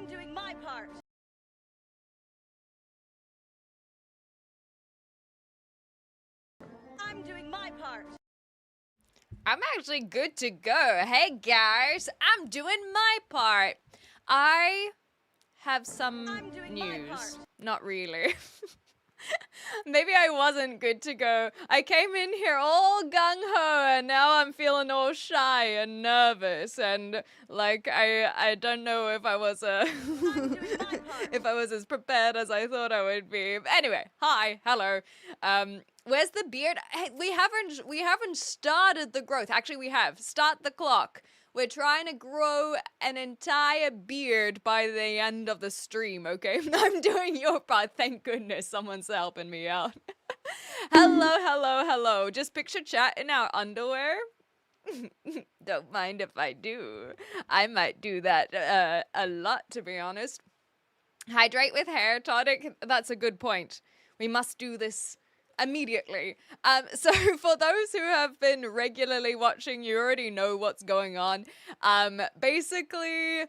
doing my part. I'm doing my part. I'm actually good to go. Hey guys, I'm doing my part. I have some I'm doing my news. part. Not really. Maybe I wasn't good to go. I came in here all gung ho and now I'm feeling all shy and nervous and like I don't know if I was I'm doing my part. if I was as prepared as I thought I would be. Anyway, hi, hello. Where's the beard? Hey, we haven't started the growth. Actually, we have. Start the clock. We're trying to grow an entire beard by the end of the stream, okay? I'm doing your part. Thank goodness someone's helping me out. Hello, hello, hello. Just picture chat in our underwear. Don't mind if I do. I might do that a lot, to be honest. Hydrate with hair tonic. That's a good point. We must do this immediately. So for those who have been regularly watching, you already know what's going on. Basically,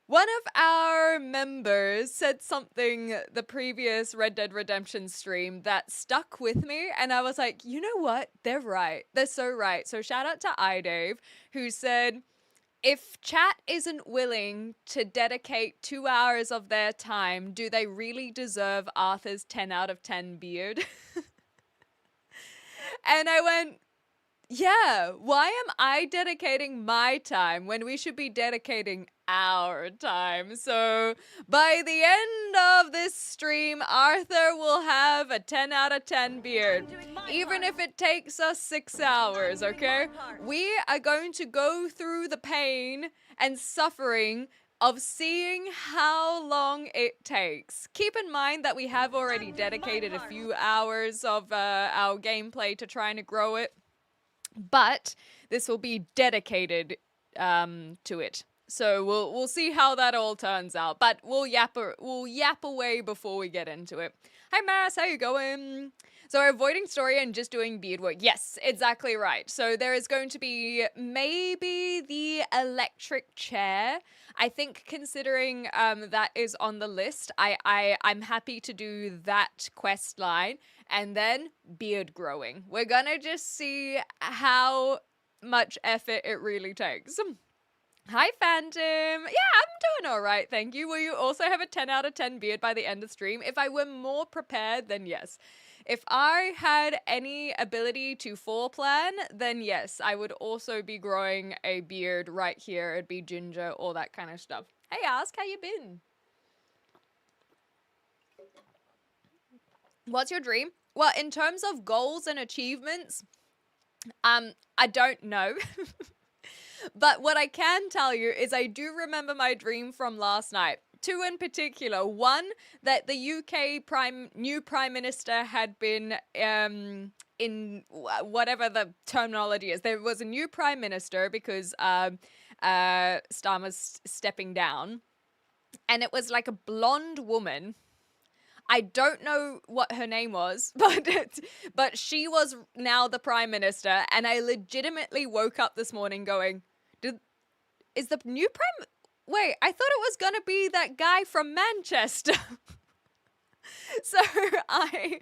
one of our members said something the previous Red Dead Redemption stream that stuck with me, and I was like, you know what? They're right. They're so right. So shout out to iDave, who said, if chat isn't willing to dedicate 2 hours of their time, do they really deserve Arthur's 10 out of 10 beard? And I went, yeah, why am I dedicating my time when we should be dedicating our time? So by the end of this stream, Arthur will have a 10 out of 10 beard. Even if it takes us 6 hours, okay? We are going to go through the pain and suffering of seeing how long it takes. Keep in mind that we have already dedicated a few hours of our gameplay to trying to grow it, but this will be dedicated to it. So we'll see how that all turns out, but we'll yap away before we get into it. Hi Mass, how you going? So avoiding story and just doing beard work. Yes, exactly right. So there is going to be maybe the electric chair. I think considering that is on the list, I'm happy to do that quest line and then beard growing. We're gonna just see how much effort it really takes. Hi, Phantom. Yeah, I'm doing all right, thank you. Will you also have a 10 out of 10 beard by the end of stream? If I were more prepared, then yes. If I had any ability to foreplan, then yes, I would also be growing a beard right here. It'd be ginger, all that kind of stuff. Hey, Ask, how you been? What's your dream? Well, in terms of goals and achievements, I don't know. But what I can tell you is I do remember my dream from last night. Two in particular. One, that the UK new prime minister had been in whatever the terminology is. There was a new prime minister because Starmer's stepping down, and it was like a blonde woman. I don't know what her name was, but she was now the prime minister, and I legitimately woke up this morning going, "Did is the new prime? Wait, I thought it was gonna be that guy from Manchester." So I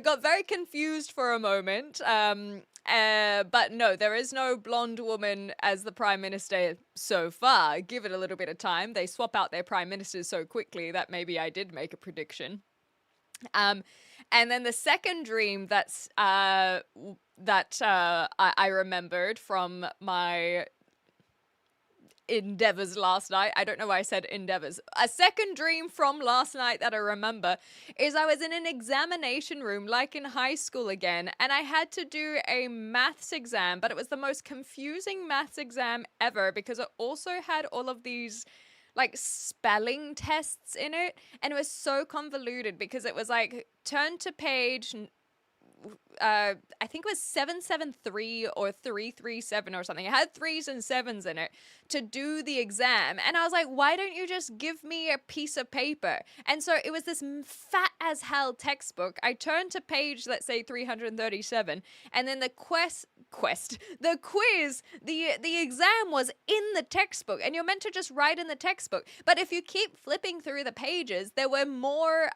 got very confused for a moment. But no, there is no blonde woman as the prime minister so far. Give it a little bit of time. They swap out their prime ministers so quickly that maybe I did make a prediction. And then the second dream I remembered from my endeavors last night. I don't know why I said endeavors. A second dream from last night that I remember is I was in an examination room like in high school again, and I had to do a maths exam, but it was the most confusing maths exam ever because it also had all of these like spelling tests in it, and it was so convoluted because it was like turn to page I think it was 773 or 337 or something. It had threes and sevens in it to do the exam. And I was like, why don't you just give me a piece of paper? And so it was this fat as hell textbook. I turned to page, let's say 337, and then the the quiz, the exam was in the textbook, and you're meant to just write in the textbook. But if you keep flipping through the pages, there were more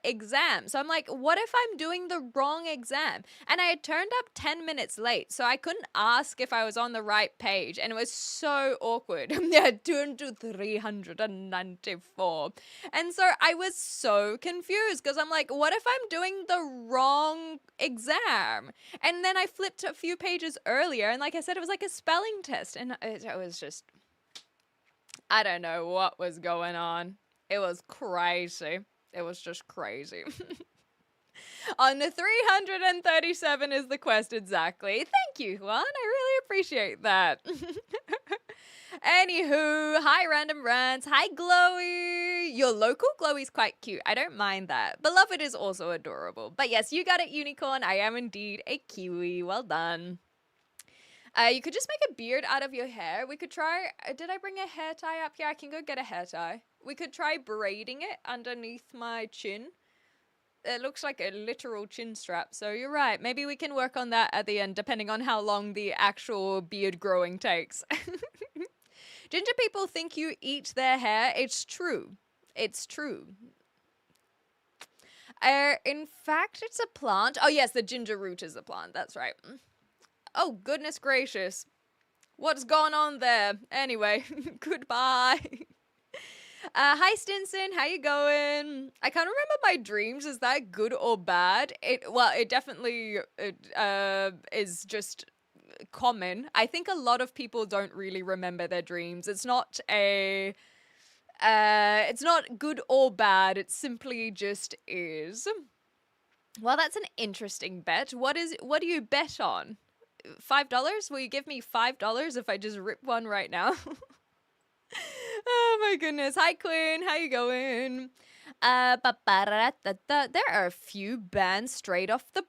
exams. So I'm like, what if I'm doing the wrong exam? And I had turned up 10 minutes late, so I couldn't ask if I was on the right page, and it was so awkward. I turned to 394. And so I was so confused because I'm like, what if I'm doing the wrong exam? And then I flipped a few pages earlier, and like I said, it was like a spelling test, and it was just, I don't know what was going on. It was crazy. It was just crazy. On the 337 is the quest exactly. Thank you, Juan. I really appreciate that. Anywho, hi Random Rants. Hi Glowy. Your local Glowy's quite cute. I don't mind that. Beloved is also adorable. But yes, you got it, Unicorn. I am indeed a Kiwi. Well done. You could just make a beard out of your hair. We could try... Did I bring a hair tie up here? I can go get a hair tie. We could try braiding it underneath my chin. It looks like a literal chin strap, so you're right. Maybe we can work on that at the end, depending on how long the actual beard growing takes. Ginger people think you eat their hair. It's true. It's true. In fact, it's a plant. Oh, yes, the ginger root is a plant. That's right. Oh, goodness gracious. What's going on there? Anyway, goodbye. Hi Stinson, how you going? I can't remember my dreams. Is that good or bad? It definitely is just common. I think a lot of people don't really remember their dreams. It's not it's not good or bad. It simply just is. Well, that's an interesting bet. What do you bet on? $5? Will you give me $5 if I just rip one right now? Oh my goodness. Hi Quinn, how you going? There are a few bans straight off the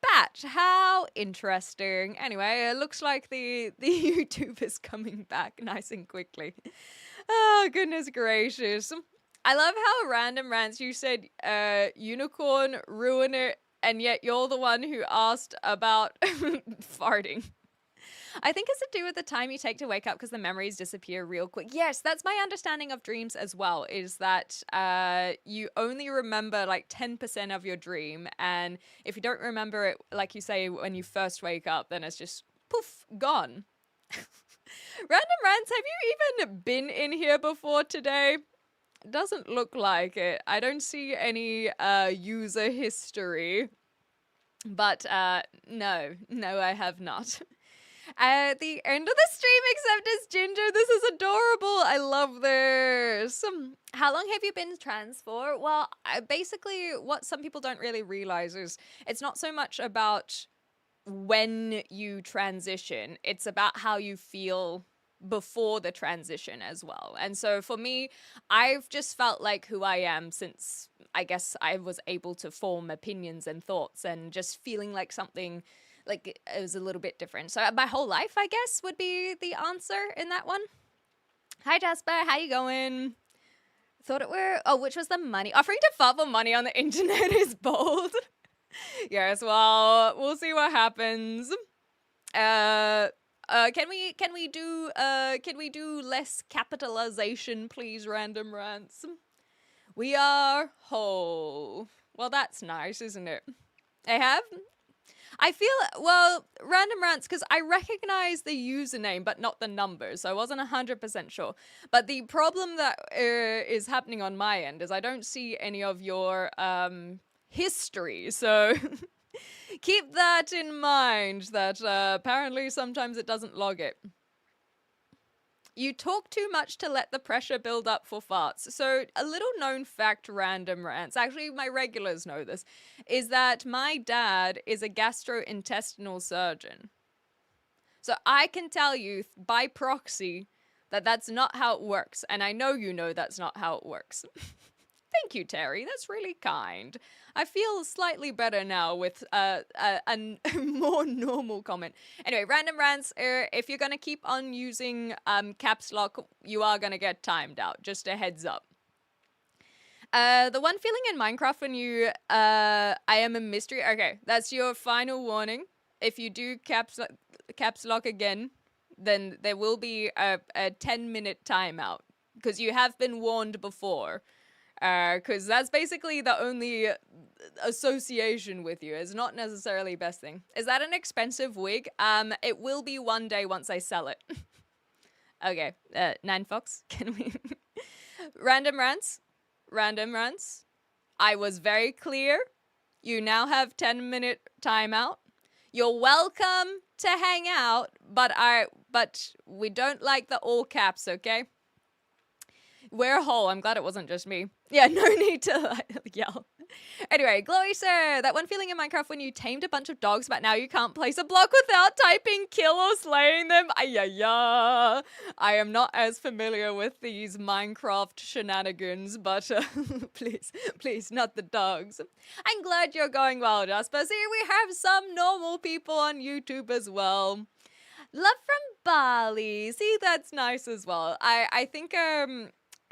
bat. How interesting. Anyway, it looks like the YouTube is coming back nice and quickly. Oh goodness gracious. I love how Random Rants, you said unicorn ruin it, and yet you're the one who asked about farting. I think it's to do with the time you take to wake up because the memories disappear real quick. Yes, that's my understanding of dreams as well, is that you only remember like 10% of your dream. And if you don't remember it, like you say, when you first wake up, then it's just poof, gone. Random Rants, have you even been in here before today? Doesn't look like it. I don't see any user history. But no, I have not. At the end of the stream, except as Ginger. This is adorable. I love this. How long have you been trans for? Well, basically, what some people don't really realize is it's not so much about when you transition. It's about how you feel before the transition as well. And so for me, I've just felt like who I am since I guess I was able to form opinions and thoughts, and just feeling like something... like it was a little bit different. So my whole life, I guess, would be the answer in that one. Hi Jasper, how you going? Thought it were... Oh, which was the money? Offering to fart for money on the internet is bold. Yes, well, we'll see what happens. Can we do less capitalization, please, Random Rants? We are whole. Well, that's nice, isn't it? I feel, well, Random Rants, because I recognize the username, but not the numbers, so I wasn't 100% sure. But the problem that is happening on my end is I don't see any of your history, so keep that in mind, that apparently sometimes it doesn't log it. You talk too much to let the pressure build up for farts. So a little known fact, Random Rants, actually my regulars know this, is that my dad is a gastrointestinal surgeon. So I can tell you by proxy that that's not how it works. And I know you know that's not how it works. Thank you, Terry. That's really kind. I feel slightly better now with a more normal comment. Anyway, random rants. If you're gonna keep on using caps lock, you are gonna get timed out. Just a heads up. The one feeling in Minecraft when you I am a mystery. Okay, that's your final warning. If you do caps lock again, then there will be a 10-minute timeout because you have been warned before. Because that's basically the only association with you. It's not necessarily best thing. Is that an expensive wig? It will be one day once I sell it. Okay, Nine Fox, can we? Random rants. Random rants. I was very clear. You now have 10-minute timeout. You're welcome to hang out, but we don't like the all caps, okay? Wear a hole. I'm glad it wasn't just me. Yeah, no need to yell. Anyway, Glowy Sir, that one feeling in Minecraft when you tamed a bunch of dogs, but now you can't place a block without typing kill or slaying them. Ayaya. I am not as familiar with these Minecraft shenanigans, but please, not the dogs. I'm glad you're going well, Jasper. See, we have some normal people on YouTube as well. Love from Bali. See, that's nice as well. I think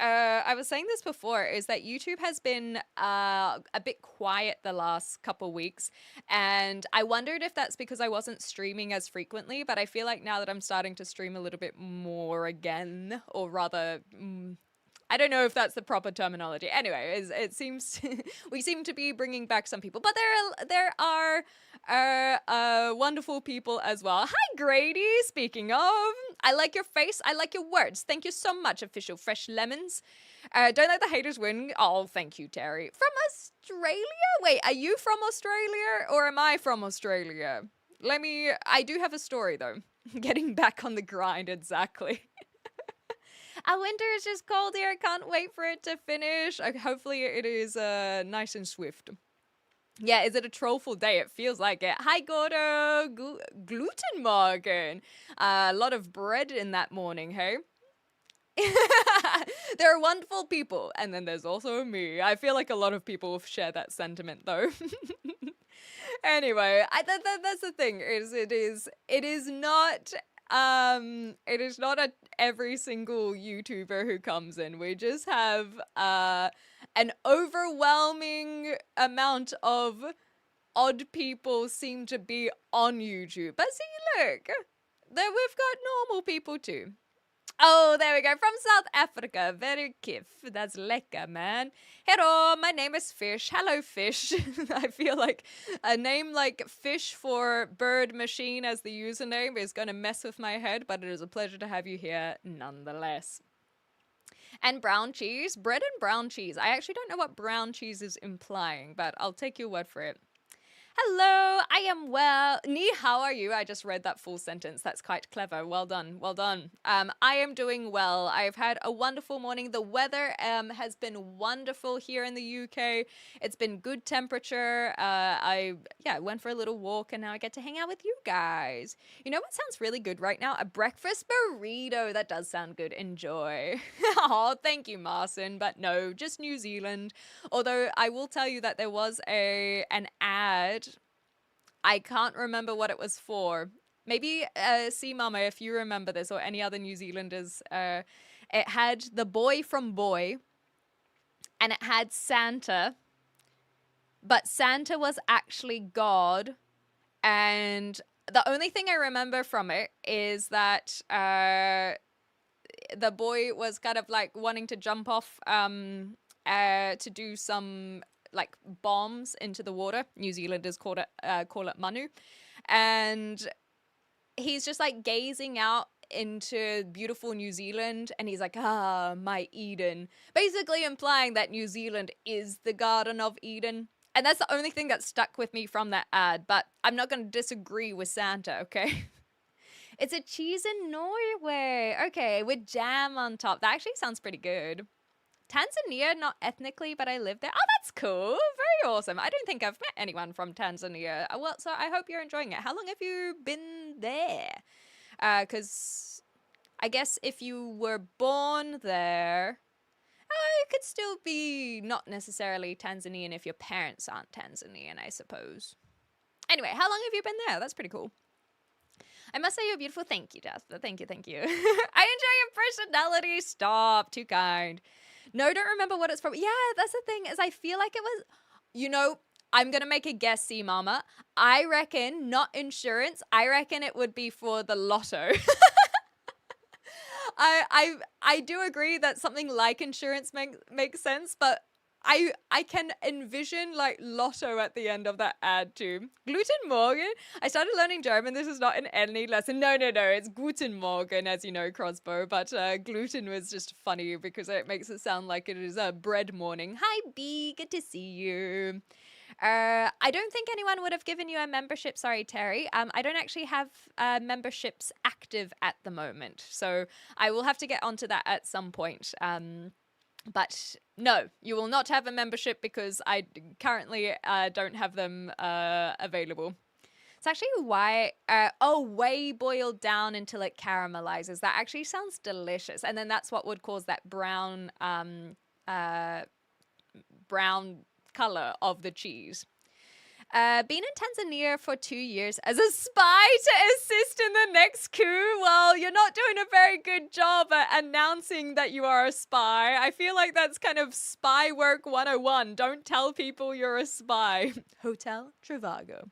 I was saying this before, is that YouTube has been a bit quiet the last couple weeks, and I wondered if that's because I wasn't streaming as frequently, but I feel like now that I'm starting to stream a little bit more again, or rather, I don't know if that's the proper terminology. Anyway, it seems we seem to be bringing back some people, but there are wonderful people as well. Hi, Grady. Speaking of, I like your face. I like your words. Thank you so much, Official Fresh Lemons. Don't let the haters win. Oh, thank you, Terry. From Australia? Wait, are you from Australia or am I from Australia? I do have a story though. Getting back on the grind, exactly. Our winter is just cold here. I can't wait for it to finish. Hopefully it is nice and swift. Yeah, is it a trollful day? It feels like it. Hi, Gordo. Gluten morgen. A lot of bread in that morning, hey? There are wonderful people. And then there's also me. I feel like a lot of people share that sentiment, though. Anyway, that's the thing. It is not every single YouTuber who comes in. We just have an overwhelming amount of odd people seem to be on YouTube. But see, look, there we've got normal people too. Oh, there we go. From South Africa. Very kif. That's lekker, man. Hello, my name is Fish. Hello, Fish. I feel like a name like Fish for Bird Machine as the username is going to mess with my head, but it is a pleasure to have you here nonetheless. And brown cheese. Bread and brown cheese. I actually don't know what brown cheese is implying, but I'll take your word for it. Hello, I am well. Ni, how are you? I just read that full sentence. That's quite clever. Well done. Well done. I am doing well. I've had a wonderful morning. The weather has been wonderful here in the UK. It's been good temperature. I went for a little walk and now I get to hang out with you guys. You know what sounds really good right now? A breakfast burrito. That does sound good. Enjoy. Oh, thank you, Marcin. But no, just New Zealand. Although I will tell you that there was an ad. I can't remember what it was for. Maybe C Mama, if you remember this, or any other New Zealanders, it had the boy from Boy, and it had Santa, but Santa was actually God, and the only thing I remember from it is that the boy was kind of like wanting to jump off to do some like bombs into the water. New Zealanders call it manu, and he's just like gazing out into beautiful New Zealand, and he's like, my Eden, basically implying that New Zealand is the Garden of Eden. And that's the only thing that stuck with me from that ad, but I'm not going to disagree with Santa, okay? It's a cheese in Norway. Okay, with jam on top. That actually sounds pretty good. Tanzania, not ethnically, but I live there. Oh, that's cool. Very awesome. I don't think I've met anyone from Tanzania. Well, so I hope you're enjoying it. How long have you been there? Because I guess if you were born there, It could still be not necessarily Tanzanian if your parents aren't Tanzanian, I suppose. Anyway, how long have you been there? That's pretty cool. I must say you're beautiful. Thank you, Jasper. Thank you, thank you. I enjoy your personality. Stop. Too kind. No, don't remember what it's from. Yeah, that's the thing, is I feel like it was, I'm going to make a guess, C Mama. I reckon, not insurance, I reckon it would be for the lotto. I do agree that something like insurance makes sense, but I can envision like lotto at the end of that ad too. Guten Morgen. I started learning German. This is not in any lesson. No. It's Guten Morgen, as you know, Crossbow. But gluten was just funny because it makes it sound like it is a bread morning. Hi, B. Good to see you. I don't think anyone would have given you a membership. Sorry, Terry. I don't actually have memberships active at the moment. So I will have to get onto that at some point. But no, you will not have a membership because I currently don't have them available. It's actually why, whey boiled down until it caramelizes. That actually sounds delicious. And then that's what would cause that brown color of the cheese. Been in Tanzania for 2 years as a spy to assist in the next coup. Well, you're not doing a very good job at announcing that you are a spy. I feel like that's kind of spy work 101. Don't tell people you're a spy. Hotel Trivago.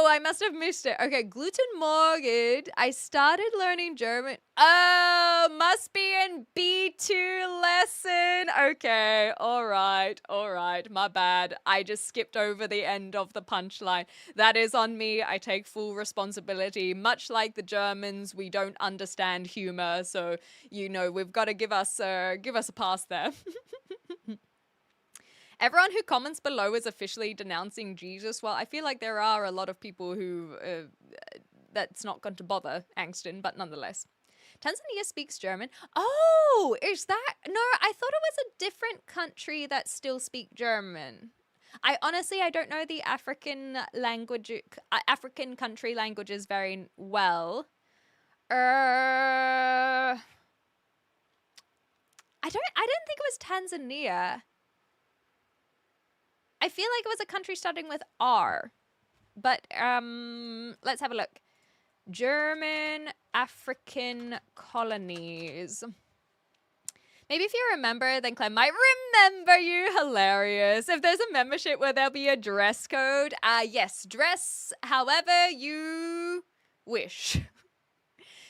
I must have missed it. Okay, Guten Morgen. I started learning German. Oh, must be in B2 lesson. Okay, all right. My bad. I just skipped over the end of the punchline. That is on me. I take full responsibility. Much like the Germans, we don't understand humor, so we've got to give us a pass there. Everyone who comments below is officially denouncing Jesus. Well, I feel like there are a lot of people who that's not going to bother Angston, but nonetheless. Tanzania speaks German. Oh, is that? No, I thought it was a different country that still speak German. I don't know the African country languages very well. I didn't think it was Tanzania. I feel like it was a country starting with R. But let's have a look. German African colonies. Maybe if you remember, then Clem might remember you. Hilarious. If there's a membership where there'll be a dress code, yes, dress however you wish.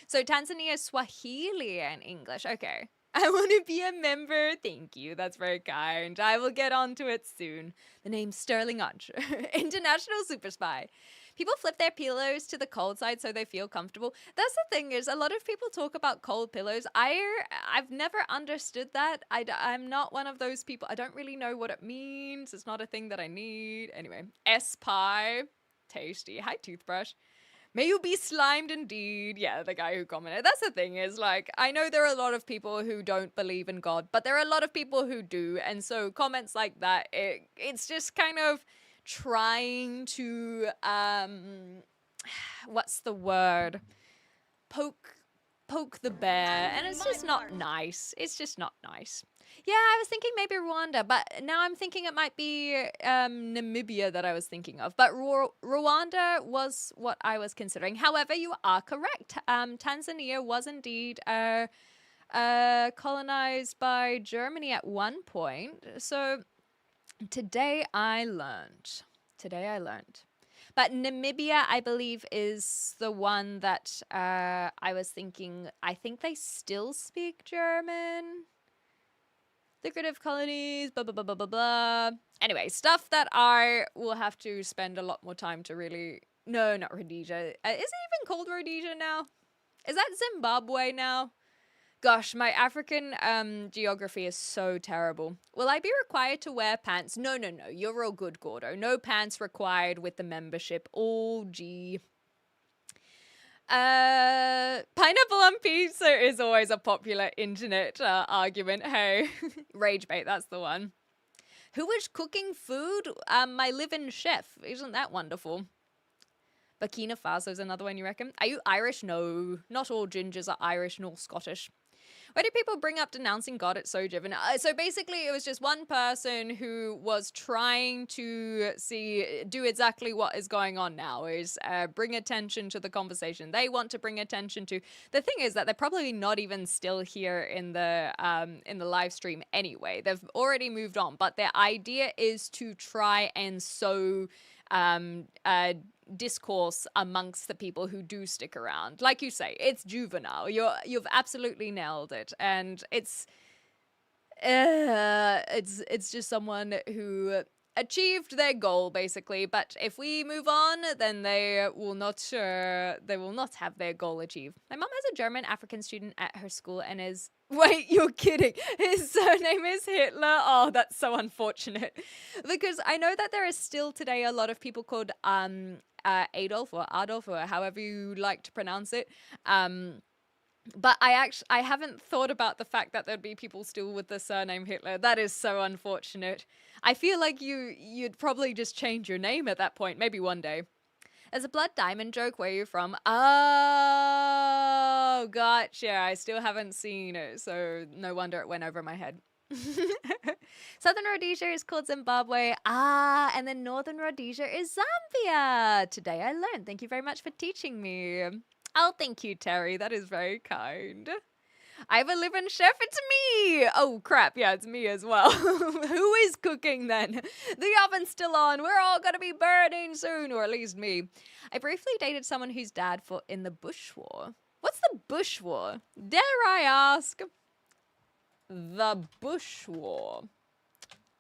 So Tanzania, Swahili and English. Okay. I want to be a member. Thank you. That's very kind. I will get onto it soon. The name's Sterling Archer, international super spy. People flip their pillows to the cold side so they feel comfortable. That's the thing, is a lot of people talk about cold pillows. I've never understood that. I'm not one of those people. I don't really know what it means. It's not a thing that I need. Anyway, S-Pie. Tasty. Hi, toothbrush. May you be slimed indeed. Yeah, the guy who commented. That's the thing, is like, I know there are a lot of people who don't believe in God, but there are a lot of people who do. And so comments like that, it's just kind of trying to, what's the word? Poke the bear. And it's just not nice. It's just not nice. Yeah, I was thinking maybe Rwanda, but now I'm thinking it might be Namibia that I was thinking of. But Rwanda was what I was considering. However, you are correct. Tanzania was indeed colonized by Germany at one point. So today I learned. But Namibia, I believe, is the one that I was thinking. I think they still speak German. Lucrative colonies, blah, blah, blah, blah, blah, blah. Anyway, stuff that I will have to spend a lot more time to really... No, not Rhodesia. Is it even called Rhodesia now? Is that Zimbabwe now? Gosh, my African geography is so terrible. Will I be required to wear pants? No. You're all good, Gordo. No pants required with the membership. Oh, gee. Pineapple on pizza is always a popular internet argument. Hey, rage bait, that's the one. Who is cooking food? My live-in chef. Isn't that wonderful? Burkina Faso is another one, you reckon? Are you Irish? No, not all gingers are Irish nor Scottish. Why do people bring up denouncing God? It's so driven. So basically, it was just one person who was trying to do exactly what is going on now, is bring attention to the conversation. They want to bring attention to. The thing is that they're probably not even still here in the live stream anyway. They've already moved on, but their idea is to try and sow discourse amongst the people who do stick around. Like you say, it's juvenile. You've absolutely nailed it, and it's just someone who achieved their goal basically. But if we move on, then they will not have their goal achieved. My mom has a German African student at her school and is. Wait, you're kidding. His surname is Hitler. Oh, that's so unfortunate. Because I know that there is still today a lot of people called Adolf or however you like to pronounce it. But I haven't thought about the fact that there'd be people still with the surname Hitler. That is so unfortunate. I feel like you'd probably just change your name at that point, maybe one day. As a Blood Diamond joke, where are you from? Oh, gotcha. I still haven't seen it, so no wonder it went over my head. Southern Rhodesia is called Zimbabwe. And then Northern Rhodesia is Zambia. Today I learned. Thank you very much for teaching me. Oh, thank you, Terry. That is very kind. I have a live-in chef. It's me. Oh, crap. Yeah, it's me as well. Who is cooking then? The oven's still on. We're all going to be burning soon, or at least me. I briefly dated someone whose dad fought in the Bush War. What's the Bush War? Dare I ask? The Bush War.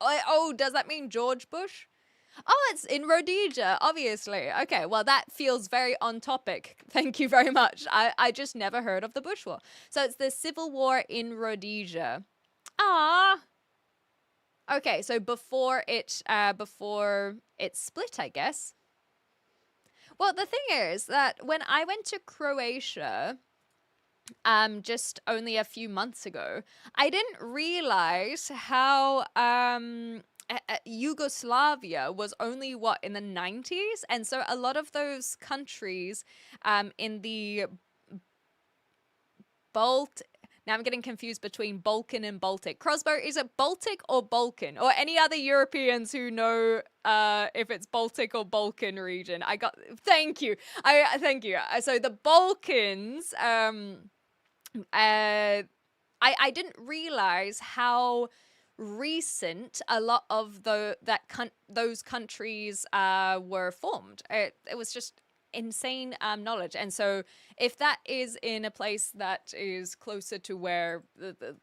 Oh, does that mean George Bush? Oh, it's in Rhodesia, obviously. Okay, well, that feels very on topic. Thank you very much. I just never heard of the Bush War. So it's the civil war in Rhodesia. Ah. Okay, so before it split, I guess. Well, the thing is that when I went to Croatia, just only a few months ago, I didn't realize how, Yugoslavia was only in the 90s, and so a lot of those countries in the now I'm getting confused between Balkan and Baltic. Crossbow, is it Baltic or Balkan? Or any other Europeans who know if it's Baltic or Balkan region? Thank you. Thank you. So the Balkans, I didn't realize how recent a lot of those countries were formed. It was just insane knowledge. And so if that is in a place that is closer to where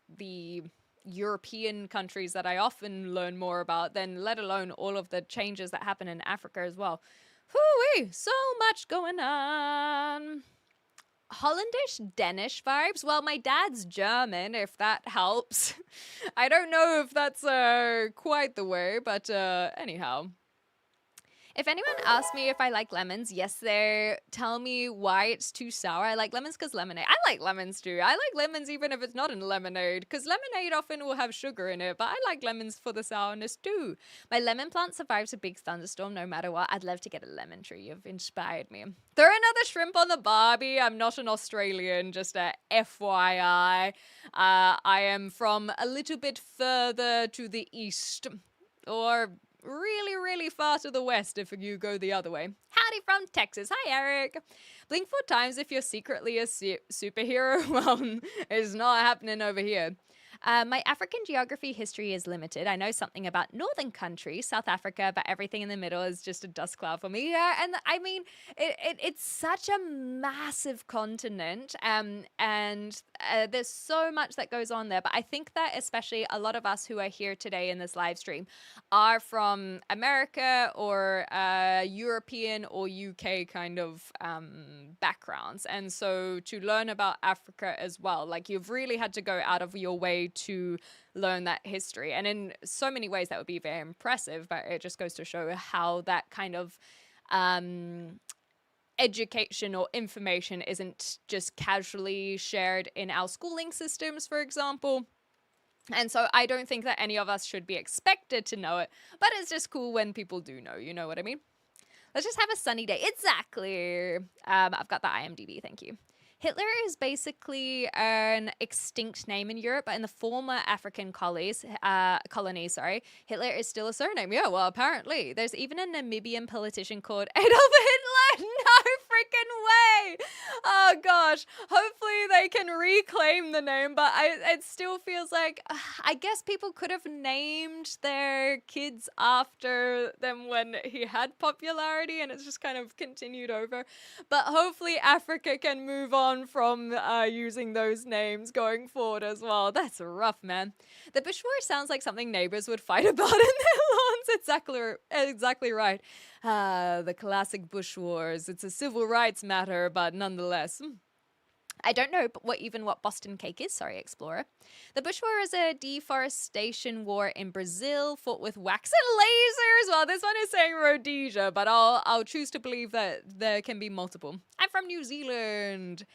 the European countries that I often learn more about, then let alone all of the changes that happen in Africa as well. Hoo-wee, so much going on. Hollandish Danish vibes. Well, my dad's German, if that helps. I don't know if that's quite the way, but anyhow. If anyone asks me if I like lemons, yes, they tell me why it's too sour. I like lemons because lemonade. I like lemons too. I like lemons even if it's not in lemonade, because lemonade often will have sugar in it, but I like lemons for the sourness too. My lemon plant survives a big thunderstorm no matter what. I'd love to get a lemon tree. You've inspired me. Throw another shrimp on the barbie. I'm not an Australian, just a FYI. I am from a little bit further to the east, or really, really far to the west if you go the other way. Howdy from Texas. Hi, Eric. Blink 4 times if you're secretly a superhero. Well, it's not happening over here. My African geography history is limited. I know something about northern countries, South Africa, but everything in the middle is just a dust cloud for me. Yeah, and I mean, it's such a massive continent, and there's so much that goes on there. But I think that especially a lot of us who are here today in this live stream are from America or European or UK kind of backgrounds. And so to learn about Africa as well, like you've really had to go out of your way to learn that history. And in so many ways that would be very impressive, but it just goes to show how that kind of education or information isn't just casually shared in our schooling systems, for example. And so I don't think that any of us should be expected to know it, but it's just cool when people do know, you know what I mean? Let's just have a sunny day. Exactly. I've got the IMDb, thank you. Hitler is basically an extinct name in Europe, but in the former African colonies, Hitler is still a surname. Yeah, well, apparently. There's even a Namibian politician called Adolf Hitler. No freaking way. Oh, gosh. Hopefully they can reclaim the name, but it still feels like, I guess people could have named their kids after them when he had popularity, and it's just kind of continued over. But hopefully Africa can move on from using those names going forward as well. That's rough, man. The Bush War sounds like something neighbors would fight about in their lawns. Exactly right. The classic Bush Wars. It's a civil rights matter, but nonetheless. I don't know what Boston cake is. Sorry, Explorer. The Bush War is a deforestation war in Brazil fought with wax and lasers. Well, this one is saying Rhodesia, but I'll choose to believe that there can be multiple. I'm from New Zealand,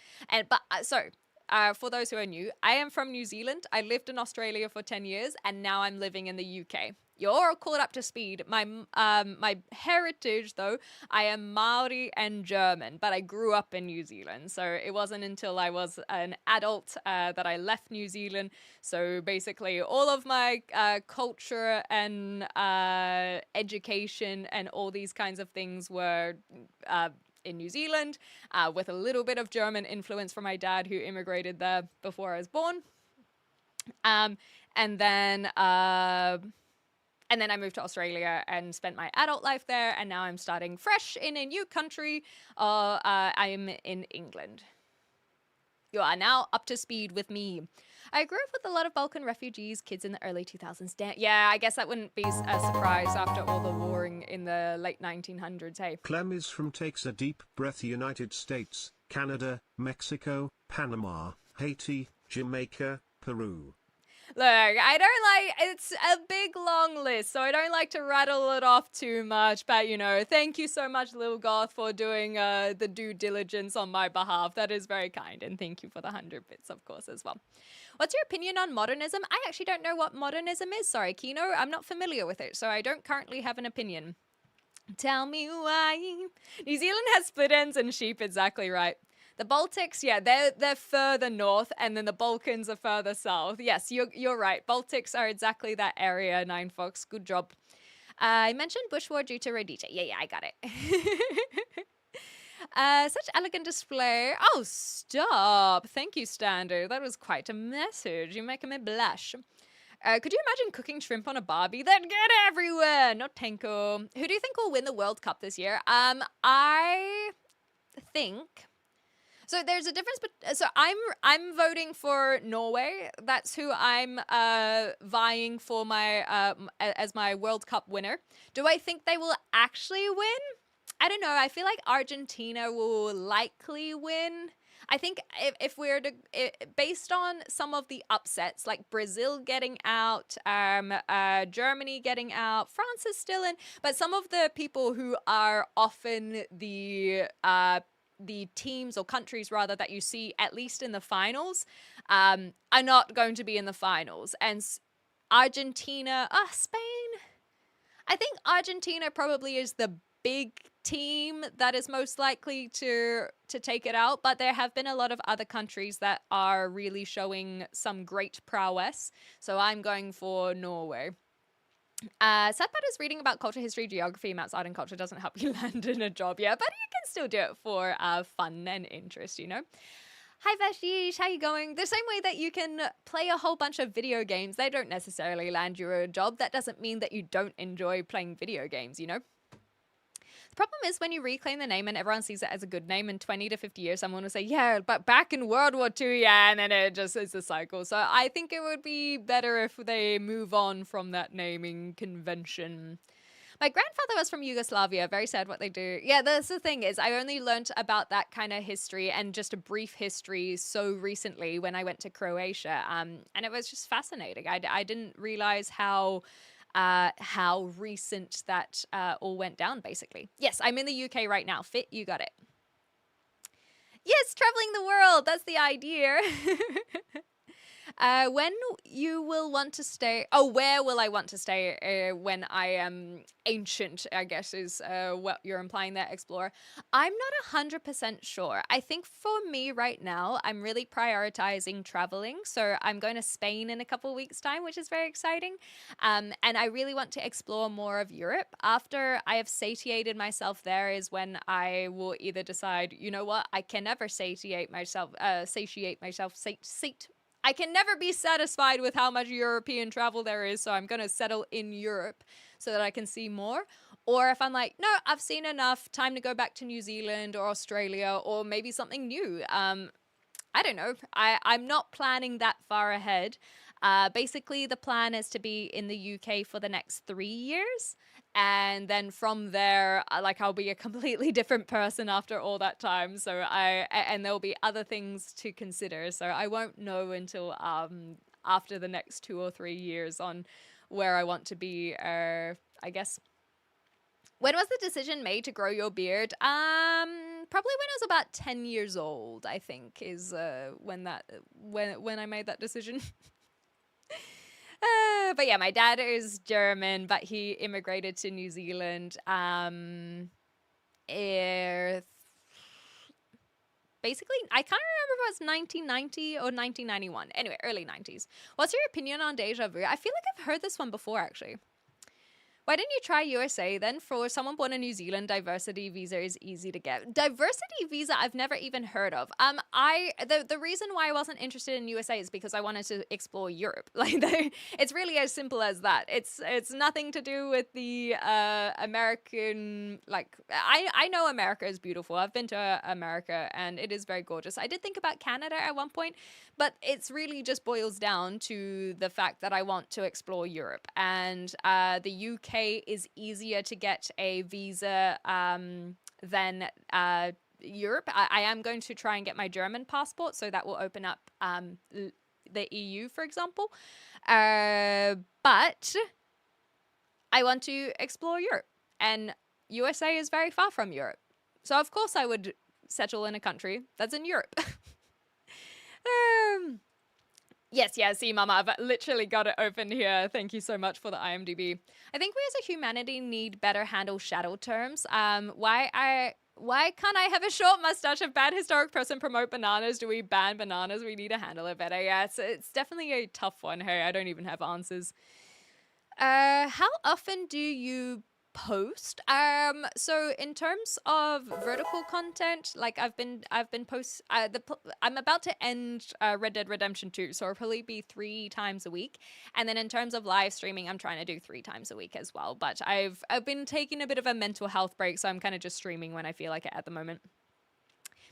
for those who are new, I am from New Zealand. I lived in Australia for 10 years, and now I'm living in the UK. You're all caught up to speed. My heritage, though, I am Maori and German, but I grew up in New Zealand. So it wasn't until I was an adult that I left New Zealand. So basically, all of my culture and education and all these kinds of things were in New Zealand, with a little bit of German influence from my dad, who immigrated there before I was born. And then I moved to Australia and spent my adult life there, and now I'm starting fresh in a new country. I'm in England. You are now up to speed with me. I grew up with a lot of Balkan refugees, kids in the early 2000s. Yeah, I guess that wouldn't be a surprise after all the warring in the late 1900s, hey? Clem is from Takes a Deep Breath, United States, Canada, Mexico, Panama, Haiti, Jamaica, Peru. Look, it's a big long list, so I don't like to rattle it off too much, but, thank you so much, Lil Goth, for doing the due diligence on my behalf. That is very kind, and thank you for the 100 bits, of course, as well. What's your opinion on modernism? I actually don't know what modernism is, sorry, Kino. I'm not familiar with it, so I don't currently have an opinion. Tell me why. New Zealand has split ends and sheep, exactly right. The Baltics, yeah, they're further north, and then the Balkans are further south. Yes, you're right. Baltics are exactly that area, Nine Fox. Good job. I mentioned Bush War due to Rhodesia. Yeah, I got it. Such elegant display. Oh, stop. Thank you, Standard. That was quite a message. You're making me blush. Could you imagine cooking shrimp on a Barbie? That'd get everywhere. Not Tenko. Who do you think will win the World Cup this year? I think... So there's a difference, so I'm voting for Norway. That's who I'm vying for as my World Cup winner. Do I think they will actually win? I don't know. I feel like Argentina will likely win. I think if we're to, based on some of the upsets, like Brazil getting out, Germany getting out, France is still in, but some of the people who are often the teams or countries rather that you see at least in the finals are not going to be in the finals. And Argentina, Spain. I think Argentina probably is the big team that is most likely to take it out, but there have been a lot of other countries that are really showing some great prowess. So I'm going for Norway. Sadpat is reading about culture, history, geography, maths, art, and culture doesn't help you land in a job yet, but you can still do it for fun and interest, Hi Vashish, how you going? The same way that you can play a whole bunch of video games, they don't necessarily land you a job. That doesn't mean that you don't enjoy playing video games, The problem is when you reclaim the name and everyone sees it as a good name in 20 to 50 years, someone will say, yeah, but back in World War II, yeah, and then it just is a cycle. So I think it would be better if they move on from that naming convention. My grandfather was from Yugoslavia. Very sad what they do. Yeah, that's the thing is I only learnt about that kind of history and just a brief history so recently when I went to Croatia. And it was just fascinating. I didn't realize how recent that all went down, basically. Yes, I'm in the UK right now. Fit, you got it. Yes, traveling the world. That's the idea. When you will want to stay? Oh, where will I want to stay when I am ancient? I guess is what you're implying there, Explorer. I'm not 100% sure. I think for me right now, I'm really prioritizing traveling. So I'm going to Spain in a couple weeks' time, which is very exciting. And I really want to explore more of Europe. After I have satiated myself there, is when I will either decide, you know what, I can never satiate myself. I can never be satisfied with how much European travel there is, so I'm going to settle in Europe so that I can see more. Or if I'm like, no, I've seen enough, time to go back to New Zealand or Australia or maybe something new. I don't know. I'm not planning that far ahead. Basically, the plan is to be in the UK for the next 3 years. And then from there, like I'll be a completely different person after all that time. So and there'll be other things to consider. So I won't know until after the next 2 or 3 years on where I want to be. I guess. When was the decision made to grow your beard? Probably when I was about 10 years old, I think, is when I made that decision. But yeah, my dad is German, but he immigrated to New Zealand. Basically, I can't remember if it was 1990 or 1991. Anyway, early 90s. What's your opinion on deja vu? I feel like I've heard this one before, actually. Why didn't you try USA then? For someone born in New Zealand, diversity visa is easy to get. Diversity visa I've never even heard of. The reason why I wasn't interested in USA is because I wanted to explore Europe. Like it's really as simple as that. It's nothing to do with the American, like I know America is beautiful. I've been to America and it is very gorgeous. I did think about Canada at one point, but it's really just boils down to the fact that I want to explore Europe, and the UK is easier to get a visa than Europe. I am going to try and get my German passport, so that will open up the EU, for example. But I want to explore Europe, and USA is very far from Europe. So of course I would settle in a country that's in Europe. Yes, see, Mama, I've literally got it open here. Thank you so much for the IMDb. I think we as a humanity need better handle shadow terms. Why can't I have a short mustache? If bad historic person promote bananas, do we ban bananas? We need to handle it better. Yeah, it's definitely a tough one. Hey, I don't even have answers. How often do you post? So in terms of vertical content, like I'm about to end Red Dead Redemption 2, so it'll probably be 3 times a week. And then in terms of live streaming, I'm trying to do 3 times a week as well. But I've been taking a bit of a mental health break, so I'm kind of just streaming when I feel like it at the moment.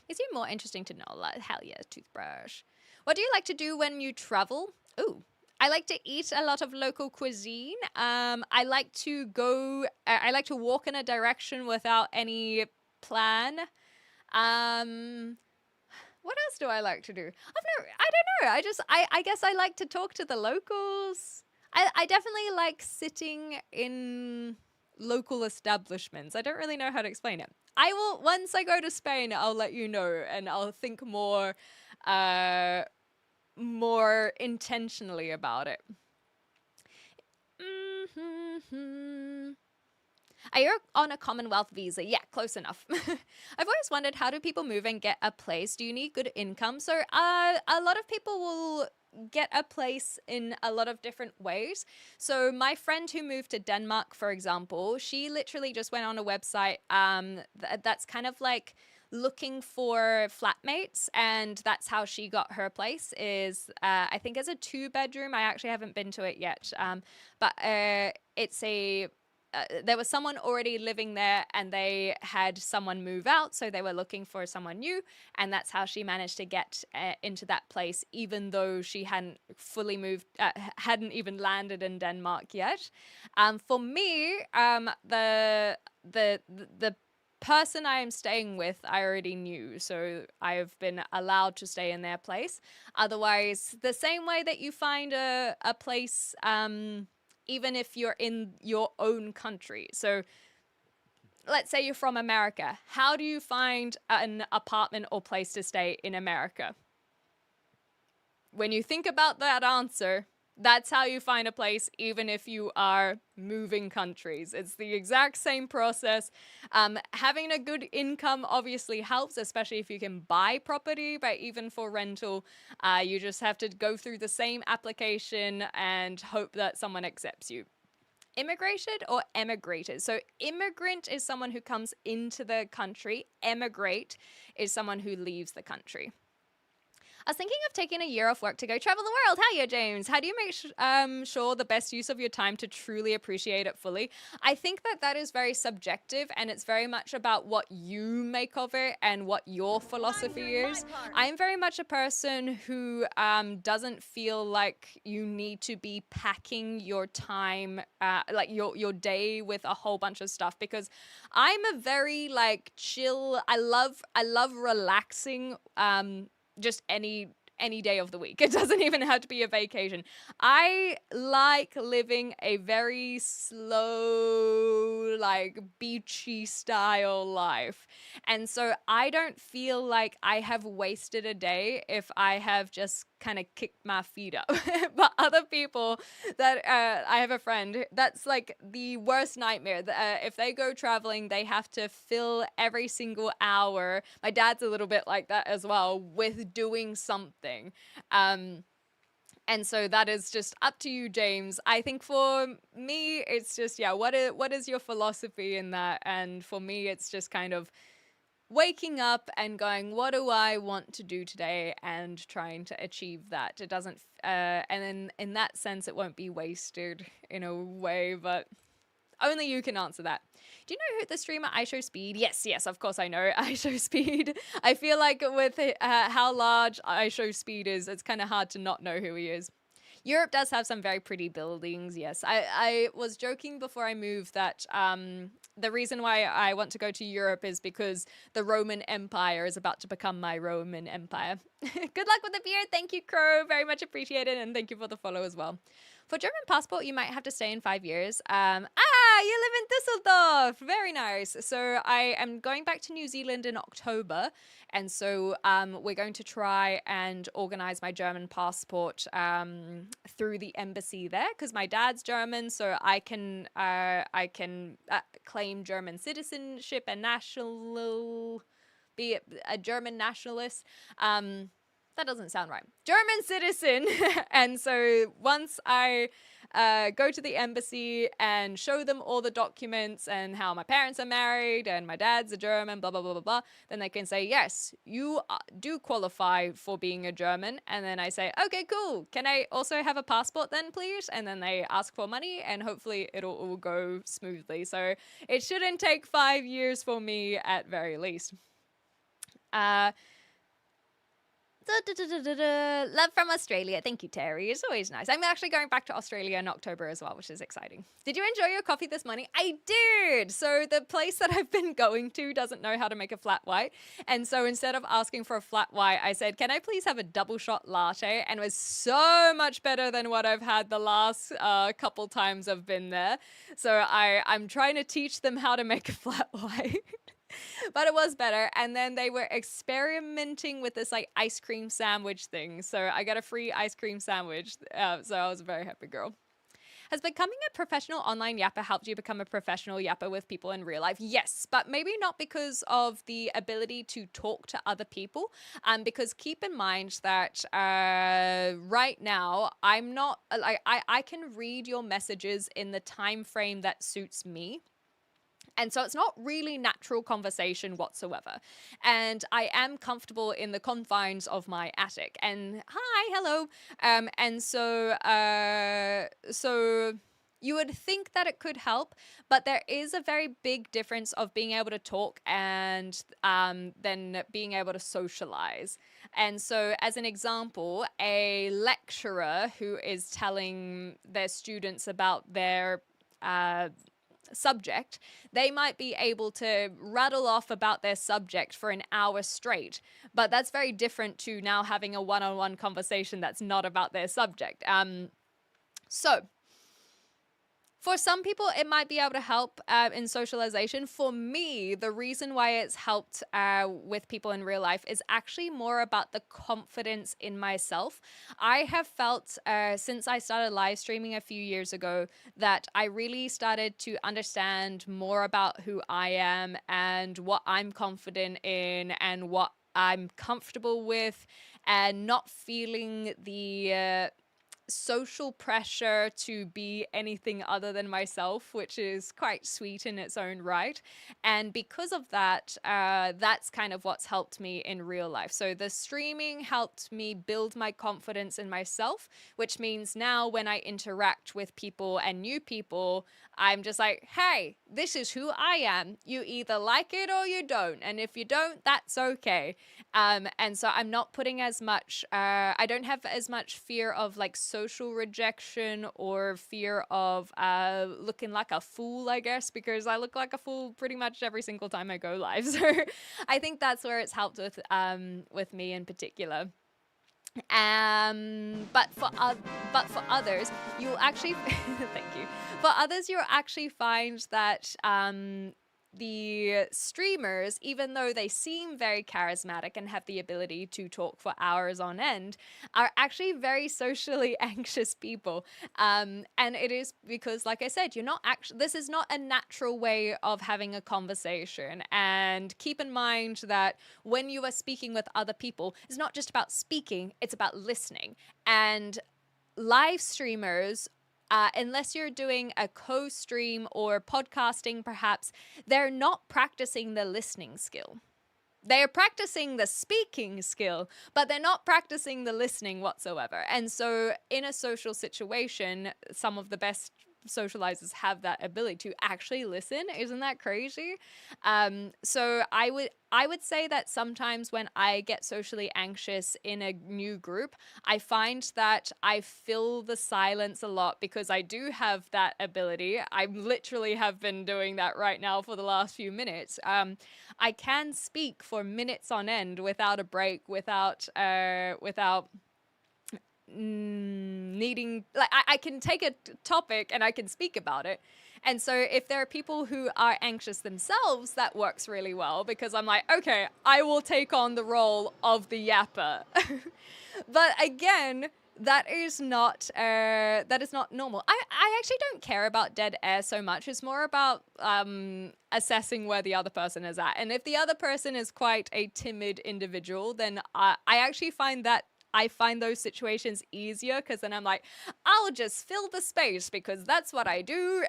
Makes you more interesting to know. Hell yeah, toothbrush. What do you like to do when you travel? Ooh. I like to eat a lot of local cuisine. I like to walk in a direction without any plan. What else do I like to do? I don't know. I guess I like to talk to the locals. I definitely like sitting in local establishments. I don't really know how to explain it. I will, once I go to Spain, I'll let you know, and I'll think more intentionally about it. Are you on a Commonwealth visa? Yeah, close enough. I've always wondered, how do people move and get a place? Do you need good income? So a lot of people will get a place in a lot of different ways. So my friend who moved to Denmark, for example, she literally just went on a website that's kind of like looking for flatmates, and that's how she got her place. Is I think it's a 2-bedroom. I actually haven't been to it yet, but it's a there was someone already living there, and they had someone move out, so they were looking for someone new, and that's how she managed to get into that place, even though she hadn't fully moved, hadn't even landed in Denmark yet. For me, the person I am staying with, I already knew, so I've been allowed to stay in their place. Otherwise, the same way that you find a place, even if you're in your own country. So let's say you're from America. How do you find an apartment or place to stay in America? when you think about that answer, that's how you find a place, even if you are moving countries. It's the exact same process. Having a good income obviously helps, especially if you can buy property, but even for rental, you just have to go through the same application and hope that someone accepts you. Immigrated or emigrated? So immigrant is someone who comes into the country. Emigrate is someone who leaves the country. I was thinking of taking a year off work to go travel the world. How you, James? How do you make sure the best use of your time to truly appreciate it fully? I think that is very subjective, and it's very much about what you make of it and what your philosophy is. I'm very much a person who doesn't feel like you need to be packing your time, like your day with a whole bunch of stuff, because I'm a very like chill. I love relaxing. Just any day of the week. It doesn't even have to be a vacation. I like living a very slow, like beachy style life. And so I don't feel like I have wasted a day if I have just kind of kicked my feet up. But other people that I have a friend that's like the worst nightmare. If they go traveling, they have to fill every single hour. My dad's a little bit like that as well, with doing something. And so that is just up to you, James. I think for me, it's just, yeah, what is your philosophy in that? And for me, it's just kind of waking up and going, what do I want to do today, and trying to achieve that. It doesn't, and then in that sense, it won't be wasted in a way, but only you can answer that. Do you know who the streamer iShowSpeed? Yes, of course I know iShowSpeed. I feel like with how large iShowSpeed is, it's kind of hard to not know who he is. Europe does have some very pretty buildings, yes. I was joking before I moved that the reason why I want to go to Europe is because the Roman Empire is about to become my Roman Empire. Good luck with the beard. Thank you, Crow. Very much appreciated, and thank you for the follow as well. For German passport, you might have to stay in 5 years. You live in Düsseldorf. Very nice. So I am going back to New Zealand in October. And so we're going to try and organize my German passport through the embassy there, because my dad's German, so I can claim German citizenship and be a German nationalist. That doesn't sound right. German citizen. And so once I go to the embassy and show them all the documents and how my parents are married and my dad's a German, blah, blah, blah, blah, blah, then they can say, yes, you do qualify for being a German. And then I say, okay, cool. Can I also have a passport then, please? And then they ask for money, and hopefully it'll all go smoothly. So it shouldn't take 5 years for me at very least. Love from Australia. Thank you, Terry. It's always nice. I'm actually going back to Australia in October as well, which is exciting. Did you enjoy your coffee this morning? I did. So the place that I've been going to doesn't know how to make a flat white. And so instead of asking for a flat white, I said, can I please have a double shot latte? And it was so much better than what I've had the last couple times I've been there. So I'm trying to teach them how to make a flat white. But it was better. And then they were experimenting with this like ice cream sandwich thing. So I got a free ice cream sandwich. So I was a very happy girl. Has becoming a professional online yapper helped you become a professional yapper with people in real life? Yes, but maybe not because of the ability to talk to other people. Because keep in mind that right now, I'm not like I can read your messages in the time frame that suits me. And so it's not really natural conversation whatsoever. And I am comfortable in the confines of my attic. And hi, hello. And so you would think that it could help, but there is a very big difference of being able to talk and then being able to socialize. And so as an example, a lecturer who is telling their students about their subject, they might be able to rattle off about their subject for an hour straight, but that's very different to now having a one-on-one conversation that's not about their subject. So For some people, it might be able to help in socialization. For me, the reason why it's helped with people in real life is actually more about the confidence in myself. I have felt since I started live streaming a few years ago that I really started to understand more about who I am and what I'm confident in and what I'm comfortable with, and not feeling the social pressure to be anything other than myself, which is quite sweet in its own right. And because of that, that's kind of what's helped me in real life. So the streaming helped me build my confidence in myself, which means now when I interact with people and new people, I'm just like, hey, this is who I am. You either like it or you don't. And if you don't, that's okay. And so I'm not putting as much, I don't have as much fear of like social rejection or fear of looking like a fool, I guess, because I look like a fool pretty much every single time I go live. So I think that's where it's helped with me in particular. But for others, you'll actually thank you. For others, you'll actually find that the streamers, even though they seem very charismatic and have the ability to talk for hours on end, are actually very socially anxious people. And it is because, like I said, you're not actually, this is not a natural way of having a conversation. And keep in mind that when you are speaking with other people, it's not just about speaking, it's about listening. And live streamers, unless you're doing a co-stream or podcasting, perhaps, they're not practicing the listening skill. They're practicing the speaking skill, but they're not practicing the listening whatsoever. And so in a social situation, some of the best socializers have that ability to actually listen. Isn't that crazy? So I would say that sometimes when I get socially anxious in a new group, I find that I fill the silence a lot because I do have that ability. I literally have been doing that right now for the last few minutes. I can speak for minutes on end without a break, without needing, like, I can take a topic and I can speak about it. And so if there are people who are anxious themselves, that works really well because I'm like, okay, I will take on the role of the yapper. But again, that is not normal. I actually don't care about dead air so much. It's more about assessing where the other person is at. And if the other person is quite a timid individual, then I actually find those situations easier because then I'm like, I'll just fill the space because that's what I do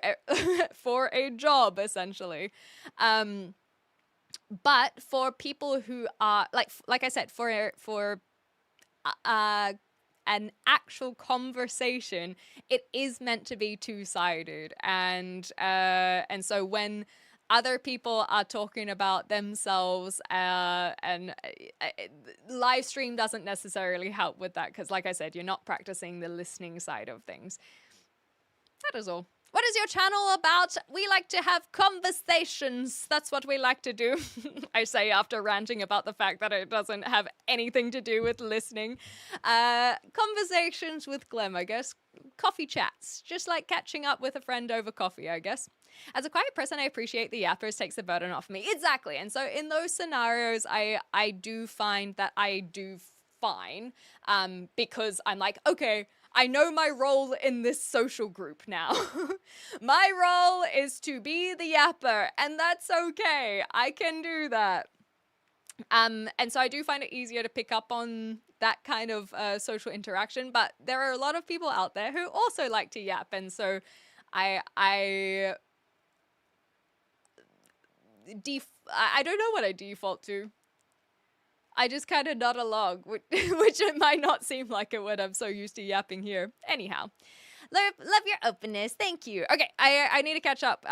for a job, essentially. But for people who are like I said, for an actual conversation, it is meant to be two-sided, and so when other people are talking about themselves, and live stream doesn't necessarily help with that because, like I said, you're not practicing the listening side of things. That is all. What is your channel about? We like to have conversations. That's what we like to do. I say after ranting about the fact that it doesn't have anything to do with listening. Conversations with Glenn, I guess. Coffee chats. Just like catching up with a friend over coffee, I guess. As a quiet person, I appreciate the yappers takes the burden off me. Exactly. And so in those scenarios, I do find that I do fine. Because I'm like, okay, I know my role in this social group now. My role is to be the yapper, and that's okay. I can do that. And so I do find it easier to pick up on that kind of social interaction, but there are a lot of people out there who also like to yap, and so I don't know what I default to. I just kind of nod along, which it might not seem like it when I'm so used to yapping here. Anyhow, love your openness. Thank you. Okay, I need to catch up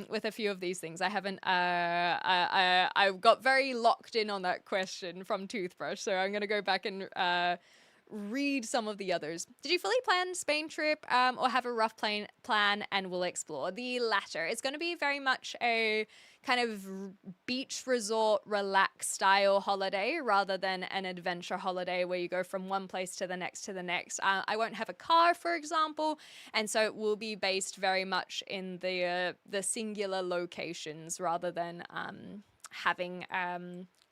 with a few of these things. I haven't. I got very locked in on that question from Toothbrush, so I'm gonna go back and read some of the others. Did you fully plan Spain trip or have a rough plan and will explore? The latter. It's going to be very much a kind of beach resort relax style holiday rather than an adventure holiday where you go from one place to the next to the next. I won't have a car, for example, and so it will be based very much in the singular locations rather than having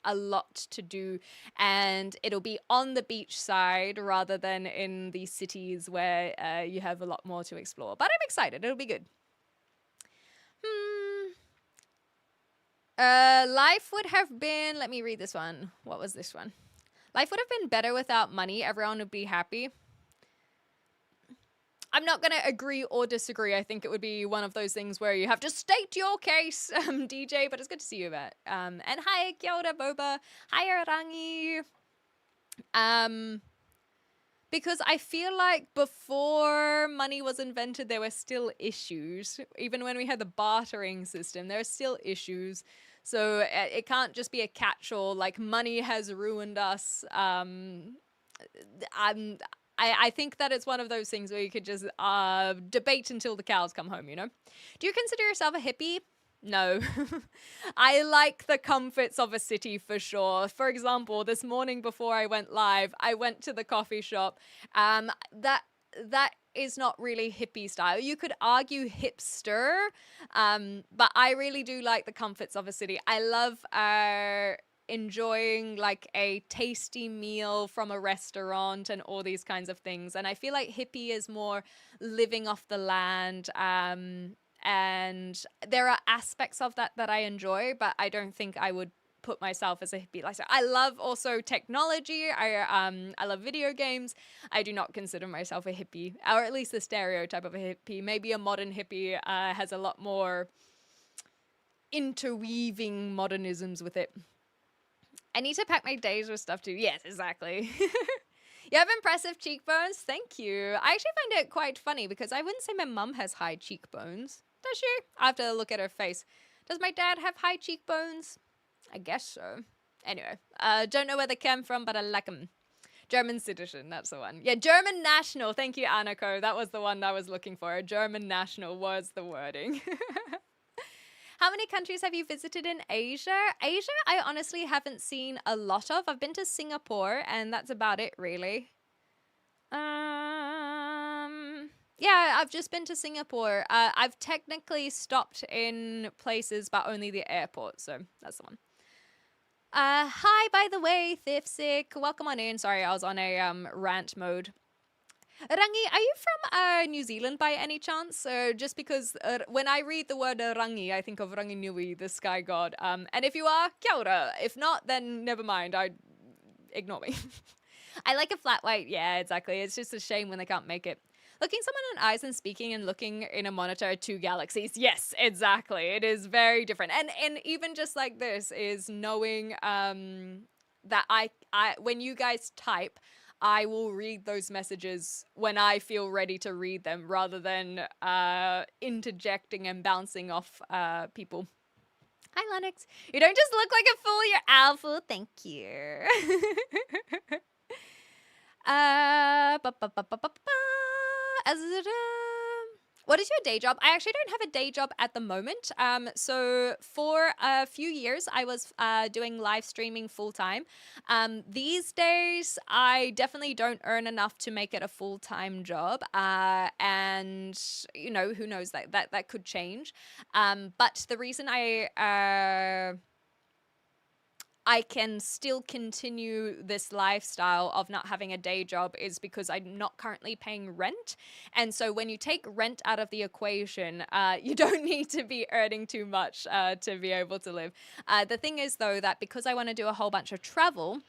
a lot to do, and it'll be on the beach side rather than in the cities where you have a lot more to explore. But I'm excited. It'll be good. Life would have been, let me read this one. What was this one? Life would have been better without money. Everyone would be happy. I'm not going to agree or disagree. I think it would be one of those things where you have to state your case, DJ, but it's good to see you, Matt. And hi, kia ora, Boba. Hi, Arangi. Because I feel like before money was invented, there were still issues. Even when we had the bartering system, there are still issues. So it can't just be a catch-all, like money has ruined us. I think that it's one of those things where you could just debate until the cows come home, you know? Do you consider yourself a hippie? No. I like the comforts of a city for sure. For example, this morning before I went live, I went to the coffee shop. That is not really hippie style. You could argue hipster, but I really do like the comforts of a city. I love enjoying like a tasty meal from a restaurant and all these kinds of things. And I feel like hippie is more living off the land. And there are aspects of that I enjoy, but I don't think I would put myself as a hippie lifestyle. I love also technology. I love video games. I do not consider myself a hippie, or at least the stereotype of a hippie. Maybe a modern hippie has a lot more interweaving modernisms with it. I need to pack my days with stuff too. Yes, exactly. You have impressive cheekbones. Thank you. I actually find it quite funny because I wouldn't say my mum has high cheekbones. Does she? I have to look at her face. Does my dad have high cheekbones? I guess so. Anyway, don't know where they came from, but I like them. German citizen, that's the one. Yeah, German national. Thank you, Anako. That was the one I was looking for. German national was the wording. How many countries have you visited in Asia? Asia, I honestly haven't seen a lot of. I've been to Singapore, and that's about it, really. Yeah, I've just been to Singapore. I've technically stopped in places, but only the airport, so that's the one. Hi, by the way, Thifsick. Welcome on in. Sorry, I was on a rant mode. Rangi, are you from New Zealand by any chance? Just because when I read the word Rangi, I think of Ranginui, the sky god. And if you are, kia ora. If not, then never mind. Ignore me. I like a flat white. Yeah, exactly. It's just a shame when they can't make it. Looking someone in the eyes and speaking and looking in a monitor are two galaxies. Yes, exactly. It is very different. And even just like this is knowing that I when you guys type, I will read those messages when I feel ready to read them rather than interjecting and bouncing off people. Hi, Lennox. You don't just look like a fool, you're alpha. Thank you. What is your day job? I actually don't have a day job at the moment. So for a few years, I was doing live streaming full time. These days, I definitely don't earn enough to make it a full time job. And you know, who knows, that could change. But the reason I can still continue this lifestyle of not having a day job is because I'm not currently paying rent. And so when you take rent out of the equation, you don't need to be earning too much to be able to live. The thing is, though, that because I want to do a whole bunch of travel,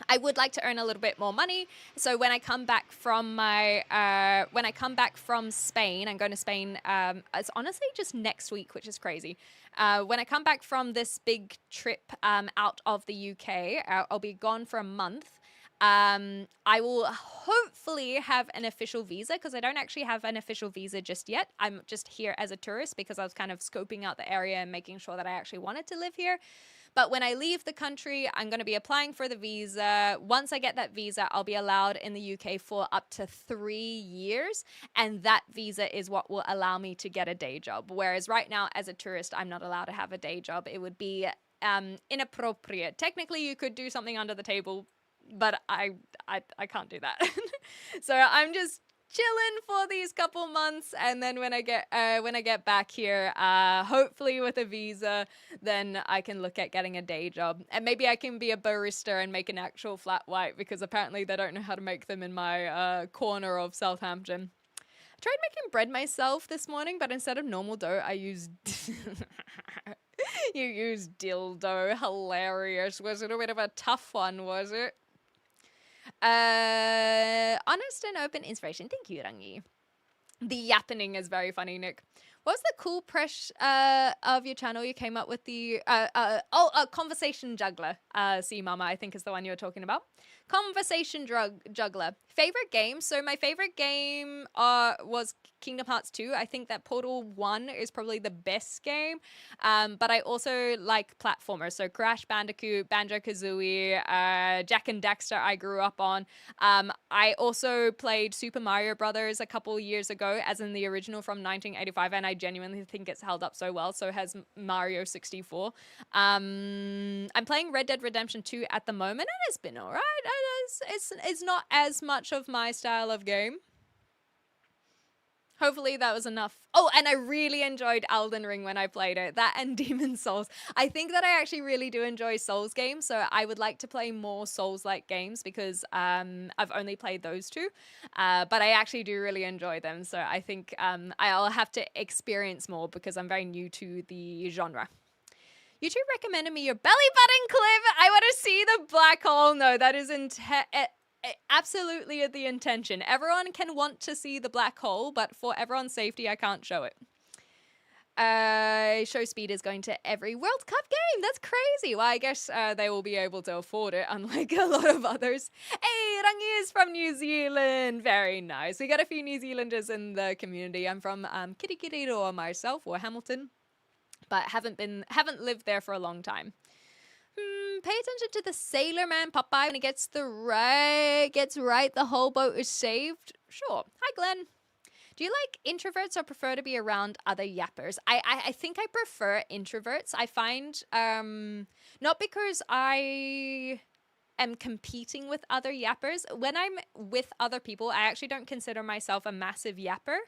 I would like to earn a little bit more money. So when I come back from Spain, I'm going to Spain. It's honestly just next week, which is crazy. When I come back from this big trip out of the UK, I'll be gone for a month. I will hopefully have an official visa because I don't actually have an official visa just yet. I'm just here as a tourist because I was kind of scoping out the area and making sure that I actually wanted to live here. But when I leave the country, I'm going to be applying for the visa. Once I get that visa, I'll be allowed in the UK for up to 3 years. And that visa is what will allow me to get a day job. Whereas right now, as a tourist, I'm not allowed to have a day job. It would be inappropriate. Technically, you could do something under the table, but I can't do that. So I'm just chilling for these couple months, and then when I get back here, hopefully with a visa, then I can look at getting a day job, and maybe I can be a barista and make an actual flat white, because apparently they don't know how to make them in my corner of Southampton. I tried making bread myself this morning, but instead of normal dough, I used you used dildo. Hilarious. Was it a bit of a tough one, was it? Honest and open inspiration. Thank you, Rangi. The yappening is very funny, Nick. What's the cool press of your channel you came up with? The conversation juggler. See mama, I think is the one you were talking about. Conversation juggler. Favorite game? So my favorite game was Kingdom Hearts 2. I think that Portal 1 is probably the best game. But I also like platformers. So Crash Bandicoot, Banjo-Kazooie, Jak and Daxter I grew up on. I also played Super Mario Brothers a couple years ago, as in the original from 1985, and I genuinely think it's held up so well. So has Mario 64. I'm playing Red Dead Redemption 2 at the moment, and it's been alright. It's not as much of my style of game. Hopefully that was enough. Oh, and I really enjoyed Elden Ring when I played it. That and Demon's Souls. I think that I actually really do enjoy Souls games, so I would like to play more Souls-like games, because I've only played those two. But I actually do really enjoy them, so I think I'll have to experience more, because I'm very new to the genre. YouTube recommended me your belly button clip. I want to see the black hole. No, that is absolutely the intention. Everyone can want to see the black hole, but for everyone's safety, I can't show it. Show Speed is going to every World Cup game. That's crazy. Well, I guess they will be able to afford it, unlike a lot of others. Hey, Rangi is from New Zealand. Very nice. We got a few New Zealanders in the community. I'm from Kirikiri myself, or Hamilton, but haven't lived there for a long time. Pay attention to the Sailor Man Popeye when he gets right, the whole boat is saved. Sure. Hi, Glenn. Do you like introverts or prefer to be around other yappers? I think I prefer introverts. I find, not because I am competing with other yappers. When I'm with other people, I actually don't consider myself a massive yapper.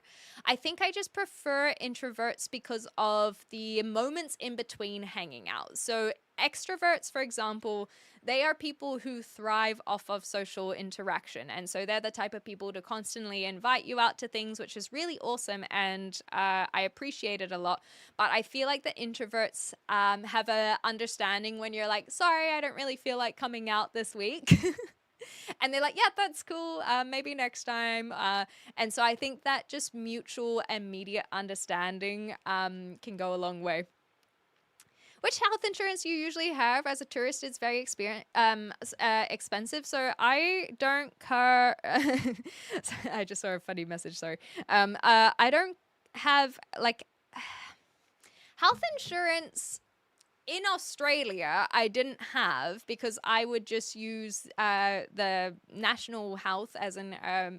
I think I just prefer introverts because of the moments in between hanging out. So extroverts, for example, they are people who thrive off of social interaction. And so they're the type of people to constantly invite you out to things, which is really awesome. And I appreciate it a lot. But I feel like the introverts have a understanding when you're like, sorry, I don't really feel like coming out this week. And they're like, yeah, that's cool. Maybe next time. And so I think that just mutual immediate understanding can go a long way. Which health insurance you usually have as a tourist is very expensive. So I don't care. I just saw a funny message. Sorry. I don't have like health insurance in Australia. I didn't have, because I would just use the national health as in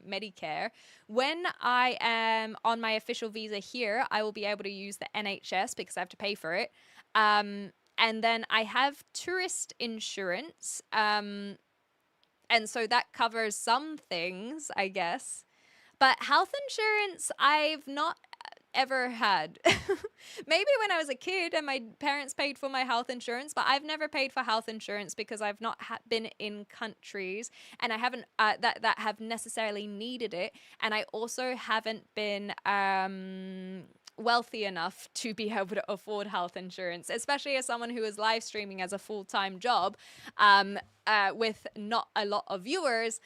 Medicare. When I am on my official visa here, I will be able to use the NHS because I have to pay for it. And then I have tourist insurance. And so that covers some things, I guess. But health insurance, I've not ever had. Maybe when I was a kid and my parents paid for my health insurance, but I've never paid for health insurance because I've not been in countries, and I haven't that have necessarily needed it, and I also haven't been wealthy enough to be able to afford health insurance, especially as someone who is live streaming as a full-time job with not a lot of viewers.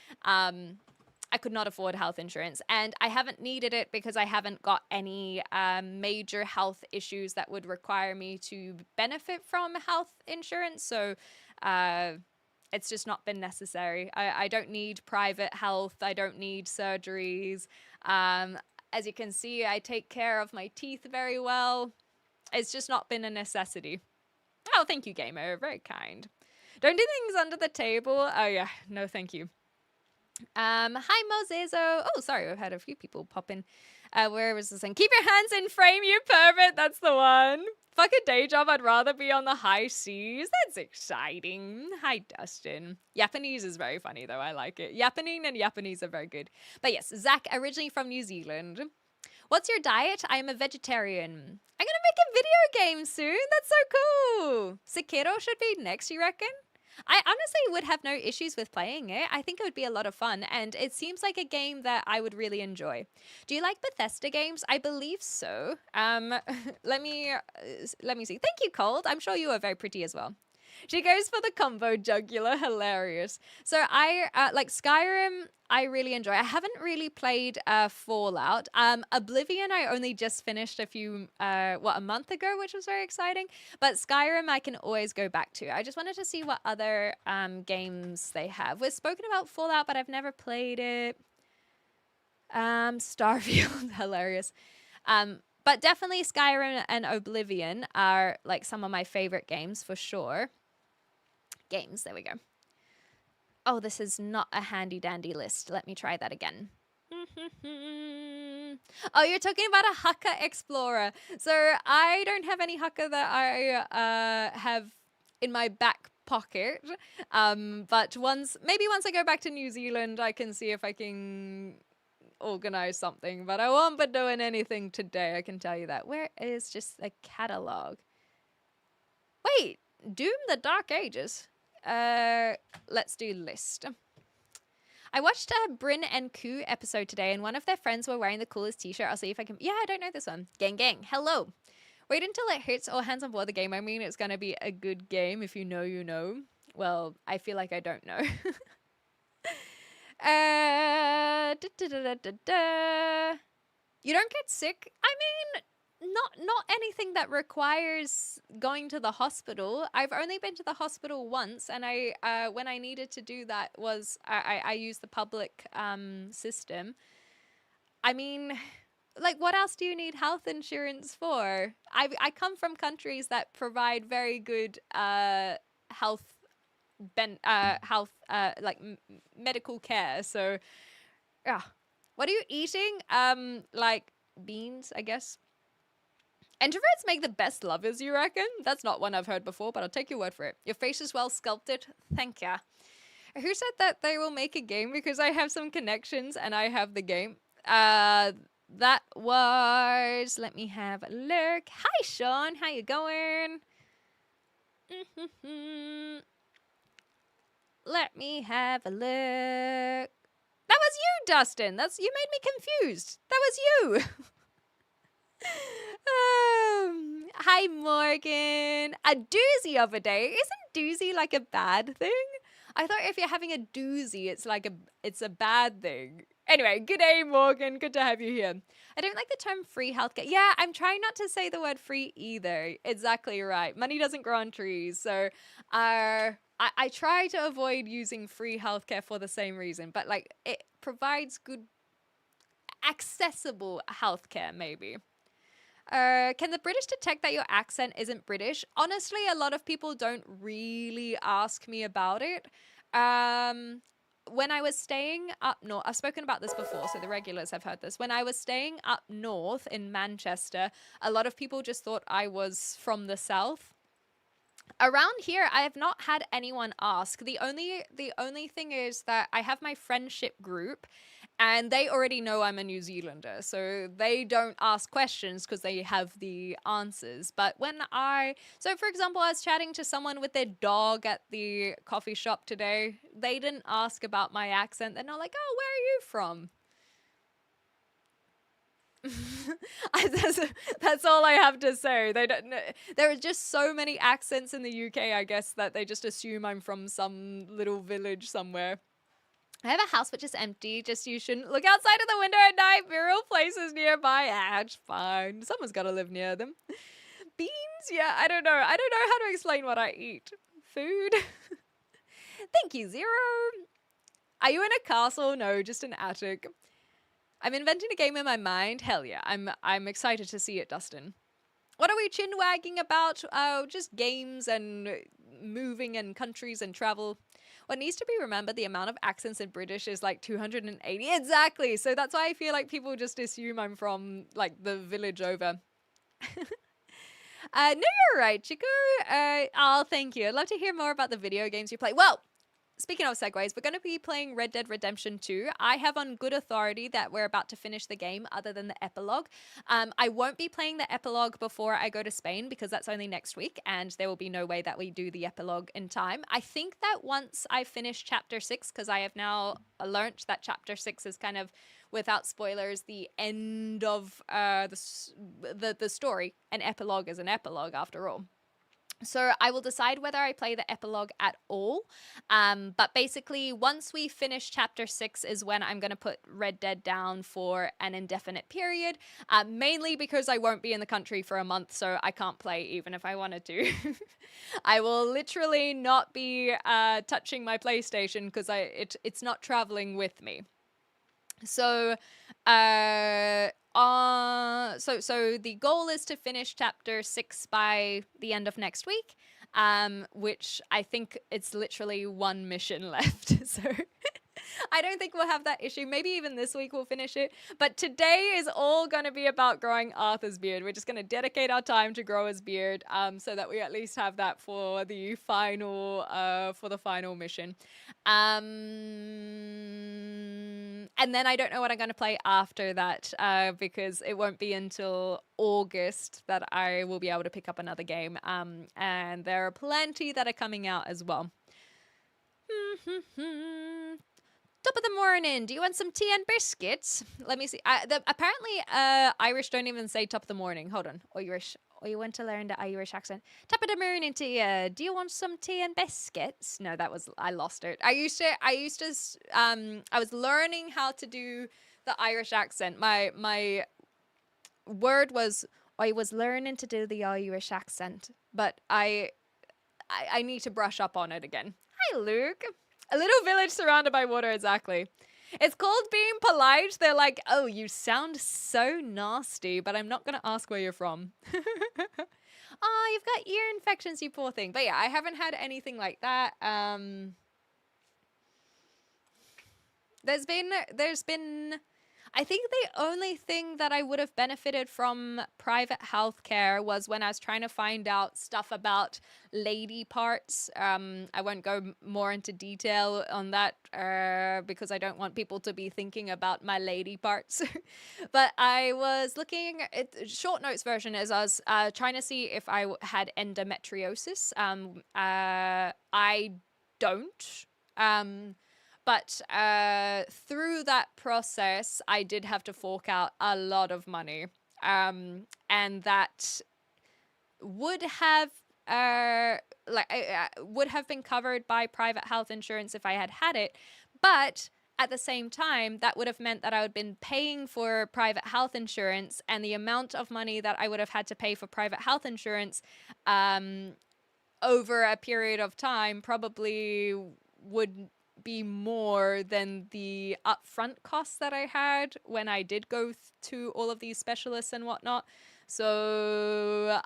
I could not afford health insurance, and I haven't needed it because I haven't got any major health issues that would require me to benefit from health insurance. So it's just not been necessary. I don't need private health. I don't need surgeries. As you can see, I take care of my teeth very well. It's just not been a necessity. Oh, thank you, gamer. Very kind. Don't do things under the table. Oh yeah, no, thank you. Hi Mozezo. Oh, sorry, I've had a few people pop in. Where was this thing? Keep your hands in frame, you pervert. That's the one. Fuck a day job. I'd rather be on the high seas. That's exciting. Hi, Dustin. Japanese is very funny though. I like it. Japanese and Japanese are very good. But yes, Zach, originally from New Zealand. What's your diet? I am a vegetarian. I'm gonna make a video game soon. That's so cool. Sekiro should be next, you reckon? I honestly would have no issues with playing it. I think it would be a lot of fun, and it seems like a game that I would really enjoy. Do you like Bethesda games? I believe so. Let me see. Thank you, Cold. I'm sure you are very pretty as well. She goes for the combo jugular. Hilarious. So I like Skyrim. I really enjoy. I haven't really played Fallout. Oblivion I only just finished a month ago, which was very exciting. But Skyrim I can always go back to. I just wanted to see what other games they have. We've spoken about Fallout, but I've never played it. Starfield, hilarious. But definitely Skyrim and Oblivion are like some of my favorite games for sure. Games, there we go. Oh, this is not a handy dandy list. Let me try that again. Oh, you're talking about a Haka Explorer. So I don't have any Haka that I have in my back pocket. But maybe once I go back to New Zealand, I can see if I can organize something. But I won't be doing anything today, I can tell you that. Where is just a catalog? Wait, Doom the Dark Ages. Let's do list. I watched a Bryn and Koo episode today, and one of their friends were wearing the coolest t-shirt. I'll see if I can... Yeah, I don't know this one. Gang, gang. Hello. Wait until it hits all hands on board the game. I mean, it's going to be a good game. If you know, you know. Well, I feel like I don't know. You don't get sick? I mean... Not anything that requires going to the hospital. I've only been to the hospital once, and I when I needed to do that was I used the public system. I mean, like, what else do you need health insurance for? I come from countries that provide very good health medical care. So, yeah. What are you eating? Like beans, I guess. Introverts make the best lovers, you reckon? That's not one I've heard before, but I'll take your word for it. Your face is well sculpted. Thank ya. Who said that they will make a game because I have some connections and I have the game? That was... Let me have a look. Hi, Sean. How you going? Let me have a look. That was you, Dustin. You made me confused. That was you. Hi, Morgan. A doozy of a day. Isn't doozy like a bad thing? I thought if you're having a doozy, it's a bad thing. Anyway, good day, Morgan. Good to have you here. I don't like the term free healthcare. Yeah, I'm trying not to say the word free either. Exactly right. Money doesn't grow on trees. So I try to avoid using free healthcare for the same reason. But like, it provides good, accessible healthcare, maybe. Can the British detect that your accent isn't British? Honestly, a lot of people don't really ask me about it. When I was staying up north, I've spoken about this before, so the regulars have heard this. When I was staying up north in Manchester, a lot of people just thought I was from the south. Around here, I have not had anyone ask. The only thing is that I have my friendship group, and they already know I'm a New Zealander, so they don't ask questions because they have the answers. But so for example, I was chatting to someone with their dog at the coffee shop today. They didn't ask about my accent. They're not like, oh, where are you from? That's all I have to say. They don't know. There are just so many accents in the UK, I guess, that they just assume I'm from some little village somewhere. I have a house which is empty. Just you shouldn't look outside of the window at night. Burial places nearby. It's fine. Someone's got to live near them. Beans? Yeah, I don't know. I don't know how to explain what I eat. Food? Thank you, Zero. Are you in a castle? No, just an attic. I'm inventing a game in my mind. Hell yeah. I'm excited to see it, Dustin. What are we chin wagging about? Oh, just games and moving and countries and travel. What needs to be remembered, the amount of accents in British is like 280. Exactly. So that's why I feel like people just assume I'm from like the village over. No, you're right, Chico. Oh, thank you. I'd love to hear more about the video games you play. Well, speaking of segues, we're going to be playing Red Dead Redemption 2. I have on good authority that we're about to finish the game other than the epilogue. I won't be playing the epilogue before I go to Spain because that's only next week and there will be no way that we do the epilogue in time. I think that once I finish chapter 6, because I have now learnt that chapter 6 is kind of, without spoilers, the end of the story. An epilogue is an epilogue after all. So I will decide whether I play the epilogue at all. But basically, once we finish chapter 6 is when I'm going to put Red Dead down for an indefinite period. Mainly because I won't be in the country for a month, so I can't play even if I wanted to. I will literally not be touching my PlayStation because it's not traveling with me. So, so the goal is to finish chapter 6 by the end of next week, which I think it's literally one mission left. So I don't think we'll have that issue. Maybe even this week we'll finish it. But today is all going to be about growing Arthur's beard. We're just going to dedicate our time to grow his beard, so that we at least have that for the final mission. And then I don't know what I'm going to play after that, because it won't be until August that I will be able to pick up another game. And there are plenty that are coming out as well. Top of the morning. Do you want some tea and biscuits? Let me see. Apparently, Irish don't even say top of the morning. Hold on. Irish. Oh, you want to learn the Irish accent? Top of the morning to you. Do you want some tea and biscuits? No, I lost it. I was learning how to do the Irish accent. My word was, I was learning to do the Irish accent, but I need to brush up on it again. Hi, Luke. A little village surrounded by water, exactly. It's called being polite. They're like, oh, you sound so nasty, but I'm not going to ask where you're from. Oh, you've got ear infections, you poor thing. But yeah, I haven't had anything like that. There's been I think the only thing that I would have benefited from private healthcare was when I was trying to find out stuff about lady parts. I won't go more into detail on that because I don't want people to be thinking about my lady parts. But I was looking at short notes version as I was trying to see if I had endometriosis. I don't. But through that process, I did have to fork out a lot of money. And that would have would have been covered by private health insurance if I had had it. But at the same time, that would have meant that I would have been paying for private health insurance, and the amount of money that I would have had to pay for private health insurance over a period of time probably would be more than the upfront costs that I had when I did go to all of these specialists and whatnot. So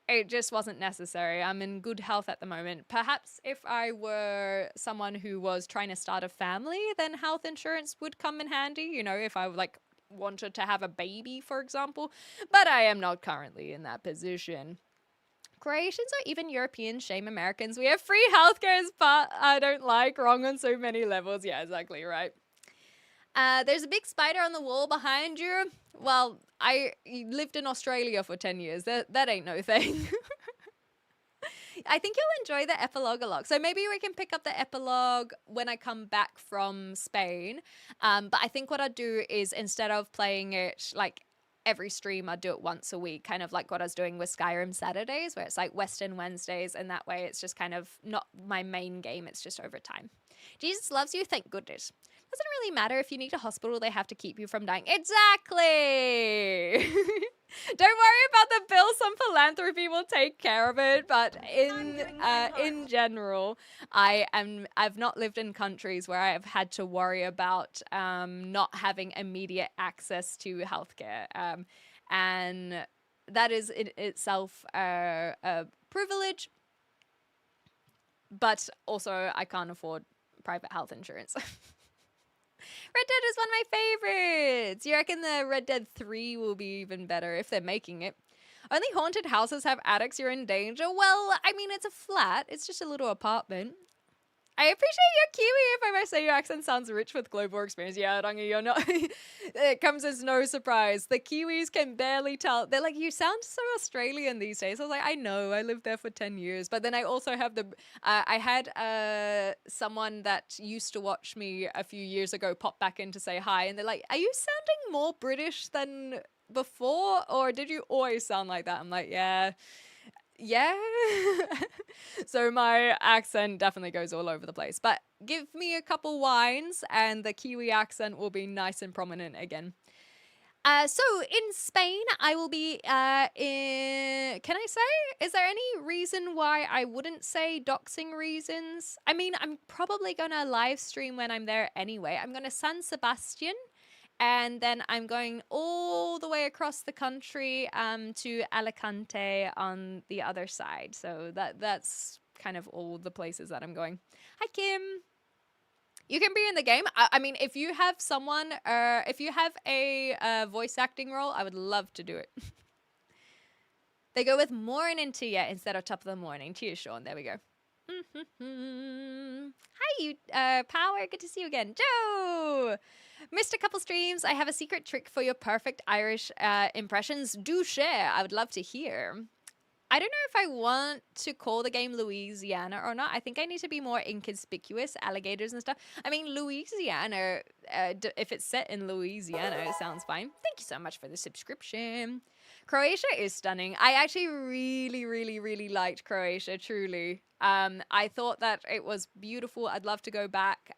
it just wasn't necessary. I'm in good health at the moment. Perhaps if I were someone who was trying to start a family, then health insurance would come in handy, you know, if I wanted to have a baby, for example. But I am not currently in that position. Croatians or even Europeans shame Americans. We have free healthcare as part I don't like. Wrong on so many levels. Yeah, exactly right. There's a big spider on the wall behind you. Well, I lived in Australia for 10 years. That ain't no thing. I think you'll enjoy the epilogue a lot. So maybe we can pick up the epilogue when I come back from Spain. But I think what I'd do is, instead of playing it every stream, I'd do it once a week, kind of like what I was doing with Skyrim Saturdays, where it's like Western Wednesdays, and that way it's just kind of not my main game, it's just over time. Jesus loves you, thank goodness. Doesn't really matter if you need a hospital, they have to keep you from dying. Exactly! Don't worry about the bill, some philanthropy will take care of it, but in general, I've not lived in countries where I have had to worry about not having immediate access to healthcare. And that is in itself a privilege. But also, I can't afford private health insurance. Red Dead is one of my favorites. You reckon the Red Dead 3 will be even better if they're making it? Only haunted houses have attics. You're in danger. Well, I mean, it's a flat. It's just a little apartment. I appreciate your Kiwi. If I may say, your accent sounds rich with global experience. Yeah, Rangi, you're not. It comes as no surprise. The Kiwis can barely tell. They're like, you sound so Australian these days. I was like, I know. I lived there for 10 years. But then I also have the. I had someone that used to watch me a few years ago pop back in to say hi. And they're like, are you sounding more British than before? Or did you always sound like that? I'm like, yeah. Yeah. So my accent definitely goes all over the place. But give me a couple wines and the Kiwi accent will be nice and prominent again. So in Spain, I will be in. Can I say? Is there any reason why I wouldn't say doxing reasons? I mean, I'm probably going to live stream when I'm there anyway. I'm going to San Sebastian. And then I'm going all the way across the country to Alicante on the other side. So that's kind of all the places that I'm going. Hi, Kim. You can be in the game. I mean, if you have someone, if you have a voice acting role, I would love to do it. They go with morning to you instead of top of the morning. Cheers, Sean. There we go. Hi, you Power. Good to see you again. Joe. Missed a couple streams. I have a secret trick for your perfect Irish impressions. Do share. I would love to hear. I don't know if I want to call the game Louisiana or not. I think I need to be more inconspicuous. Alligators and stuff. I mean, Louisiana, if it's set in Louisiana, it sounds fine. Thank you so much for the subscription. Croatia is stunning. I actually really, really, really liked Croatia, truly. I thought that it was beautiful. I'd love to go back.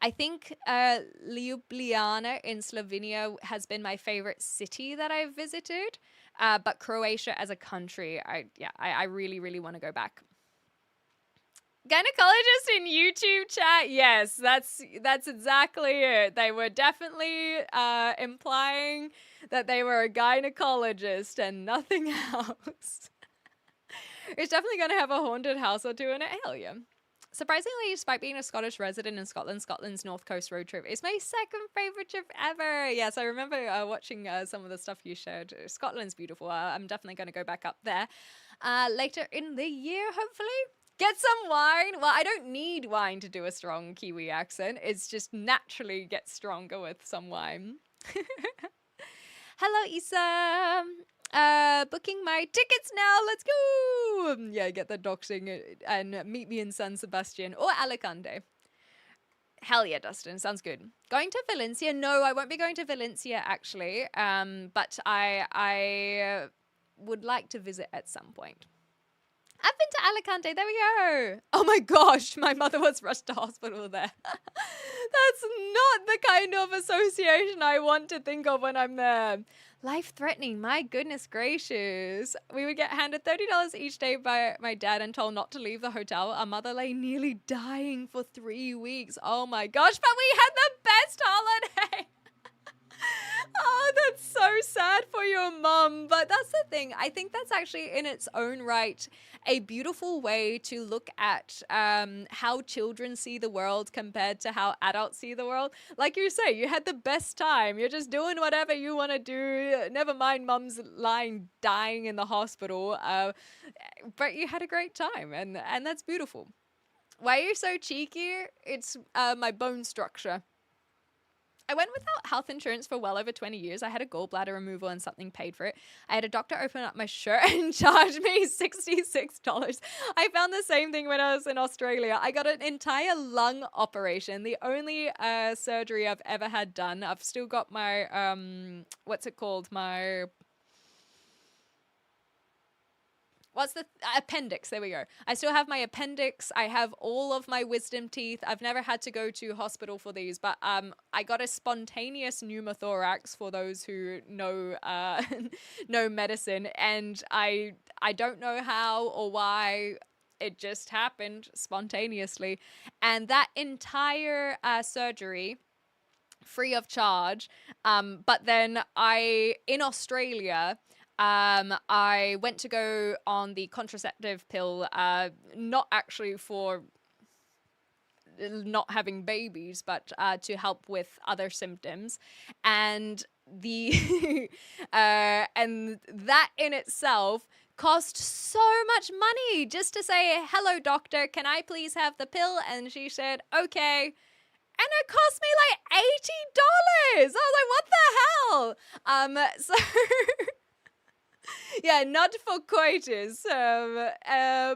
I think Ljubljana in Slovenia has been my favorite city that I've visited. But Croatia as a country, I really, really want to go back. Gynecologist in YouTube chat. Yes, that's exactly it. They were definitely implying that they were a gynecologist and nothing else. It's definitely going to have a haunted house or two in it. Hell yeah. Surprisingly, despite being a Scottish resident in Scotland, Scotland's North Coast road trip is my second favorite trip ever. Yes, I remember watching some of the stuff you shared. Scotland's beautiful. I'm definitely going to go back up there later in the year, hopefully. Get some wine. Well, I don't need wine to do a strong Kiwi accent. It's just naturally gets stronger with some wine. Hello, Issa. Booking my tickets now. Let's go. Yeah, get the doxing and meet me in San Sebastian or Alicante. Hell yeah, Dustin. Sounds good. Going to Valencia? No, I won't be going to Valencia actually. But I would like to visit at some point. I've been to Alicante. There we go. Oh my gosh, my mother was rushed to hospital there. That's not the kind of association I want to think of when I'm there. Life-threatening, my goodness gracious. We would get handed $30 each day by my dad and told not to leave the hotel. Our mother lay nearly dying for 3 weeks. Oh my gosh, but we had the best holiday. Oh, that's so sad for your mum. But that's the thing. I think that's actually in its own right a beautiful way to look at how children see the world compared to how adults see the world. Like you say, you had the best time. You're just doing whatever you want to do. Never mind mum's lying, dying in the hospital. But you had a great time, and that's beautiful. Why are you so cheeky? It's my bone structure. I went without health insurance for well over 20 years. I had a gallbladder removal and something paid for it. I had a doctor open up my shirt and charge me $66. I found the same thing when I was in Australia. I got an entire lung operation, the only surgery I've ever had done. I've still got my, what's it called? My... What's the appendix? There we go. I still have my appendix. I have all of my wisdom teeth. I've never had to go to hospital for these, but I got a spontaneous pneumothorax for those who know know medicine, and I don't know how or why. It just happened spontaneously, and that entire surgery, free of charge. But then in Australia. I went to go on the contraceptive pill, not actually for not having babies, but to help with other symptoms, and the and that in itself cost so much money just to say, "Hello, doctor, can I please have the pill?" And she said, "Okay." And it cost me like $80. I was like, what the hell? So yeah, not for coitus. But I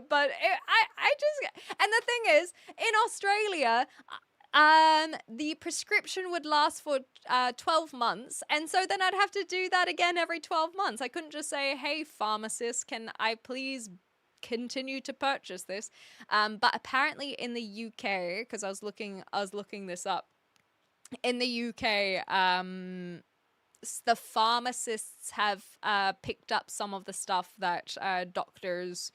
just, and the thing is, in Australia, the prescription would last for 12 months, and so then I'd have to do that again every 12 months. I couldn't just say, "Hey, pharmacist, can I please continue to purchase this?" But apparently in the UK, because I was looking this up, in the UK, the pharmacists have picked up some of the stuff that doctors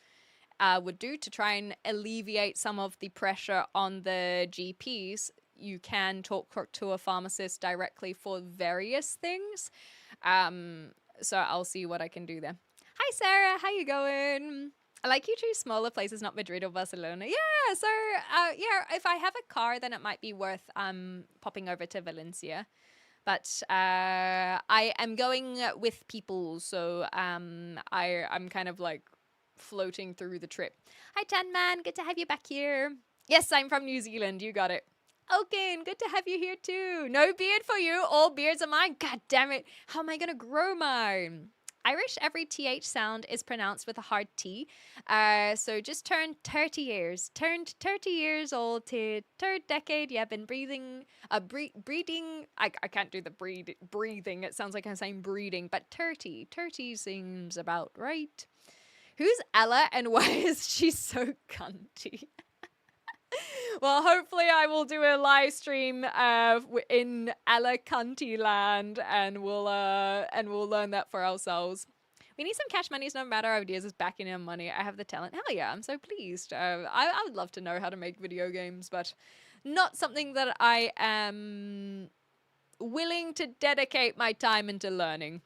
would do to try and alleviate some of the pressure on the GPs. You can talk to a pharmacist directly for various things. So I'll see what I can do there. Hi, Sarah. How you going? I like you choose smaller places, not Madrid or Barcelona. Yeah, so yeah, if I have a car, then it might be worth popping over to Valencia. But I am going with people, so I'm kind of like floating through the trip. Hi, Tan Man. Good to have you back here. Yes, I'm from New Zealand. You got it. Okay, and good to have you here too. No beard for you. All beards are mine. God damn it. How am I going to grow mine? Irish, every TH sound is pronounced with a hard T. So just turned 30 years. Turned 30 years old to third decade. Yeah, been breathing, breeding. I can't do the breathing. It sounds like I'm saying breeding, but 30. 30 seems about right. Who's Ella and why is she so cunty? Well, hopefully I will do a live stream in Ella Cunty land, and we'll learn that for ourselves. We need some cash money, so no matter our ideas is backing in money. I have the talent. Hell yeah, I'm so pleased. I would love to know how to make video games, but not something that I am willing to dedicate my time into learning.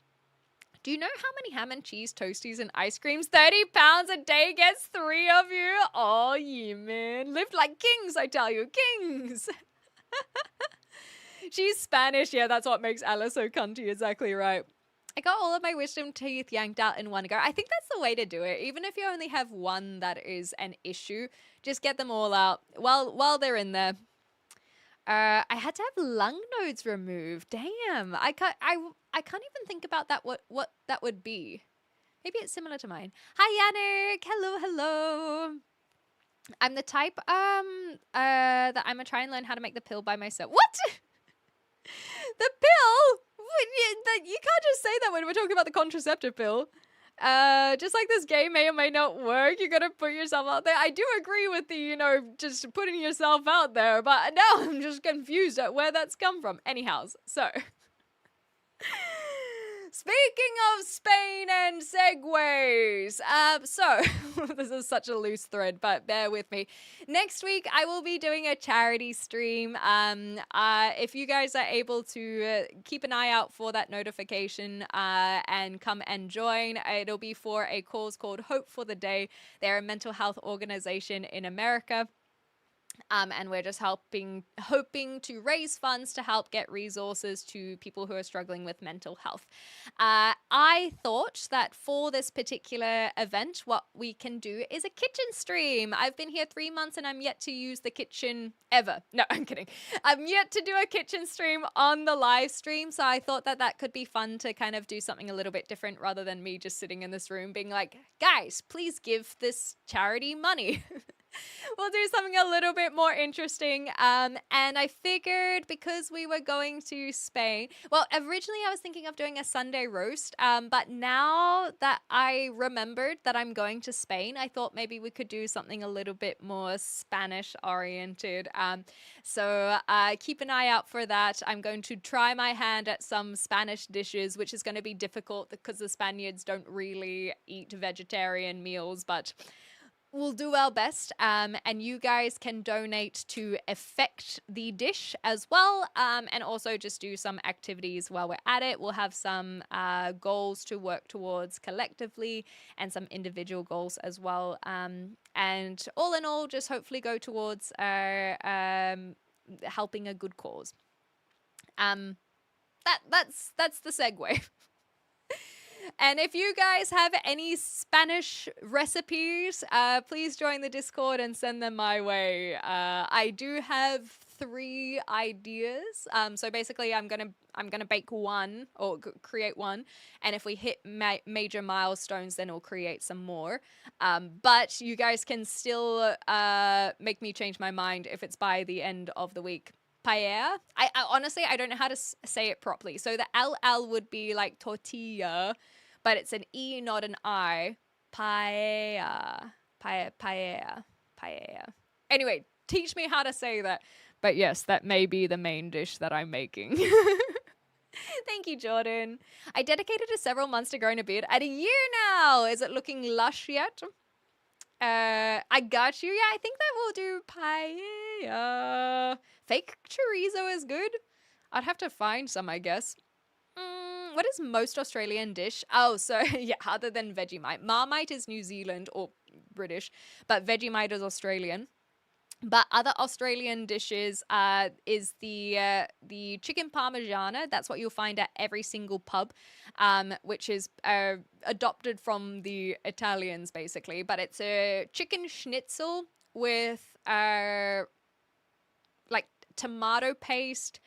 Do you know how many ham and cheese, toasties, and ice creams? 30 pounds a day gets 3 of you. Oh, yeah, man. Live like kings, I tell you. Kings. She's Spanish. Yeah, that's what makes Ella so cunty. Exactly right. I got all of my wisdom teeth yanked out in one go. I think that's the way to do it. Even if you only have one that is an issue, just get them all out while they're in there. I had to have lung nodes removed. Damn. I can't even think about that. What that would be. Maybe it's similar to mine. Hi, Yannick. Hello. I'm the type that I'm gonna try and learn how to make the pill by myself. What? The pill? You can't just say that when we're talking about the contraceptive pill. Just like this game may or may not work, you gotta put yourself out there. I do agree with the, just putting yourself out there, but now I'm just confused at where that's come from. Anyhow, so. Speaking of Spain and segues, so this is such a loose thread, but bear with me. Next week, I will be doing a charity stream. If you guys are able to keep an eye out for that notification and come and join, it'll be for a cause called Hope for the Day. They're a mental health organization in America. And we're just hoping to raise funds to help get resources to people who are struggling with mental health. I thought that for this particular event, what we can do is a kitchen stream. I've been here 3 months and I'm yet to use the kitchen ever. No, I'm kidding. I'm yet to do a kitchen stream on the live stream. So I thought that could be fun to kind of do something a little bit different rather than me just sitting in this room being like, guys, please give this charity money. We'll do something a little bit more interesting. And I figured because we were going to Spain, well, originally I was thinking of doing a Sunday roast. But now that I remembered that I'm going to Spain, I thought maybe we could do something a little bit more Spanish oriented. So keep an eye out for that. I'm going to try my hand at some Spanish dishes, which is going to be difficult because the Spaniards don't really eat vegetarian meals, but we'll do our best, and you guys can donate to affect the dish as well, and also just do some activities while we're at it. We'll have some goals to work towards collectively and some individual goals as well, and all in all, just hopefully go towards helping a good cause. That's the segue. And if you guys have any Spanish recipes, please join the Discord and send them my way. I do have 3 ideas. So basically, I'm gonna bake one or create one, and if we hit major milestones, then we'll create some more. But you guys can still make me change my mind if it's by the end of the week. Paella. I honestly, I don't know how to say it properly. So the LL would be like tortilla, but it's an E, not an I. Paella. Paella. Anyway, teach me how to say that. But yes, that may be the main dish that I'm making. Thank you, Jordan. I dedicated to several months to growing a beard. At a year now. Is it looking lush yet? I got you. Yeah, I think that we'll do paella. Fake chorizo is good. I'd have to find some, I guess. What is most Australian dish? Oh, so yeah, other than Vegemite. Marmite is New Zealand or British, but Vegemite is Australian. But other Australian dishes is the chicken parmigiana. That's what you'll find at every single pub, which is adopted from the Italians, basically. But it's a chicken schnitzel with like tomato paste,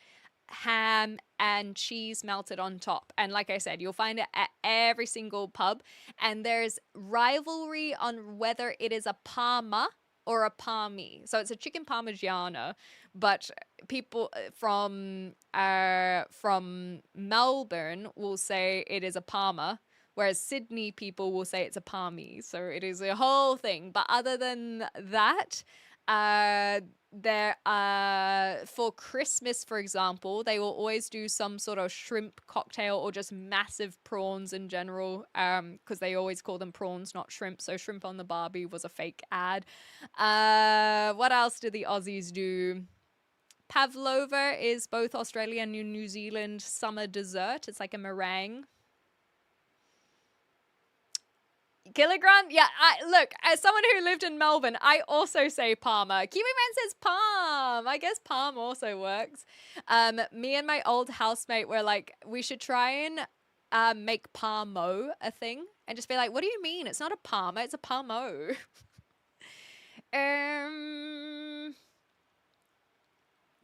ham, and cheese melted on top. And like I said, you'll find it at every single pub. And there's rivalry on whether it is a parma or a palmy. So it's a chicken parmigiana, but people from Melbourne will say it is a parma, whereas Sydney people will say it's a palmy. So it is a whole thing. But other than that, there for Christmas, for example, they will always do some sort of shrimp cocktail or just massive prawns in general, because they always call them prawns, not shrimp. So shrimp on the Barbie was a fake ad. What else do the Aussies do? Pavlova is both Australian and New Zealand summer dessert. It's like a meringue. Kilogram? Yeah, look, as someone who lived in Melbourne, I also say Palmer. Kiwi Man says Palm. I guess Palm also works. Me and my old housemate were like, we should try and make Palmo a thing. And just be like, what do you mean? It's not a Palmer, it's a Palmo.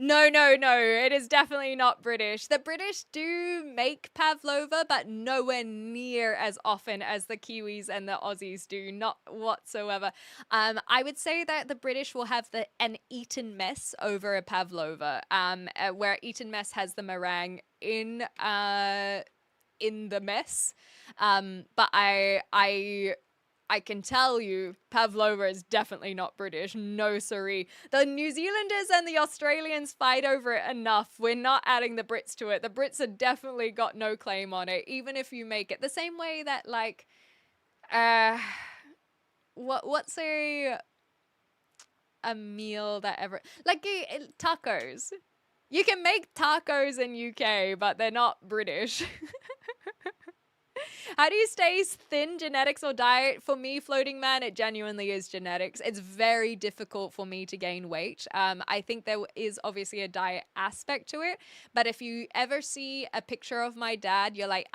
No, it is definitely not British. The British do make pavlova, but nowhere near as often as the Kiwis and the Aussies do, not whatsoever. I would say that the British will have an Eton mess over a pavlova, where Eton mess has the meringue in the mess. But I can tell you, pavlova is definitely not British. No, siree. The New Zealanders and the Australians fight over it enough. We're not adding the Brits to it. The Brits have definitely got no claim on it, even if you make it. The same way that, like, what's a meal that ever... Like, tacos. You can make tacos in UK, but they're not British. How do you stay thin, genetics or diet? For me, floating man, it genuinely is genetics. It's very difficult for me to gain weight. I think there is obviously a diet aspect to it, but if you ever see a picture of my dad, you're like,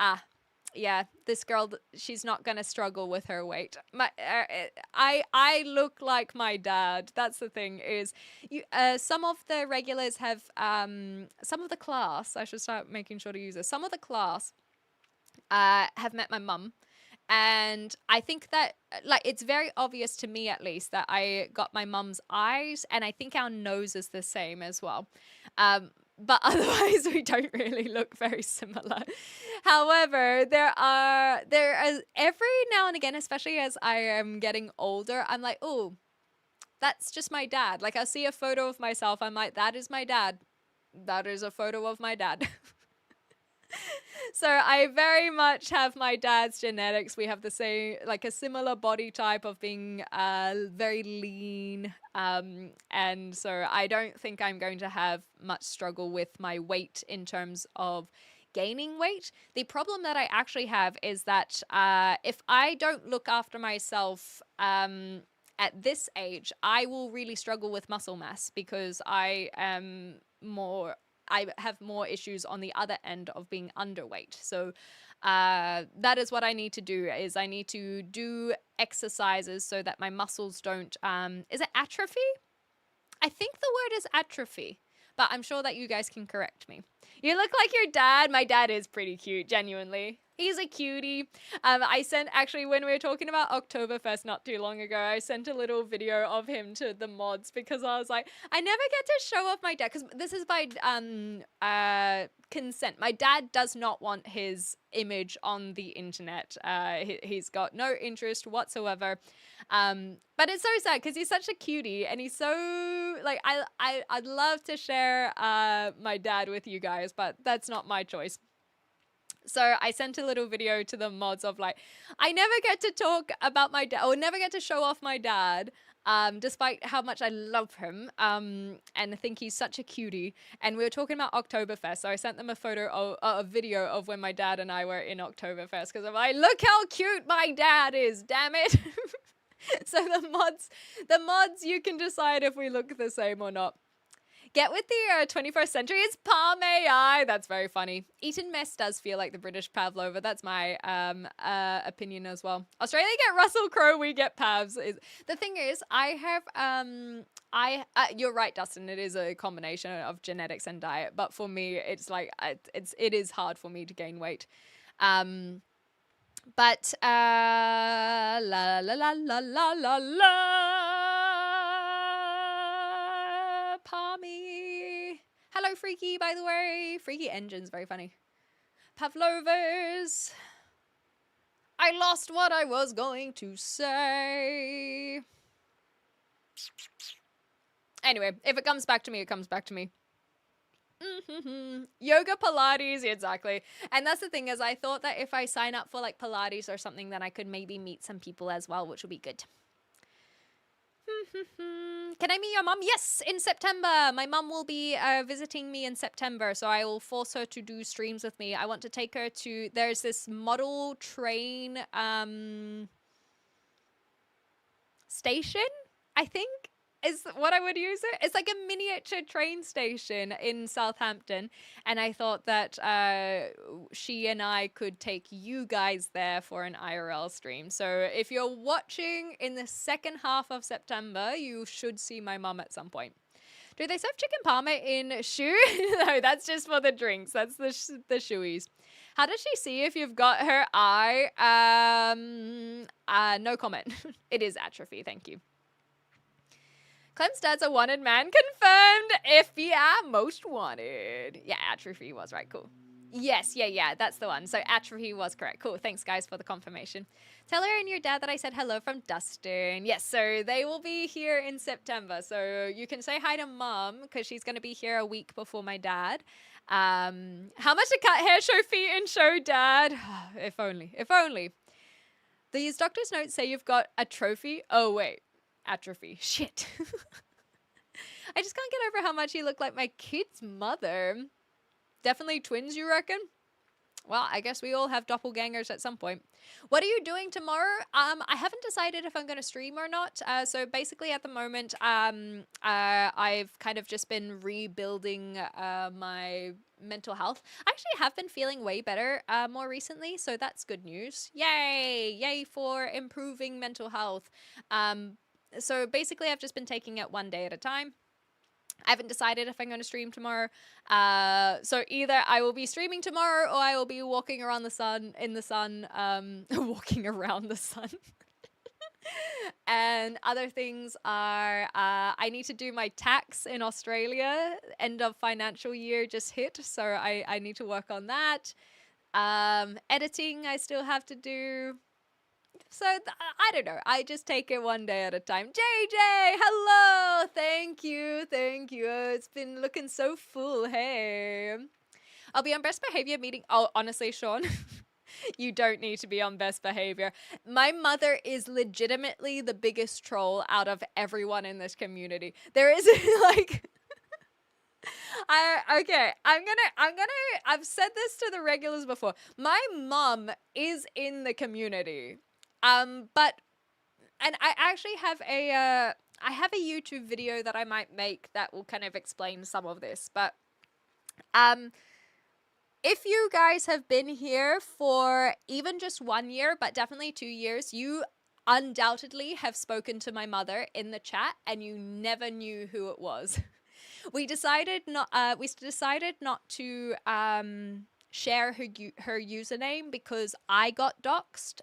yeah, this girl, she's not gonna struggle with her weight. I look like my dad. That's the thing. Is some of the regulars have some of the class. I should start making sure to use this. Some of the class have met my mum, and I think that, like, it's very obvious to me, at least, that I got my mum's eyes, and I think our nose is the same as well. But otherwise we don't really look very similar. However, there is every now and again, especially as I am getting older, I'm like, oh, that's just my dad. Like, I'll see a photo of myself, I'm like, that is my dad. That is a photo of my dad. So I very much have my dad's genetics. We have the same, like a similar body type of being very lean. And so I don't think I'm going to have much struggle with my weight in terms of gaining weight. The problem that I actually have is that if I don't look after myself at this age, I will really struggle with muscle mass because I have more issues on the other end of being underweight. So that is what I need to do, is I need to do exercises so that my muscles don't, is it atrophy? I think the word is atrophy, but I'm sure that you guys can correct me. You look like your dad. My dad is pretty cute, genuinely. He's a cutie. I sent, actually, when we were talking about Oktoberfest not too long ago, I sent a little video of him to the mods because I was like, I never get to show off my dad, because this is by consent. My dad does not want his image on the internet. He's got no interest whatsoever. But it's so sad because he's such a cutie, and he's so, like, I'd love to share my dad with you guys, but that's not my choice. So I sent a little video to the mods of like, I never get to talk about my dad, or never get to show off my dad, despite how much I love him, and I think he's such a cutie. And we were talking about Oktoberfest, so I sent them a photo of a video of when my dad and I were in Oktoberfest, because I'm like, look how cute my dad is, damn it. So the mods, you can decide if we look the same or not. Get with the 21st century. It's Palm AI. That's very funny. Eton Mess does feel like the British Pavlova. That's my opinion as well. Australia get Russell Crowe. We get Pavs. The thing is, I have you're right, Dustin. It is a combination of genetics and diet. But for me, it's like it is hard for me to gain weight. But la la la la la la la. Palmy. Hello, Freaky, by the way. Freaky Engine's very funny. Pavlovers. I lost what I was going to say. Anyway, if it comes back to me, it comes back to me. Yoga, Pilates, exactly. And that's the thing, is I thought that if I sign up for like Pilates or something, then I could maybe meet some people as well, which would be good. Can I meet your mom? Yes, in September. My mom will be visiting me in September, so I will force her to do streams with me. I want to take her to, there's this model train station, I think, is what I would use it. It's like a miniature train station in Southampton, and I thought that she and I could take you guys there for an IRL stream. So if you're watching in the second half of September, you should see my mum at some point. Do they serve chicken parma in Shu? No, that's just for the drinks. That's the shoeies. How does she see if you've got her eye? No comment. It is atrophy. Thank you. Clem's dad's a wanted man. Confirmed. FBI most wanted. Yeah, atrophy was right. Cool. Yes, yeah, that's the one. So atrophy was correct. Cool. Thanks, guys, for the confirmation. Tell her and your dad that I said hello from Dustin. Yes, so they will be here in September. So you can say hi to Mom, because she's going to be here a week before my dad. How much to cut hair, show feet, and show dad? If only. If only. These doctor's notes say you've got a trophy. Oh, wait. Atrophy. Shit. I just can't get over how much you look like my kid's mother. Definitely twins, you reckon? Well, I guess we all have doppelgangers at some point. What are you doing tomorrow? I haven't decided if I'm going to stream or not. So basically at the moment, I've kind of just been rebuilding my mental health. I actually have been feeling way better more recently, so that's good news. Yay! Yay for improving mental health. So basically I've just been taking it one day at a time. I haven't decided if I'm going to stream tomorrow. So either I will be streaming tomorrow, or I will be walking around the sun, walking around the sun. And other things are, I need to do my tax in Australia. End of financial year just hit, so I need to work on that. Editing I still have to do. So I don't know. I just take it one day at a time. JJ, hello. Thank you. Thank you. It's been looking so full. Hey. I'll be on best behavior meeting. Oh, honestly, Sean, you don't need to be on best behavior. My mother is legitimately the biggest troll out of everyone in this community. There is like I've said this to the regulars before. My mom is in the community. But and I actually have I have a YouTube video that I might make that will kind of explain some of this, but if you guys have been here for even just 1 year, but definitely 2 years, you undoubtedly have spoken to my mother in the chat and you never knew who it was. We decided not to share her username because I got doxxed.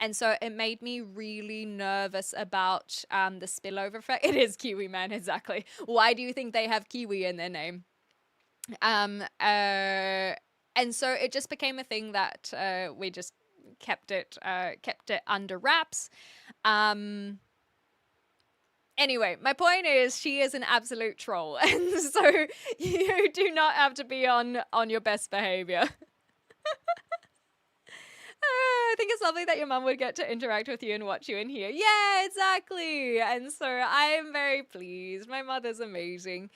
And so it made me really nervous about the spillover effect. It is Kiwi Man, exactly. Why do you think they have Kiwi in their name? And so it just became a thing that we just kept it under wraps. Anyway, my point is she is an absolute troll, and so you do not have to be on your best behavior. I think it's lovely that your mum would get to interact with you and watch you in here. Yeah, exactly. And so I am very pleased. My mother's amazing.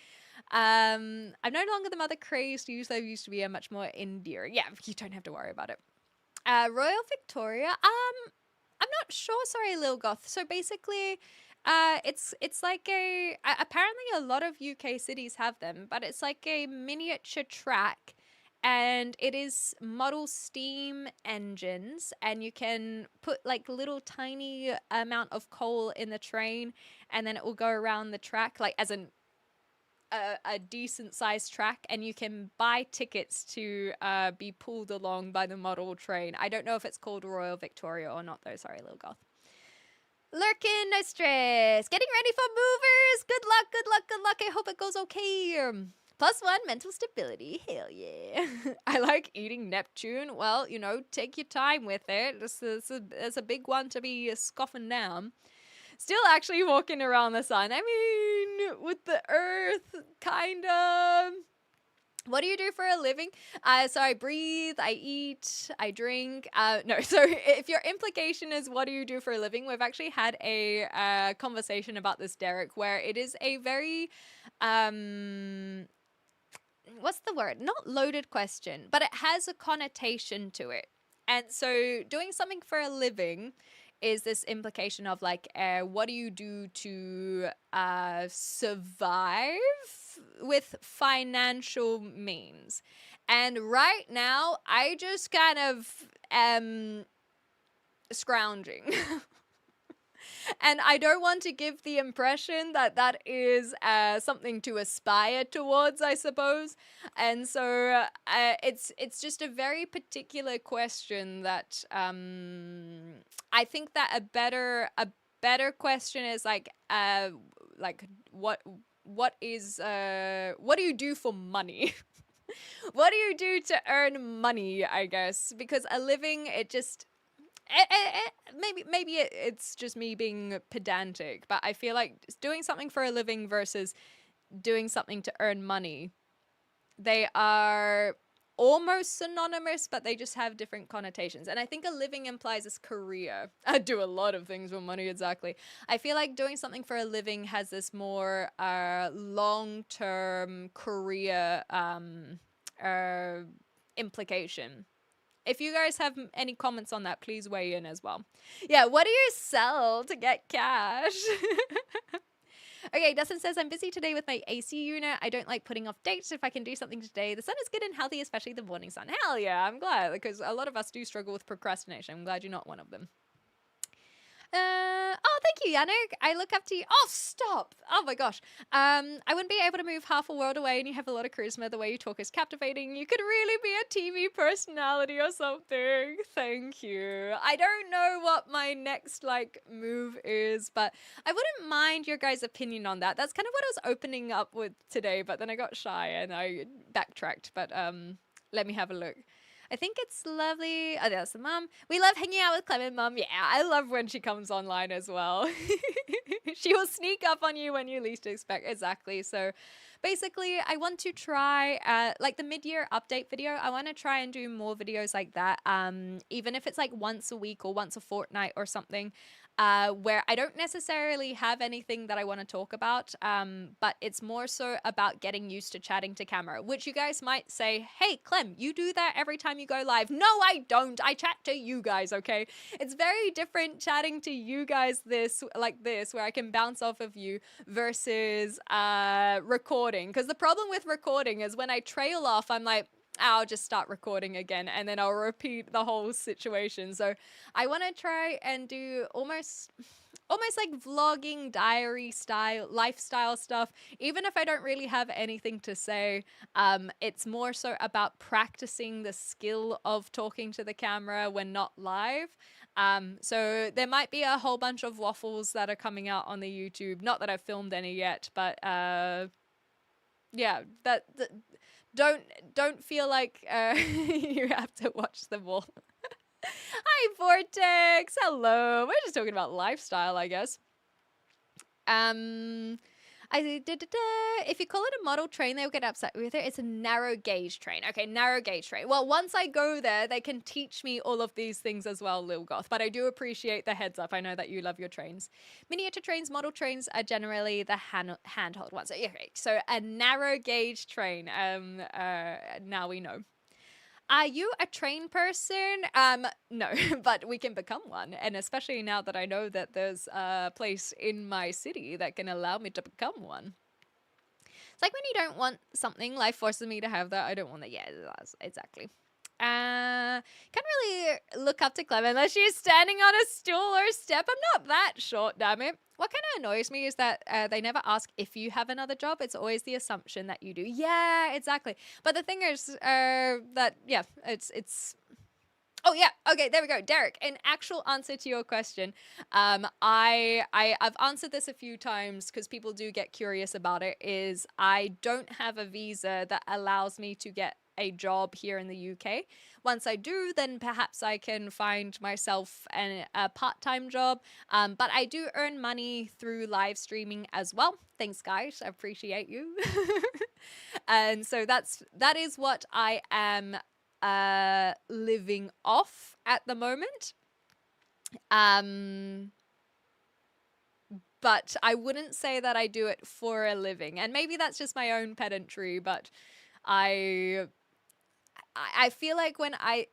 I'm no longer the mother crazed I used to be a much more endearing. Yeah, you don't have to worry about it. Royal Victoria. I'm not sure. Sorry, Lil Goth. So basically, it's like apparently a lot of UK cities have them, but it's like a miniature track. And it is model steam engines, and you can put like little tiny amount of coal in the train, and then it will go around the track, like as a decent sized track, and you can buy tickets to be pulled along by the model train. I don't know if it's called Royal Victoria or not, though. Sorry, Lil Goth. Lurkin, no stress. Getting ready for movers. Good luck, good luck, good luck. I hope it goes okay. +1 mental stability. Hell yeah. I like eating Neptune. Well, you know, take your time with it. It's a big one to be scoffing down. Still actually walking around the sun. I mean, with the earth, kind of. What do you do for a living? So I breathe, I eat, I drink. No, so if your implication is what do you do for a living, we've actually had a conversation about this, Derek, where it is a very... what's the word? Not loaded question, but it has a connotation to it. And so doing something for a living is this implication of like, what do you do to survive with financial means? And right now, I just kind of am scrounging. And I don't want to give the impression that that is something to aspire towards, I suppose. And so it's just a very particular question that I think that a better question is like what do you do for money? What do you do to earn money, I guess? Because a living, it just... maybe it's just me being pedantic, but I feel like doing something for a living versus doing something to earn money, they are almost synonymous, but they just have different connotations. And I think a living implies this career. I do a lot of things for money, exactly. I feel like doing something for a living has this more long-term career implication. If you guys have any comments on that, please weigh in as well. Yeah, what do you sell to get cash? Okay, Dustin says, I'm busy today with my AC unit. I don't like putting off dates if I can do something today. The sun is good and healthy, especially the morning sun. Hell yeah, I'm glad, because a lot of us do struggle with procrastination. I'm glad you're not one of them. Oh, thank you, Yannick. I look up to you. Oh, stop. Oh my gosh. I wouldn't be able to move half a world away, and you have a lot of charisma. The way you talk is captivating. You could really be a TV personality or something. Thank you. I don't know what my next move is, but I wouldn't mind your guys' opinion on that. That's kind of what I was opening up with today, but then I got shy and I backtracked. But let me have a look. I think it's lovely. Oh, that's the mum. We love hanging out with Clement, mum. Yeah, I love when she comes online as well. She will sneak up on you when you least expect. Exactly. So basically, I want to try, like the mid-year update video, I want to try and do more videos like that. Even if it's like once a week or once a fortnight or something. Where I don't necessarily have anything that I want to talk about, but it's more so about getting used to chatting to camera, which you guys might say, hey, Clem, you do that every time you go live. No, I don't. I chat to you guys, okay? It's very different chatting to you guys like this, where I can bounce off of you versus recording. Because the problem with recording is when I trail off, I'm like, I'll just start recording again and then I'll repeat the whole situation. So I want to try and do almost like vlogging, diary style, lifestyle stuff. Even if I don't really have anything to say, it's more so about practicing the skill of talking to the camera when not live. So there might be a whole bunch of waffles that are coming out on the YouTube. Not that I've filmed any yet, but yeah, don't feel like you have to watch them all. Hi, Vortex. Hello. We're just talking about lifestyle, I guess. If you call it a model train, they'll get upset with it. It's a narrow gauge train. Okay, narrow gauge train. Well, once I go there, they can teach me all of these things as well, Lil Goth. But I do appreciate the heads up. I know that you love your trains. Miniature trains, model trains are generally the handheld ones. Okay, so a narrow gauge train. Now we know. Are you a train person? No, but we can become one. And especially now that I know that there's a place in my city that can allow me to become one. It's like when you don't want something, life forces me to have that. I don't want that. Yeah, exactly. Can't really look up to Clem unless she's standing on a stool or step. I'm not that short, damn it. What kind of annoys me is that they never ask if you have another job. It's always the assumption that you do. Yeah, exactly. But the thing is that, yeah, it's... Oh, yeah. Okay, there we go. Derek, in actual answer to your question, I've answered this a few times because people do get curious about it, is I don't have a visa that allows me to get a job here in the UK. Once I do, then perhaps I can find myself a part-time job. But I do earn money through live streaming as well. Thanks, guys. I appreciate you. And so that is what I am living off at the moment. But I wouldn't say that I do it for a living. And maybe that's just my own pedantry, but I feel like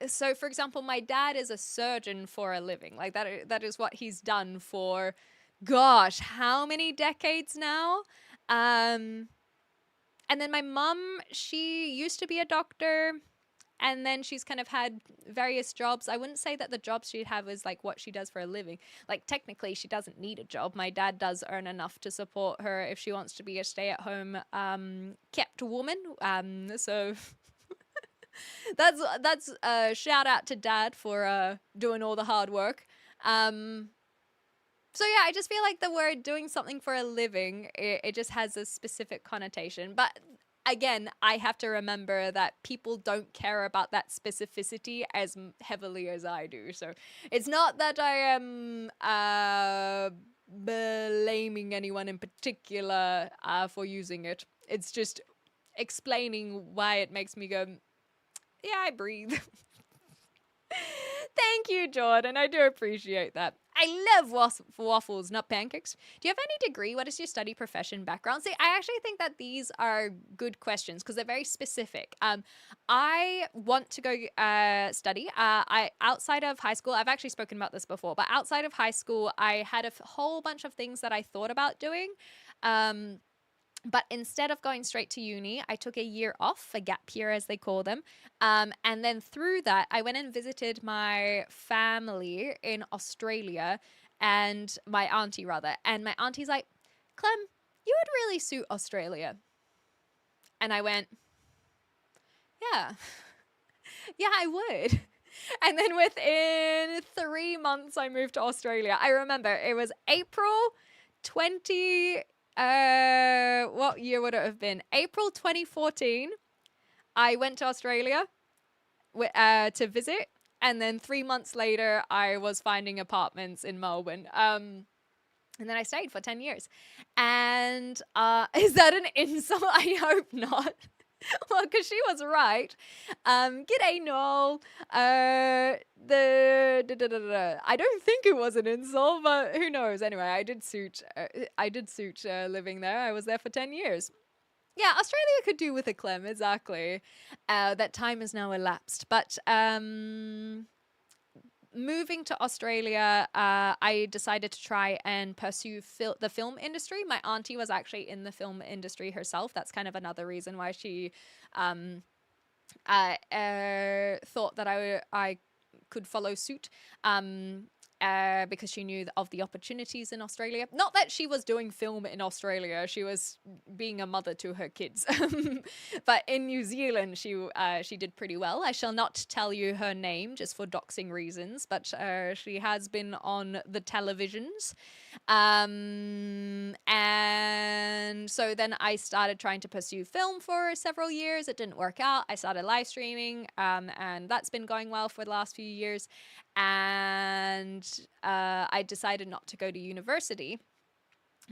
so for example, my dad is a surgeon for a living. Like that is what he's done for, gosh, how many decades now? And then my mum, she used to be a doctor, and then she's kind of had various jobs. I wouldn't say that the job she'd have is like what she does for a living. Like technically she doesn't need a job. My dad does earn enough to support her if she wants to be a stay-at-home kept woman. So that's a shout out to Dad for doing all the hard work. So yeah, I just feel like the word doing something for a living, it just has a specific connotation. But again, I have to remember that people don't care about that specificity as heavily as I do. So it's not that I am blaming anyone in particular for using it. It's just explaining why it makes me go, yeah, I breathe. Thank you, Jordan. I do appreciate that. I love waffles, not pancakes. Do you have any degree? What is your study, profession, background? See, I actually think that these are good questions because they're very specific. I want to go study. Outside of high school, I've actually spoken about this before, but outside of high school, I had a whole bunch of things that I thought about doing. But instead of going straight to uni, I took a year off, a gap year as they call them. And then through that, I went and visited my family in Australia, and my auntie rather. And my auntie's like, Clem, you would really suit Australia. And I went, yeah, yeah, I would. And then within 3 months, I moved to Australia. I remember it was April 20... what year would it have been? April 2014. I went to Australia. to visit. And then 3 months later, I was finding apartments in Melbourne. And then I stayed for 10 years. And is that an insult? I hope not. Well, because she was right. G'day, Noel. I don't think it was an insult, but who knows? Anyway, I did suit living there. I was there for 10 years. Yeah, Australia could do with a Clem, exactly. That time has now elapsed. But moving to Australia, I decided to try and pursue the film industry. My auntie was actually in the film industry herself. That's kind of another reason why she thought that I could follow suit. Because she knew of the opportunities in Australia. Not that she was doing film in Australia, she was being a mother to her kids. But in New Zealand, she did pretty well. I shall not tell you her name just for doxing reasons, but she has been on the televisions. And so then I started trying to pursue film for several years. It didn't work out. I started live streaming, and that's been going well for the last few years. And I decided not to go to university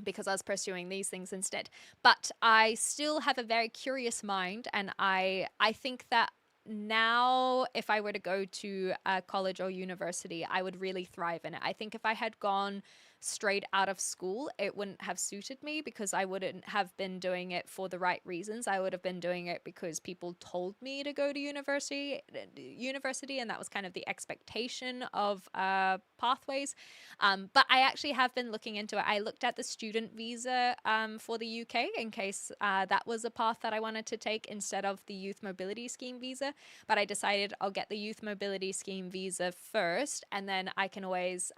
because I was pursuing these things instead. But I still have a very curious mind, and I think that now if I were to go to a college or university, I would really thrive in it. I think if I had gone straight out of school, it wouldn't have suited me because I wouldn't have been doing it for the right reasons. I would have been doing it because people told me to go to university, and that was kind of the expectation of pathways. But I actually have been looking into it. I looked at the student visa for the UK in case that was a path that I wanted to take instead of the Youth Mobility Scheme visa. But I decided I'll get the Youth Mobility Scheme visa first, and then I can always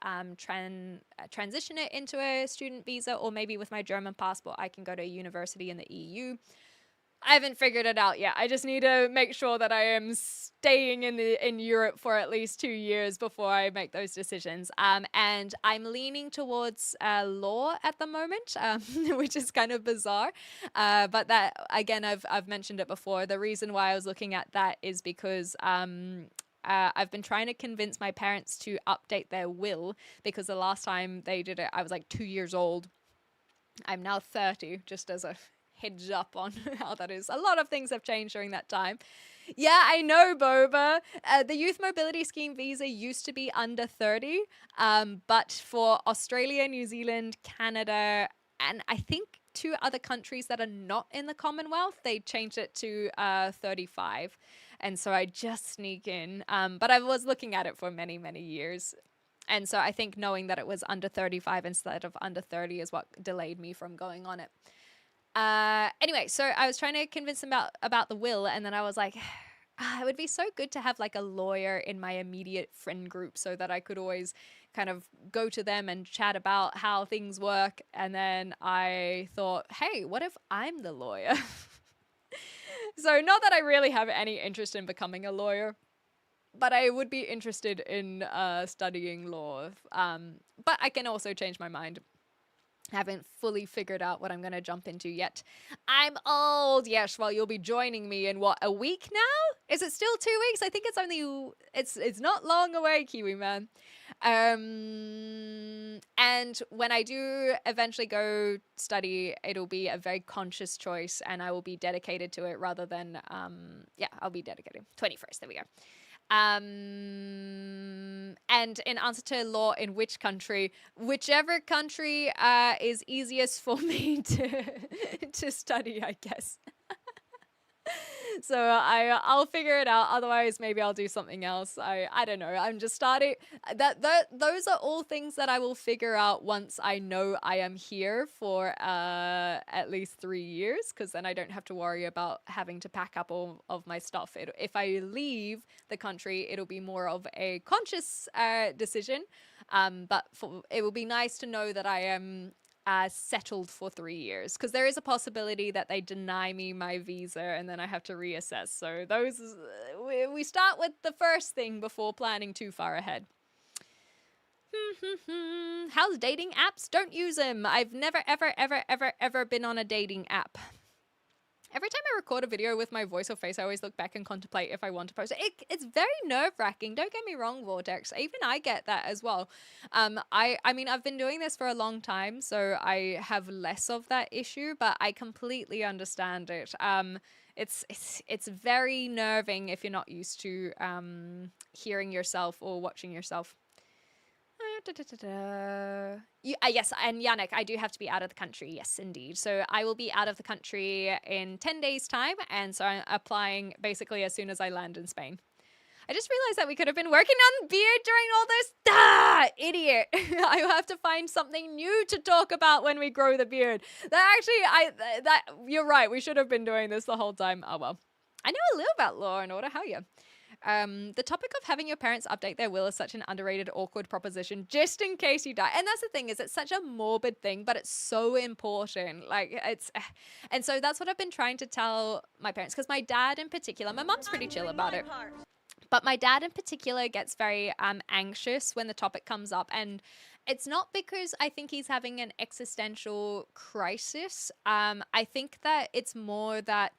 transition it into a student visa, or maybe with my German passport I can go to a university in the EU. I haven't figured it out yet. I just need to make sure that I am staying in Europe for at least 2 years before I make those decisions. And I'm leaning towards law at the moment, which is kind of bizarre. But that, again, I've mentioned it before. The reason why I was looking at that is because I've been trying to convince my parents to update their will, because the last time they did it, I was like 2 years old. I'm now 30, just as a heads up on how that is. A lot of things have changed during that time. Yeah, I know, Boba. The Youth Mobility Scheme visa used to be under 30, but for Australia, New Zealand, Canada, and I think 2 other countries that are not in the Commonwealth, they changed it to 35. And so I just sneak in. But I was looking at it for many, many years. And so I think knowing that it was under 35 instead of under 30 is what delayed me from going on it. Anyway, so I was trying to convince them about the will, and then I was like, it would be so good to have like a lawyer in my immediate friend group so that I could always kind of go to them and chat about how things work. And then I thought, hey, what if I'm the lawyer? So not that I really have any interest in becoming a lawyer, but I would be interested in studying law. But I can also change my mind. Haven't fully figured out what I'm going to jump into yet. I'm old. Yes, well, you'll be joining me in what, a week now? Is it still 2 weeks? I think it's only, it's not long away, Kiwi man. And when I do eventually go study, it'll be a very conscious choice, and I will be dedicated to it rather than, I'll be dedicated. 21st, there we go. And in answer to law in which country, whichever country is easiest for me to study, I guess. So I'll figure it out. Otherwise, maybe I'll do something else. I don't know. I'm just starting. Those are all things that I will figure out once I know I am here for at least 3 years, because then I don't have to worry about having to pack up all of my stuff. If I leave the country, it'll be more of a conscious decision. But it will be nice to know that I am settled for 3 years, because there is a possibility that they deny me my visa and then I have to reassess. So we start with the first thing before planning too far ahead. How's dating apps? Don't use them. I've never, ever, ever, ever, ever been on a dating app. Every time I record a video with my voice or face, I always look back and contemplate if I want to post it. It's very nerve-wracking. Don't get me wrong, Vortex. Even I get that as well. I mean, I've been doing this for a long time, so I have less of that issue, but I completely understand it. It's very nerving if you're not used to hearing yourself or watching yourself. Yes, and Yannick, I do have to be out of the country. Yes, indeed. So I will be out of the country in 10 days' time, and so I'm applying basically as soon as I land in Spain. I just realized that we could have been working on beard during all this. Idiot. I have to find something new to talk about when we grow the beard. You're right. We should have been doing this the whole time. Oh well. I know a little about Law and Order. How are you? The topic of having your parents update their will is such an underrated, awkward proposition, just in case you die. And that's the thing, is it's such a morbid thing, but it's so important. And so that's what I've been trying to tell my parents, because my dad in particular, my mom's pretty chill about it. But my dad in particular gets very anxious when the topic comes up. And it's not because I think he's having an existential crisis. I think that it's more that,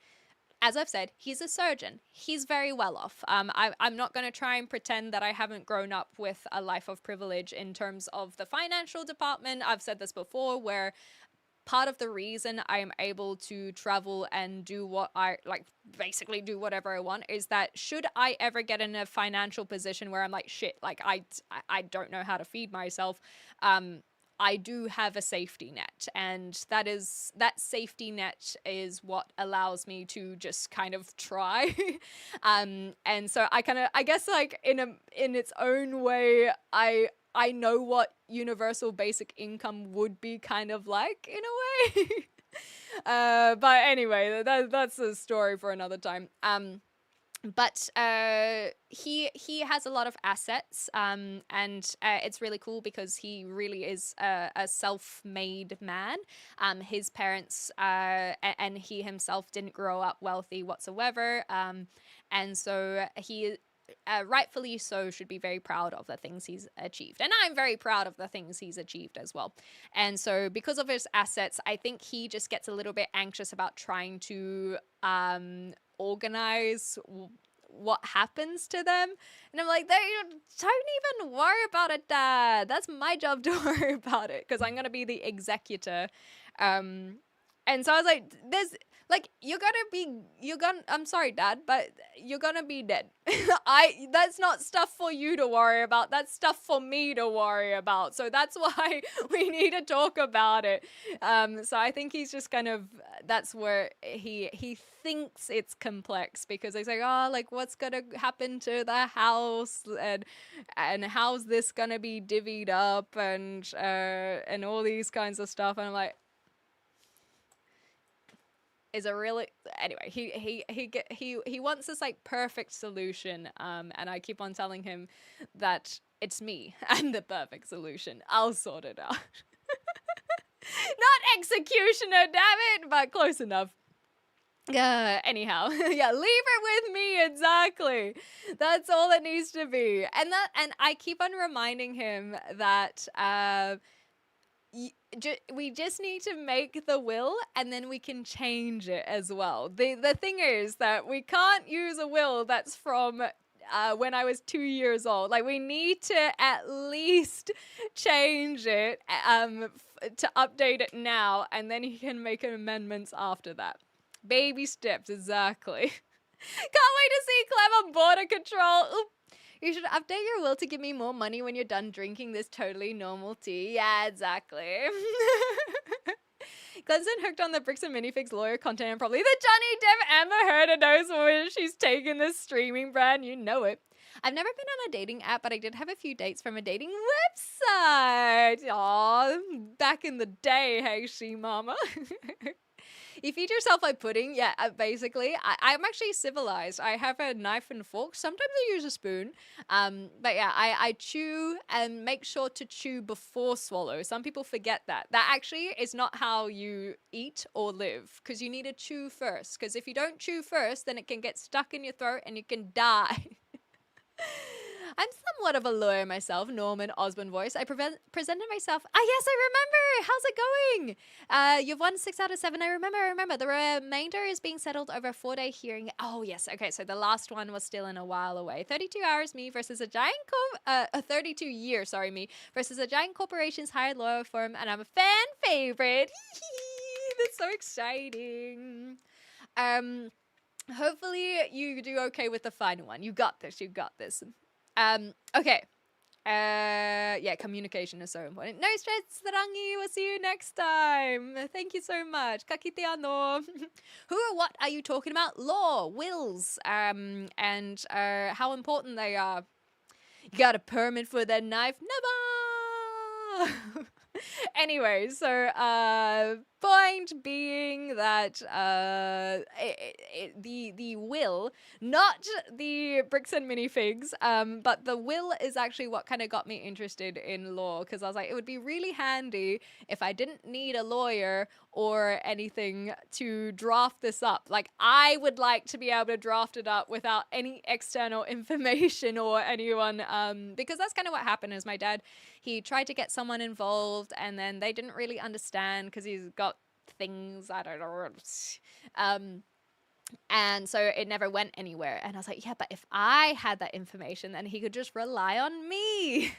as I've said, he's a surgeon. He's very well off. I'm not going to try and pretend that I haven't grown up with a life of privilege in terms of the financial department. I've said this before, where part of the reason I am able to travel and do what I basically do whatever I want, is that should I ever get in a financial position where I'm like, shit, like I don't know how to feed myself, I do have a safety net, and that safety net is what allows me to just kind of try. And so I guess like in its own way, I know what universal basic income would be kind of like, in a way. But anyway, that's a story for another time. But he has a lot of assets, and it's really cool because he really is a self-made man. His parents and he himself didn't grow up wealthy whatsoever, and so he rightfully so should be very proud of the things he's achieved, and I'm very proud of the things he's achieved as well. And so because of his assets, I think he just gets a little bit anxious about trying to organize what happens to them. And I'm like, don't even worry about it, Dad. That's my job to worry about it, because I'm gonna be the executor. And so I was like, I'm sorry, Dad, but you're gonna be dead. That's not stuff for you to worry about. That's stuff for me to worry about. So that's why we need to talk about it. So I think he's just kind of, that's where he thinks it's complex, because he's like, oh, like what's gonna happen to the house, and how's this gonna be divvied up, and all these kinds of stuff. And I'm like, is a really, anyway, he wants this like perfect solution, and I keep on telling him that it's me and the perfect solution. I'll sort it out. Not executioner, damn it, but close enough. Anyhow, yeah, leave it with me, exactly. That's all it needs to be. And I keep on reminding him that we just need to make the will, and then we can change it as well. The thing is that we can't use a will that's from when I was 2 years old. Like, we need to at least change it to update it now, and then he can make amendments after that. Baby steps, exactly. Can't wait to see Clever border control. Oop. You should update your will to give me more money when you're done drinking this totally normal tea. Yeah, exactly. Glenson hooked on the Bricks and Minifigs lawyer content, and probably the Johnny Depp Amber Heard knows when she's taken this streaming brand. You know it. I've never been on a dating app, but I did have a few dates from a dating website. Aw, back in the day, hey, she mama. You feed yourself like pudding. Yeah, basically. I'm actually civilized. I have a knife and fork. Sometimes I use a spoon. But yeah, I chew and make sure to chew before swallow. Some people forget that. That actually is not how you eat or live, because you need to chew first. Because if you don't chew first, then it can get stuck in your throat and you can die. I'm somewhat of a lawyer myself, Norman Osborne voice. I presented myself. Ah, yes, I remember. How's it going? You've won 6 out of 7. I remember. The remainder is being settled over a 4-day hearing. Oh, yes. Okay, so the last one was still in a while away. 32 hours me versus a giant 32 year, sorry, me versus a giant corporation's hired lawyer firm, and I'm a fan favorite. That's so exciting. Hopefully you do okay with the final one. You got this. Okay. Yeah, communication is so important. No stress, Rangi. We'll see you next time. Thank you so much. Kakiteano. Who or what are you talking about? Law, wills, and how important they are. You got a permit for that knife? Never. Anyway, so point being that the will, not the bricks and minifigs, but the will is actually what kind of got me interested in law, because I was like, it would be really handy if I didn't need a lawyer or anything to draft this up. Like, I would like to be able to draft it up without any external information or anyone, because that's kind of what happened. Is my dad, he tried to get someone involved, and then they didn't really understand because he's got things, I don't know. And so it never went anywhere. And I was like, yeah, but if I had that information, then he could just rely on me.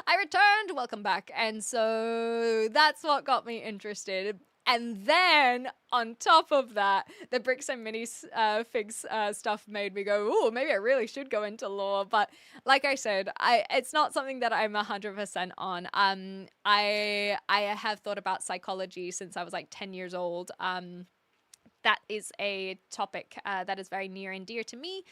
I returned, welcome back. And so that's what got me interested. And then on top of that, the bricks and minis figs stuff made me go, oh, maybe I really should go into law. But like I said, it's not something that I'm 100% on. I have thought about psychology since I was like 10 years old. That is a topic that is very near and dear to me.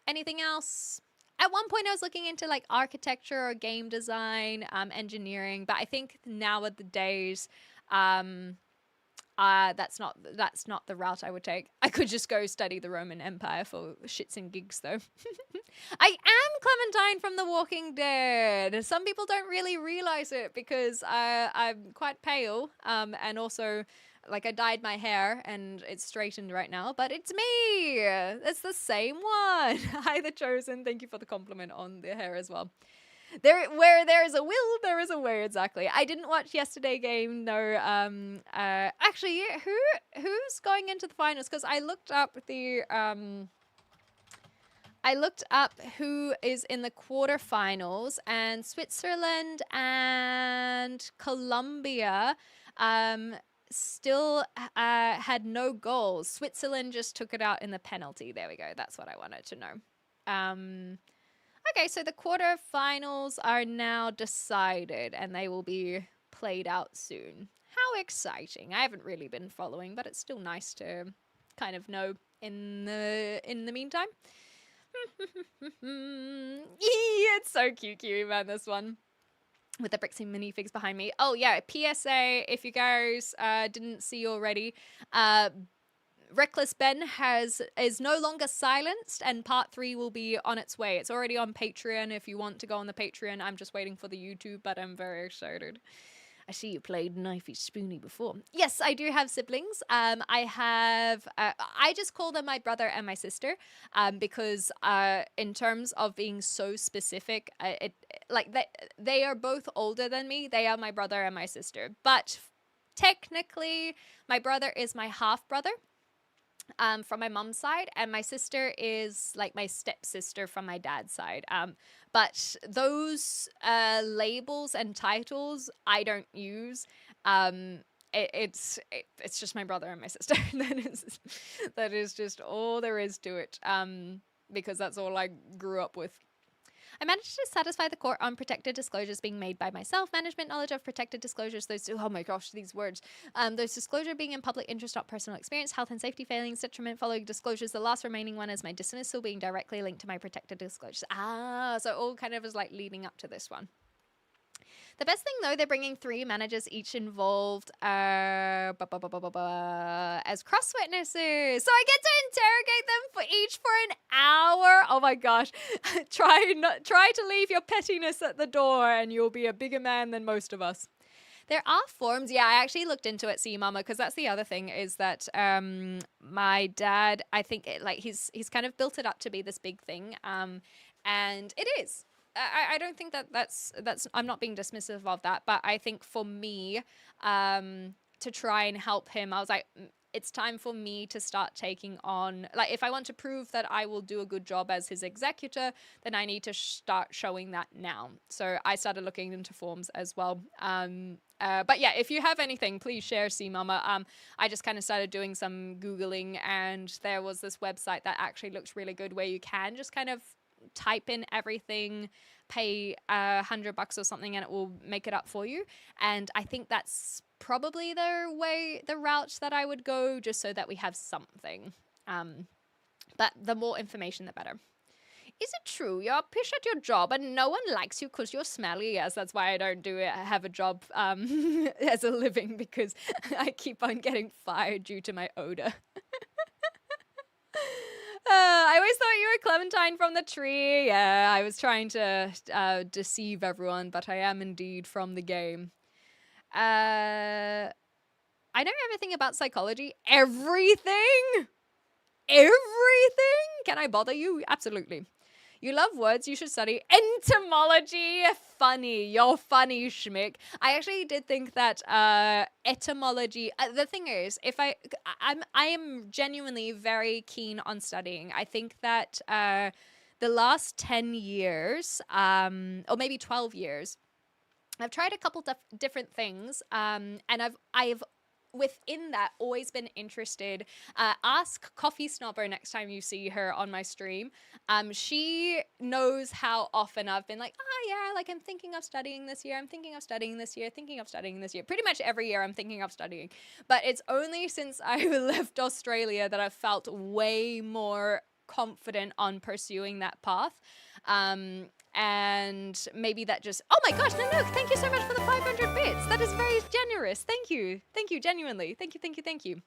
Anything else? At one point I was looking into like architecture or game design, engineering, but I think nowadays that's not the route I would take. I could just go study the Roman Empire for shits and gigs though. I am Clementine from The Walking Dead. Some people don't really realize it because I'm quite pale, and also like I dyed my hair and it's straightened right now, but it's me. It's the same one. Hi, The Chosen. Thank you for the compliment on the hair as well. Where there is a will, there is a way. Exactly. I didn't watch yesterday game. No. Actually, who's going into the finals? Because I looked up who is in the quarterfinals, and Switzerland and Colombia still had no goals. Switzerland just took it out in the penalty. There we go. That's what I wanted to know. Okay, so the quarterfinals are now decided, and they will be played out soon. How exciting. I haven't really been following, but it's still nice to kind of know in the meantime. It's so cute, man, this one. With the bricks and minifigs behind me. Oh, yeah, PSA, if you guys didn't see already, Reckless Ben is no longer silenced, and part 3 will be on its way. It's already on Patreon if you want to go on the Patreon. I'm just waiting for the YouTube, but I'm very excited. I see you played Knifey Spoony before. Yes, I do have siblings. I just call them my brother and my sister, because in terms of being so specific, they are both older than me. They are my brother and my sister. But technically, my brother is my half brother. From my mom's side, and my sister is like my stepsister from my dad's side. But those labels and titles I don't use. It's just my brother and my sister. That is just all there is to it. Because that's all I grew up with. I managed to satisfy the court on protected disclosures being made by myself. Management knowledge of protected disclosures. Oh my gosh, these words. Those disclosure being in public interest, not personal experience. Health and safety failings, detriment following disclosures. The last remaining one is my dismissal being directly linked to my protected disclosures. So all kind of is like leading up to this one. The best thing, though, they're bringing 3 managers each involved as cross witnesses. So I get to interrogate them for an hour. Oh my gosh. Try to leave your pettiness at the door and you'll be a bigger man than most of us. There are forms. Yeah, I actually looked into it, see mama, because that's the other thing is that my dad, I think like he's kind of built it up to be this big thing. And it is. I don't think that's I'm not being dismissive of that, but I think for me, to try and help him, I was like, it's time for me to start taking on, like, if I want to prove that I will do a good job as his executor, then I need to start showing that now. So I started looking into forms as well. But yeah, if you have anything, please share, C Mama. I just kind of started doing some Googling, and there was this website that actually looks really good where you can just kind of type in everything, pay $100 or something, and it will make it up for you. And I think that's probably the route that I would go, just so that we have something. But the more information, the better. Is it true you're a pish at your job and no one likes you because you're smelly? Yes, that's why I don't have a job as a living, because I keep on getting fired due to my odor. I always thought you were Clementine from the tree. Yeah, I was trying to deceive everyone, but I am indeed from the game. I know everything about psychology. Everything? Everything? Can I bother you? Absolutely. You love words, you should study entomology. Funny. You're funny, Schmick. I actually did think that etymology, the thing is, if I am genuinely very keen on studying. I think that the last 10 years, or maybe 12 years, I've tried a couple different things, and I've within that always been interested. Ask Coffee Snobber next time you see her on my stream. She knows how often I've been like, yeah, like I'm thinking of studying this year. I'm thinking of studying this year, thinking of studying this year. Pretty much every year I'm thinking of studying. But it's only since I left Australia that I've felt way more confident on pursuing that path. And maybe that just, oh my gosh, Nanook, thank you so much for the 500 bits. That is very generous. Thank you, genuinely. Thank you.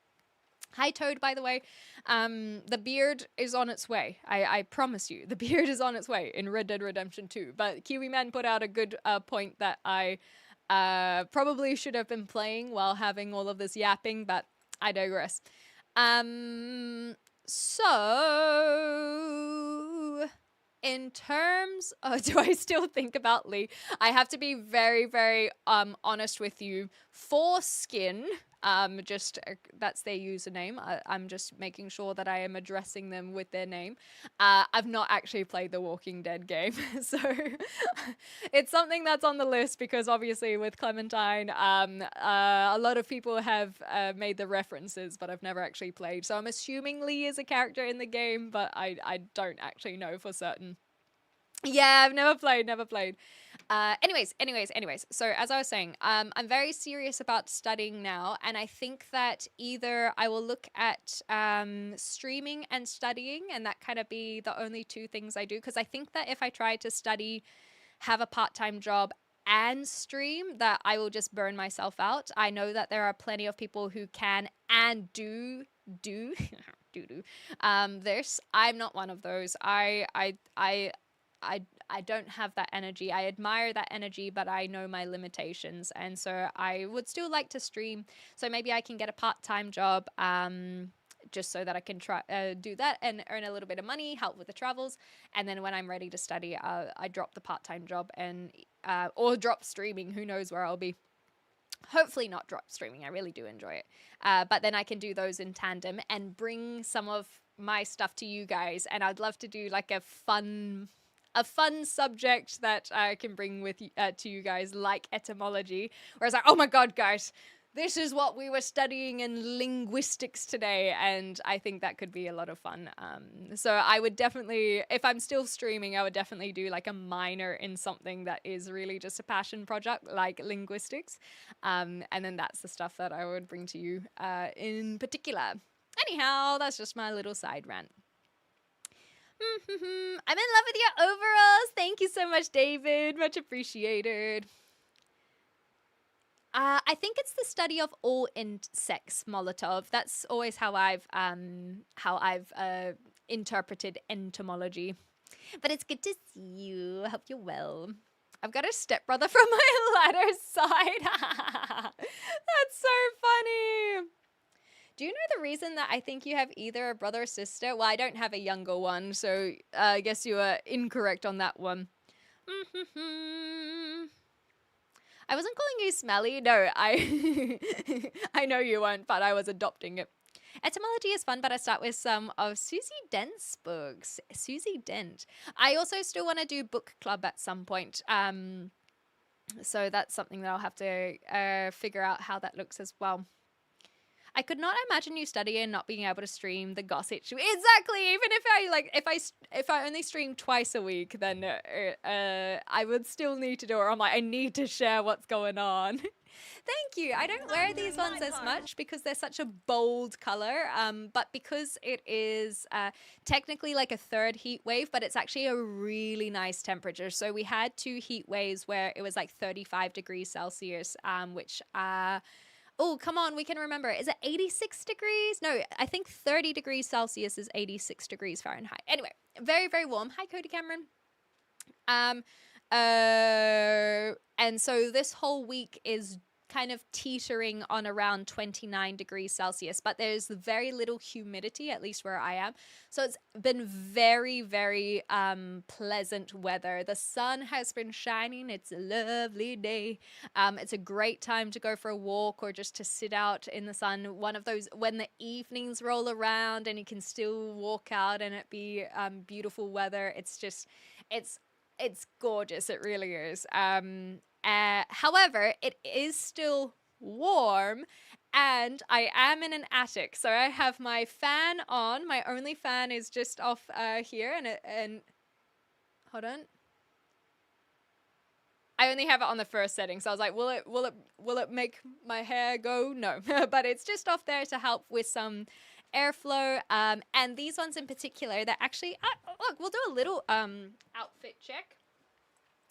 Hi, Toad, by the way. The beard is on its way. I promise you, the beard is on its way in Red Dead Redemption 2. But Kiwi Man put out a good point that I probably should have been playing while having all of this yapping, but I digress. So in terms of, do I still think about Lee? I have to be very, very honest with you. Foreskin, that's their username. I'm just making sure that I am addressing them with their name. I've not actually played the Walking Dead game, so it's something that's on the list, because obviously with Clementine, a lot of people have made the references, but I've never actually played. So I'm assuming Lee is a character in the game, but I don't actually know for certain. Yeah, I've never played. Anyways. So as I was saying, I'm very serious about studying now, and I think that either I will look at streaming and studying, and that kind of be the only two things I do, because I think that if I try to study, have a part-time job, and stream, that I will just burn myself out. I know that there are plenty of people who can and do this. I'm not one of those. I don't have that energy. I admire that energy, but I know my limitations. And so I would still like to stream. So maybe I can get a part-time job, just so that I can try do that and earn a little bit of money, help with the travels. And then when I'm ready to study, I drop the part-time job and or drop streaming. Who knows where I'll be. Hopefully not drop streaming. I really do enjoy it. But then I can do those in tandem and bring some of my stuff to you guys. And I'd love to do like a fun subject that I can bring with to you guys, like etymology, where it's like, oh my god, guys, this is what we were studying in linguistics today, and I think that could be a lot of fun. So I would definitely, if I'm still streaming, I would definitely do like a minor in something that is really just a passion project, like linguistics, and then that's the stuff that I would bring to you in particular. Anyhow, that's just my little side rant. I'm in love with your overalls. Thank you so much, David. Much appreciated. I think it's the study of all insects, Molotov. That's always how I've interpreted entomology. But it's good to see you. I hope you're well. I've got a stepbrother from my ladder's side. That's so funny. Do you know the reason that I think you have either a brother or sister? Well, I don't have a younger one, so I guess you are incorrect on that one. I wasn't calling you smelly. No, I I know you weren't, but I was adopting it. Etymology is fun, but I start with some of Susie Dent's books. Susie Dent. I also still want to do book club at some point. So that's something that I'll have to figure out how that looks as well. I could not imagine you studying and not being able to stream the gossip. Exactly. Even if I only stream twice a week, then I would still need to do it. I'm like, I need to share what's going on. Thank you. I don't wear these ones as much because they're such a bold color. But because it is technically like a third heat wave, but it's actually a really nice temperature. So we had 2 heat waves where it was like 35 degrees Celsius, which oh, come on, we can remember. Is it 86 degrees? No, I think 30 degrees Celsius is 86 degrees Fahrenheit. Anyway, very, very warm. Hi, Cody Cameron. And so this whole week is kind of teetering on around 29 degrees Celsius, but there's very little humidity, at least where I am. So it's been very, very pleasant weather. The sun has been shining. It's a lovely day. It's a great time to go for a walk or just to sit out in the sun. One of those when the evenings roll around and you can still walk out and it be beautiful weather. It's just, it's gorgeous. It really is. However, it is still warm and I am in an attic. So I have my fan on. My only fan is just off here and hold on. I only have it on the first setting. So I was like, will it make my hair go? No, but it's just off there to help with some airflow. And these ones in particular, they're actually, look, we'll do a little outfit check.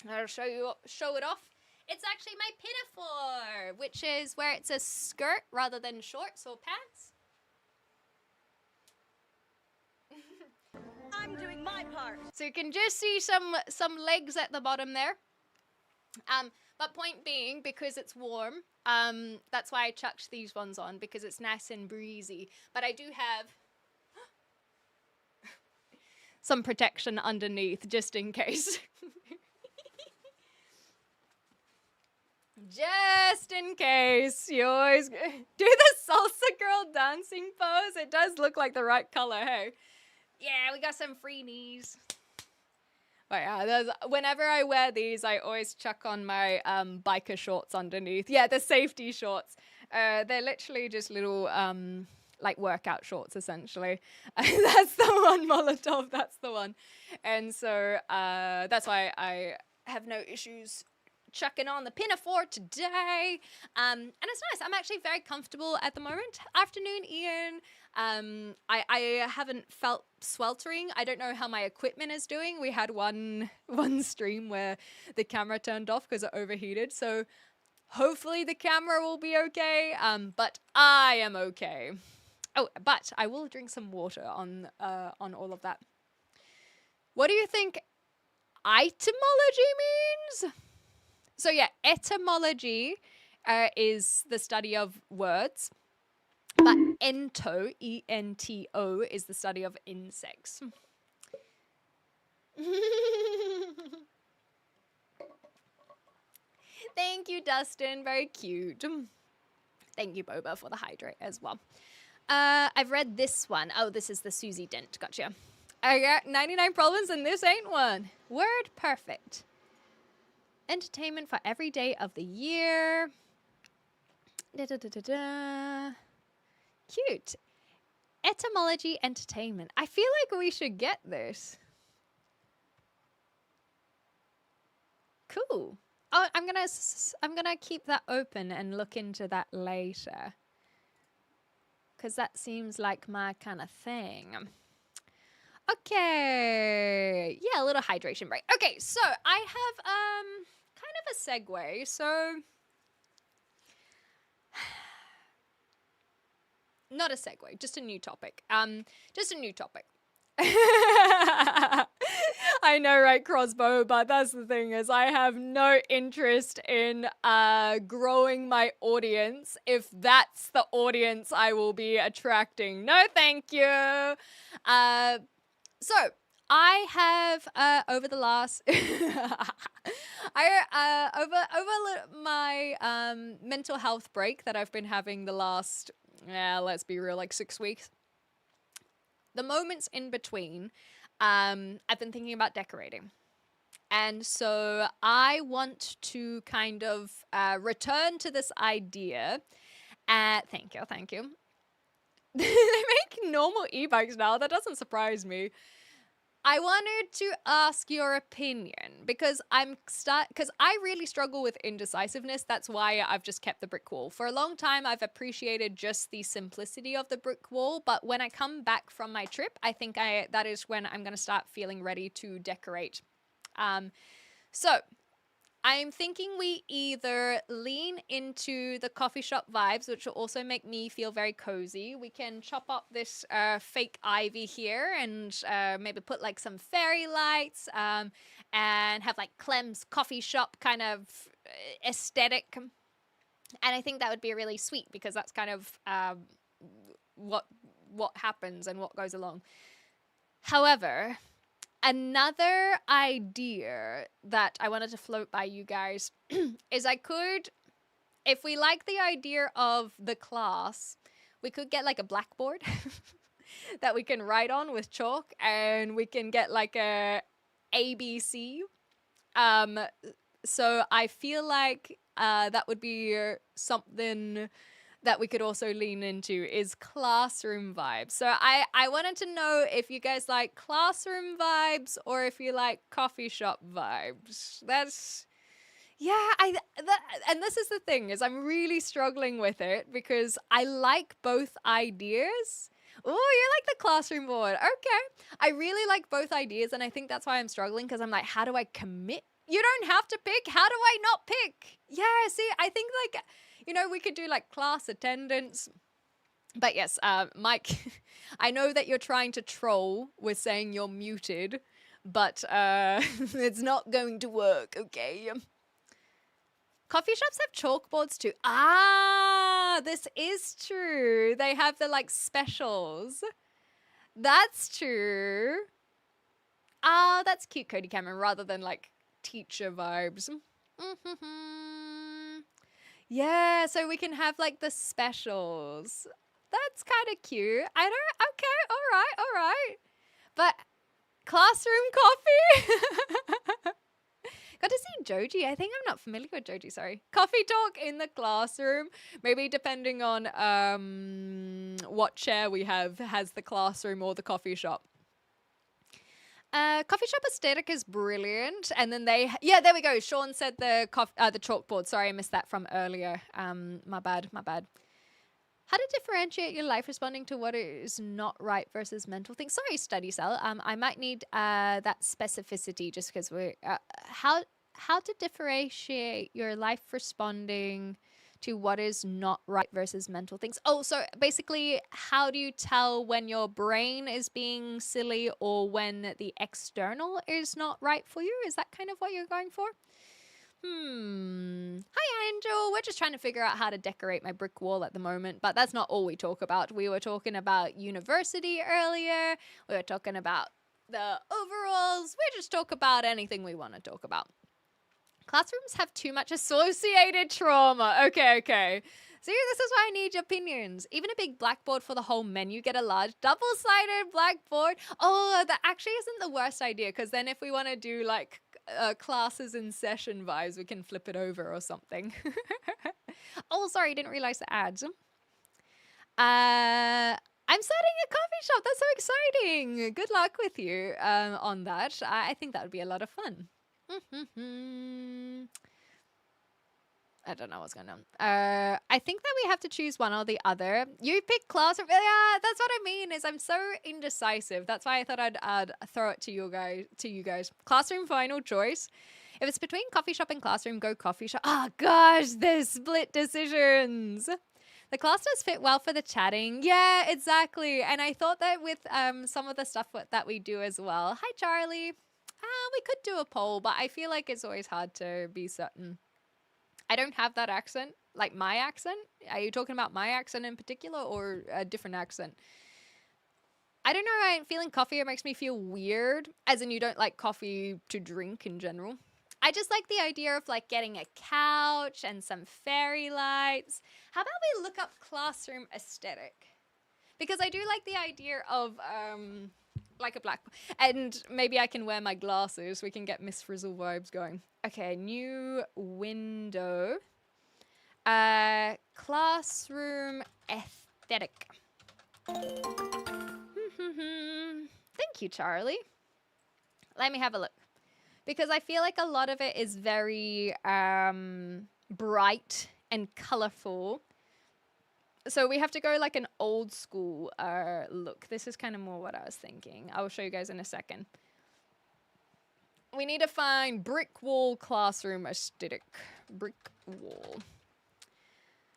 I'll show it off. It's actually my pinafore, which is where it's a skirt rather than shorts or pants. I'm doing my part. So you can just see some legs at the bottom there. But point being, because it's warm, that's why I chucked these ones on, because it's nice and breezy. But I do have some protection underneath, just in case. Just in case. You always do the salsa girl dancing pose. It does look like the right color, hey? Yeah, we got some free knees. But yeah, whenever I wear these, I always chuck on my biker shorts underneath. Yeah, the safety shorts. They're literally just little like workout shorts, essentially. That's the one, Molotov. That's the one. And so that's why I have no issues chucking on the pinafore today. And it's nice. I'm actually very comfortable at the moment. Afternoon, Ian. I haven't felt sweltering. I don't know how my equipment is doing. We had one stream where the camera turned off because it overheated. So hopefully the camera will be okay. But I am okay. Oh, but I will drink some water on all of that. What do you think etymology means? So yeah, etymology is the study of words, but ento, E-N-T-O, is the study of insects. Thank you, Dustin. Very cute. Thank you, Boba, for the hydrate as well. I've read this one. Oh, this is the Susie Dent. Gotcha. I got 99 problems and this ain't one. Word perfect. Entertainment for every day of the year. Cute. Etymology entertainment. I feel like we should get this. Cool. Oh, I'm gonna keep that open and look into that later. Because that seems like my kind of thing. Okay. Yeah, a little hydration break. Okay, so I have kind of a segue. So not a segue, just a new topic. Just a new topic. I know, right, Crossbow, but that's the thing is I have no interest in growing my audience if that's the audience I will be attracting. No, thank you. So I have over the last over my mental health break that I've been having the last let's be real, like 6 weeks. The moments in between, I've been thinking about decorating. And so I want to kind of return to this idea. Thank you, thank you. They make normal e-bikes now. That doesn't surprise me. I wanted to ask your opinion because because I really struggle with indecisiveness. That's why I've just kept the brick wall. For a long time, I've appreciated just the simplicity of the brick wall, but when I come back from my trip, I think that is when I'm going to start feeling ready to decorate. So I'm thinking we either lean into the coffee shop vibes, which will also make me feel very cozy. We can chop up this fake ivy here and maybe put like some fairy lights and have like Clem's coffee shop kind of aesthetic. And I think that would be really sweet because that's kind of what happens and what goes along. However, another idea that I wanted to float by you guys is if we like the idea of the class, we could get like a blackboard that we can write on with chalk and we can get like a ABC. So I feel like that would be something that we could also lean into is classroom vibes. So I wanted to know if you guys like classroom vibes or if you like coffee shop vibes. And this is the thing is I'm really struggling with it because I like both ideas. Oh, you like the classroom board. Okay. I really like both ideas and I think that's why I'm struggling because I'm like, how do I commit? You don't have to pick. How do I not pick? Yeah, see, I think like, we could do like class attendance. But yes, Mike, I know that you're trying to troll with saying you're muted, but it's not going to work, okay? Coffee shops have chalkboards too. Ah, this is true. They have the like specials. That's true. Ah, that's cute, Cody Cameron, rather than like teacher vibes. Yeah, so we can have like the specials. That's kind of cute. Okay, all right. But classroom coffee? Got to see Joji. I think I'm not familiar with Joji, sorry. Coffee talk in the classroom. Maybe depending on what chair we have, has the classroom or the coffee shop. Coffee shop aesthetic is brilliant. And then there we go. Sean said the chalkboard. Sorry, I missed that from earlier. My bad. How to differentiate your life responding to what is not right versus mental things. Sorry, study cell. I might need that specificity just because we're how to differentiate your life responding to what is not right versus mental things. Oh, so basically, how do you tell when your brain is being silly or when the external is not right for you? Is that kind of what you're going for? Hi, Angel. We're just trying to figure out how to decorate my brick wall at the moment, but that's not all we talk about. We were talking about university earlier. We were talking about the overalls. We just talk about anything we want to talk about. Classrooms have too much associated trauma. Okay. See, this is why I need your opinions. Even a big blackboard for the whole menu. Get a large double-sided blackboard. Oh, that actually isn't the worst idea because then if we want to do like classes in session vibes, we can flip it over or something. Oh, sorry, didn't realize the ads. I'm starting a coffee shop. That's so exciting. Good luck with you on that. I think that would be a lot of fun. I don't know what's going on. I think that we have to choose one or the other. You pick classroom. Yeah, that's what I mean. Is I'm so indecisive. That's why I thought I'd throw it to you guys. Classroom final choice. If it's between coffee shop and classroom, go coffee shop. Oh gosh, there's split decisions. The class does fit well for the chatting. Yeah, exactly. And I thought that with some of the stuff that we do as well. Hi, Charlie. We could do a poll, but I feel like it's always hard to be certain. I don't have that accent, like my accent. Are you talking about my accent in particular or a different accent? I don't know. I'm feeling coffee. It makes me feel weird, as in you don't like coffee to drink in general. I just like the idea of like getting a couch and some fairy lights. How about we look up classroom aesthetic? Because I do like the idea of like a black, and maybe I can wear my glasses. We can get Miss Frizzle vibes going. Okay, new window. Classroom aesthetic. Thank you, Charlie. Let me have a look. Because I feel like a lot of it is very bright and colorful. So we have to go like an old school look. This is kind of more what I was thinking. I will show you guys in a second. We need to find brick wall classroom aesthetic. Brick wall.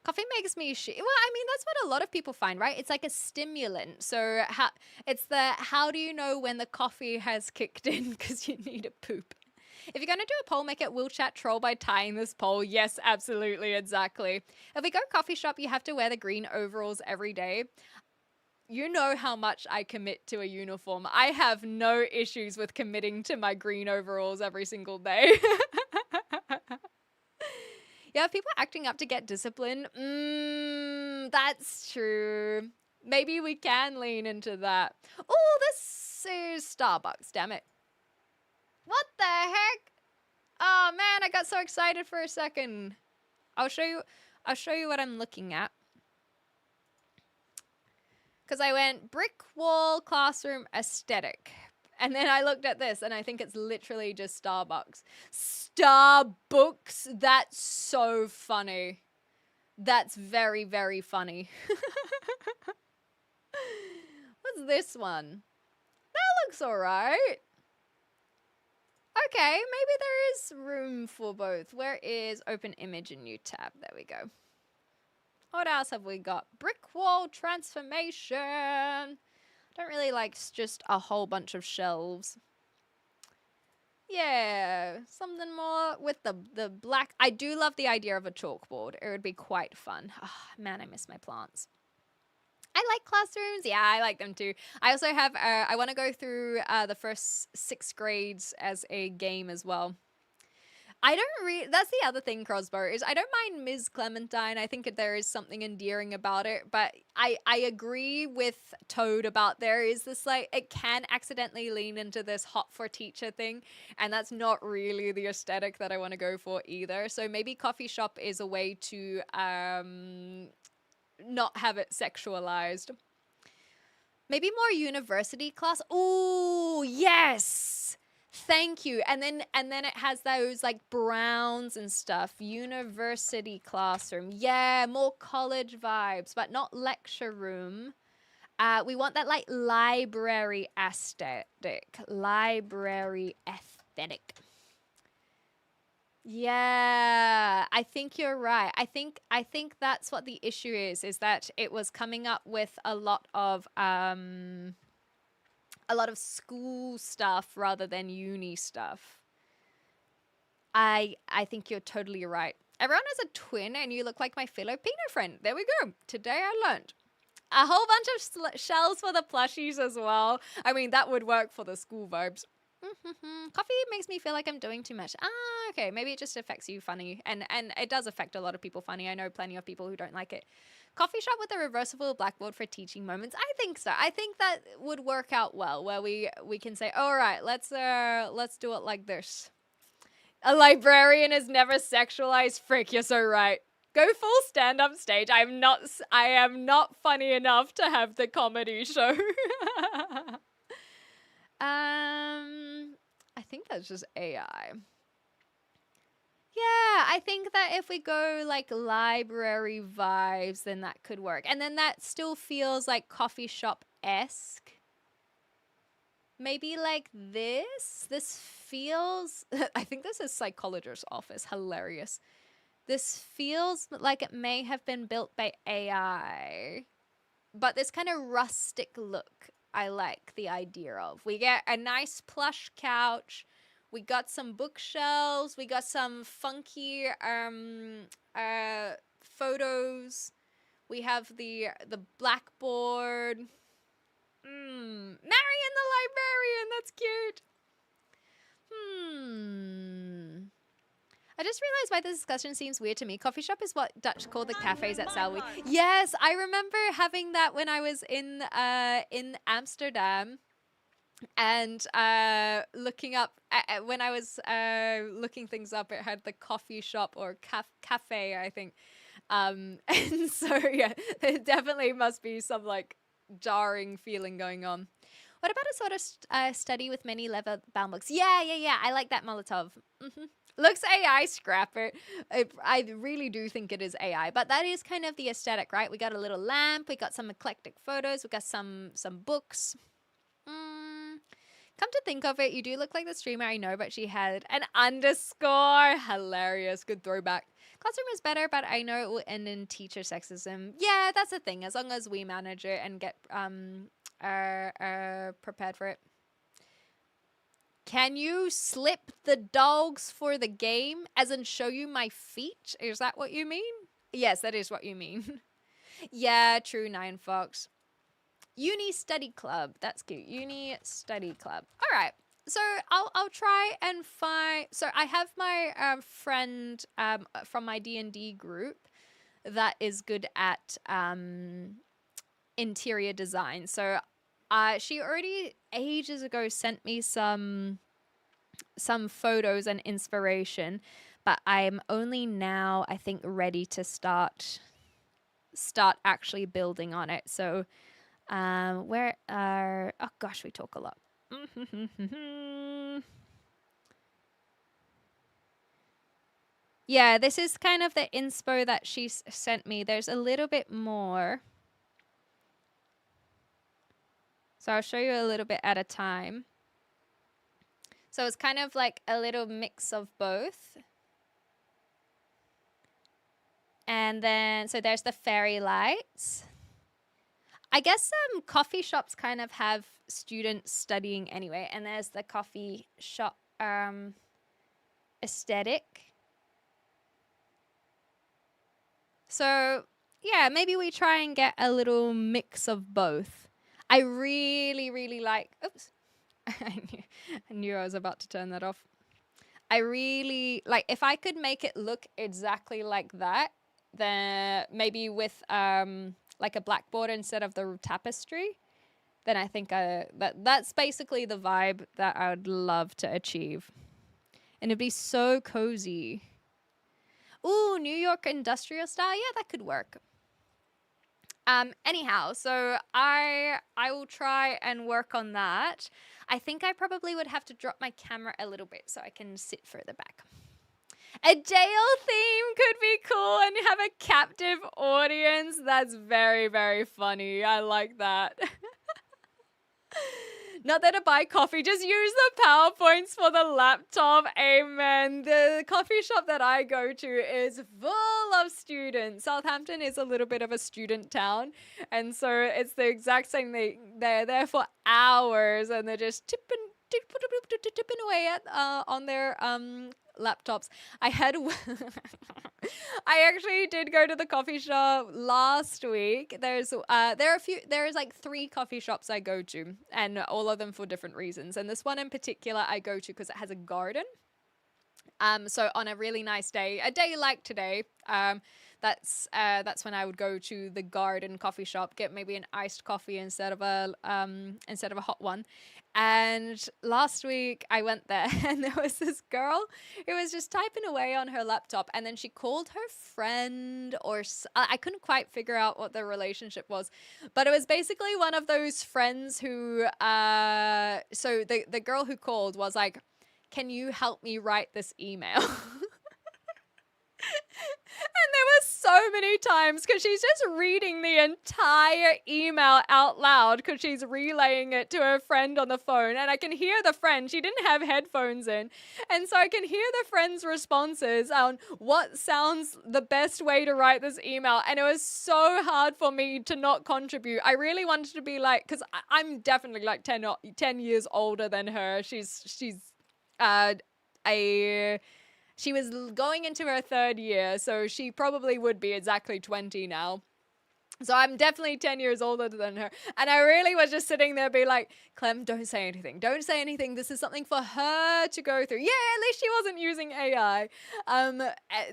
Coffee makes me well, I mean, that's what a lot of people find, right? It's like a stimulant. So how do you know when the coffee has kicked in because you need a poop? If you're going to do a poll, make it will chat troll by tying this poll. Yes, absolutely, exactly. If we go coffee shop, you have to wear the green overalls every day. You know how much I commit to a uniform. I have no issues with committing to my green overalls every single day. Yeah, people acting up to get discipline. That's true. Maybe we can lean into that. Oh, this is Starbucks, damn it. What the heck? Oh man, I got so excited for a second. I'll show you what I'm looking at. Because I went brick wall classroom aesthetic. And then I looked at this and I think it's literally just Starbucks. Starbucks? That's so funny. That's very, very funny. What's this one? That looks alright. Okay, maybe there is room for both. Where is open image and new tab? There we go. What else have we got? Brick wall transformation. Don't really like just a whole bunch of shelves. Yeah, something more with the black. I do love the idea of a chalkboard. It would be quite fun. Oh, man, I miss my plants. I like classrooms. Yeah, I like them too. I also have, I want to go through the first 6 grades as a game as well. I don't that's the other thing, Crossbow, is I don't mind Ms. Clementine. I think there is something endearing about it, but I agree with Toad about there is this, like, it can accidentally lean into this hot for teacher thing, and that's not really the aesthetic that I want to go for either. So maybe coffee shop is a way to not have it sexualized. Maybe more university class. Ooh, yes! Thank you. And then it has those like browns and stuff. University classroom. Yeah, more college vibes, but not lecture room. We want that like library aesthetic. Library aesthetic. Yeah, I think you're right. I think that's what the issue is that it was coming up with a lot of school stuff rather than uni stuff. I think you're totally right. Everyone has a twin and you look like my Filipino friend. There we go. Today I learned. A whole bunch of shells for the plushies as well. I mean, that would work for the school vibes. Coffee makes me feel like I'm doing too much. Okay. Maybe it just affects you funny. And it does affect a lot of people funny. I know plenty of people who don't like it. Coffee shop with a reversible blackboard for teaching moments. I think so. I think that would work out well, where we can say, all right, let's do it like this. A librarian is never sexualized. Frick, you're so right. Go full stand-up stage. I am not funny enough to have the comedy show. I think that's just AI. Yeah, I think that if we go like library vibes, then that could work. And then that still feels like coffee shop-esque. Maybe like this. This feels... I think this is psychologist's office. Hilarious. This feels like it may have been built by AI. But this kind of rustic look. I like the idea of. We get a nice plush couch. We got some bookshelves. We got some funky photos. We have the blackboard. Marion the librarian. That's cute. I just realized why this discussion seems weird to me. Coffee shop is what Dutch call the cafes at Selby. Yes, I remember having that when I was in Amsterdam, and looking up when I was looking things up. It had the coffee shop or cafe, I think. And so yeah, there definitely must be some like jarring feeling going on. What about a sort of study with many leather bound books? Yeah. I like that, Molotov. Looks AI, Scrapper. I really do think it is AI, but that is kind of the aesthetic, right? We got a little lamp. We got some eclectic photos. We got some books. Come to think of it, you do look like the streamer I know, but she had an underscore. Hilarious. Good throwback. Classroom is better, but I know it will end in teacher sexism. Yeah, that's the thing. As long as we manage it and get prepared for it. Can you slip the dogs for the game, as in show you my feet? Is that what you mean? Yes, that is what you mean. Yeah, true, Nine Fox. Uni study club. That's cute. Uni study club. All right. So I'll try and find. So I have my friend from my D&D group that is good at interior design. So she already ages ago sent me some photos and inspiration, but I'm only now, I think, ready to start actually building on it. So where are, oh gosh, we talk a lot. Yeah, this is kind of the inspo that she sent me. There's a little bit more. So I'll show you a little bit at a time. So it's kind of like a little mix of both. And then, so there's the fairy lights. I guess coffee shops kind of have students studying anyway. And there's the coffee shop aesthetic. So yeah, maybe we try and get a little mix of both. I really, really like, oops. I knew I was about to turn that off. I really like, if I could make it look exactly like that, then maybe with like a blackboard instead of the tapestry, then I think that's basically the vibe that I would love to achieve. And it'd be so cozy. Ooh, New York industrial style. Yeah, that could work. Anyhow, so I will try and work on that. I think I probably would have to drop my camera a little bit so I can sit further back. A jail theme could be cool and have a captive audience. That's very, very funny. I like that. Not that I buy coffee, just use the PowerPoints for the laptop. Amen. The coffee shop that I go to is full of students. Southampton is a little bit of a student town. And so it's the exact same thing. They're there for hours and they're just tipping away at on their laptops. I actually did go to the coffee shop last week. There's like 3 coffee shops I go to, and all of them for different reasons. And this one in particular I go to because it has a garden. So on a really nice day, a day like today, that's when I would go to the garden coffee shop, get maybe an iced coffee instead of a hot one. And last week I went there and there was this girl who was just typing away on her laptop, and then she called her friend, or I couldn't quite figure out what the relationship was, but it was basically one of those friends who so the girl who called was like, "Can you help me write this email?" And there were so many times because she's just reading the entire email out loud because she's relaying it to her friend on the phone. And I can hear the friend, she didn't have headphones in. And so I can hear the friend's responses on what sounds the best way to write this email. And it was so hard for me to not contribute. I really wanted to be like, because I'm definitely like 10 years older than her. She was going into her 3rd year, so she probably would be exactly 20 now. So I'm definitely 10 years older than her. And I really was just sitting there being like, Clem, don't say anything. Don't say anything. This is something for her to go through. Yeah, at least she wasn't using AI.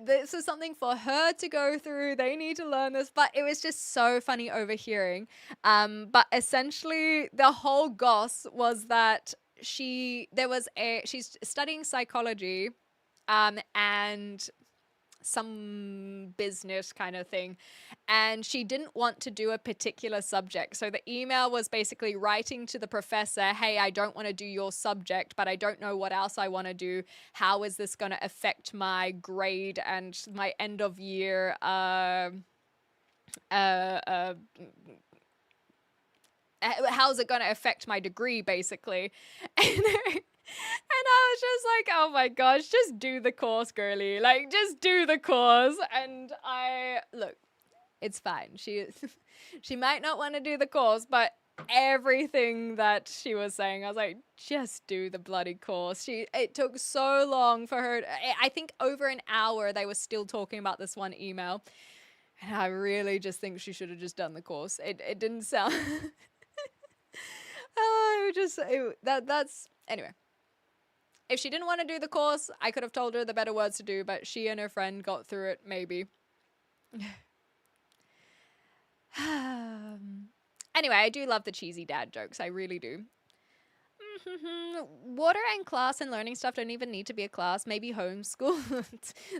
This is something for her to go through. They need to learn this. But it was just so funny overhearing. But essentially, the whole goss was that she's studying psychology and some business kind of thing, and she didn't want to do a particular subject. So the email was basically writing to the professor, hey, I don't want to do your subject, but I don't know what else I want to do. How is this going to affect my grade and my end of year how's it going to affect my degree, basically? And I was just like, oh my gosh, just do the course, girly. Like, just do the course. And look, it's fine. She might not want to do the course, but everything that she was saying, I was like, just do the bloody course. It took so long for her. I think over an hour they were still talking about this one email. And I really just think she should have just done the course. It didn't sound... Anyway. If she didn't want to do the course, I could have told her the better words to do, but she and her friend got through it, maybe. Anyway, I do love the cheesy dad jokes. I really do. Water and class and learning stuff don't even need to be a class. Maybe homeschool.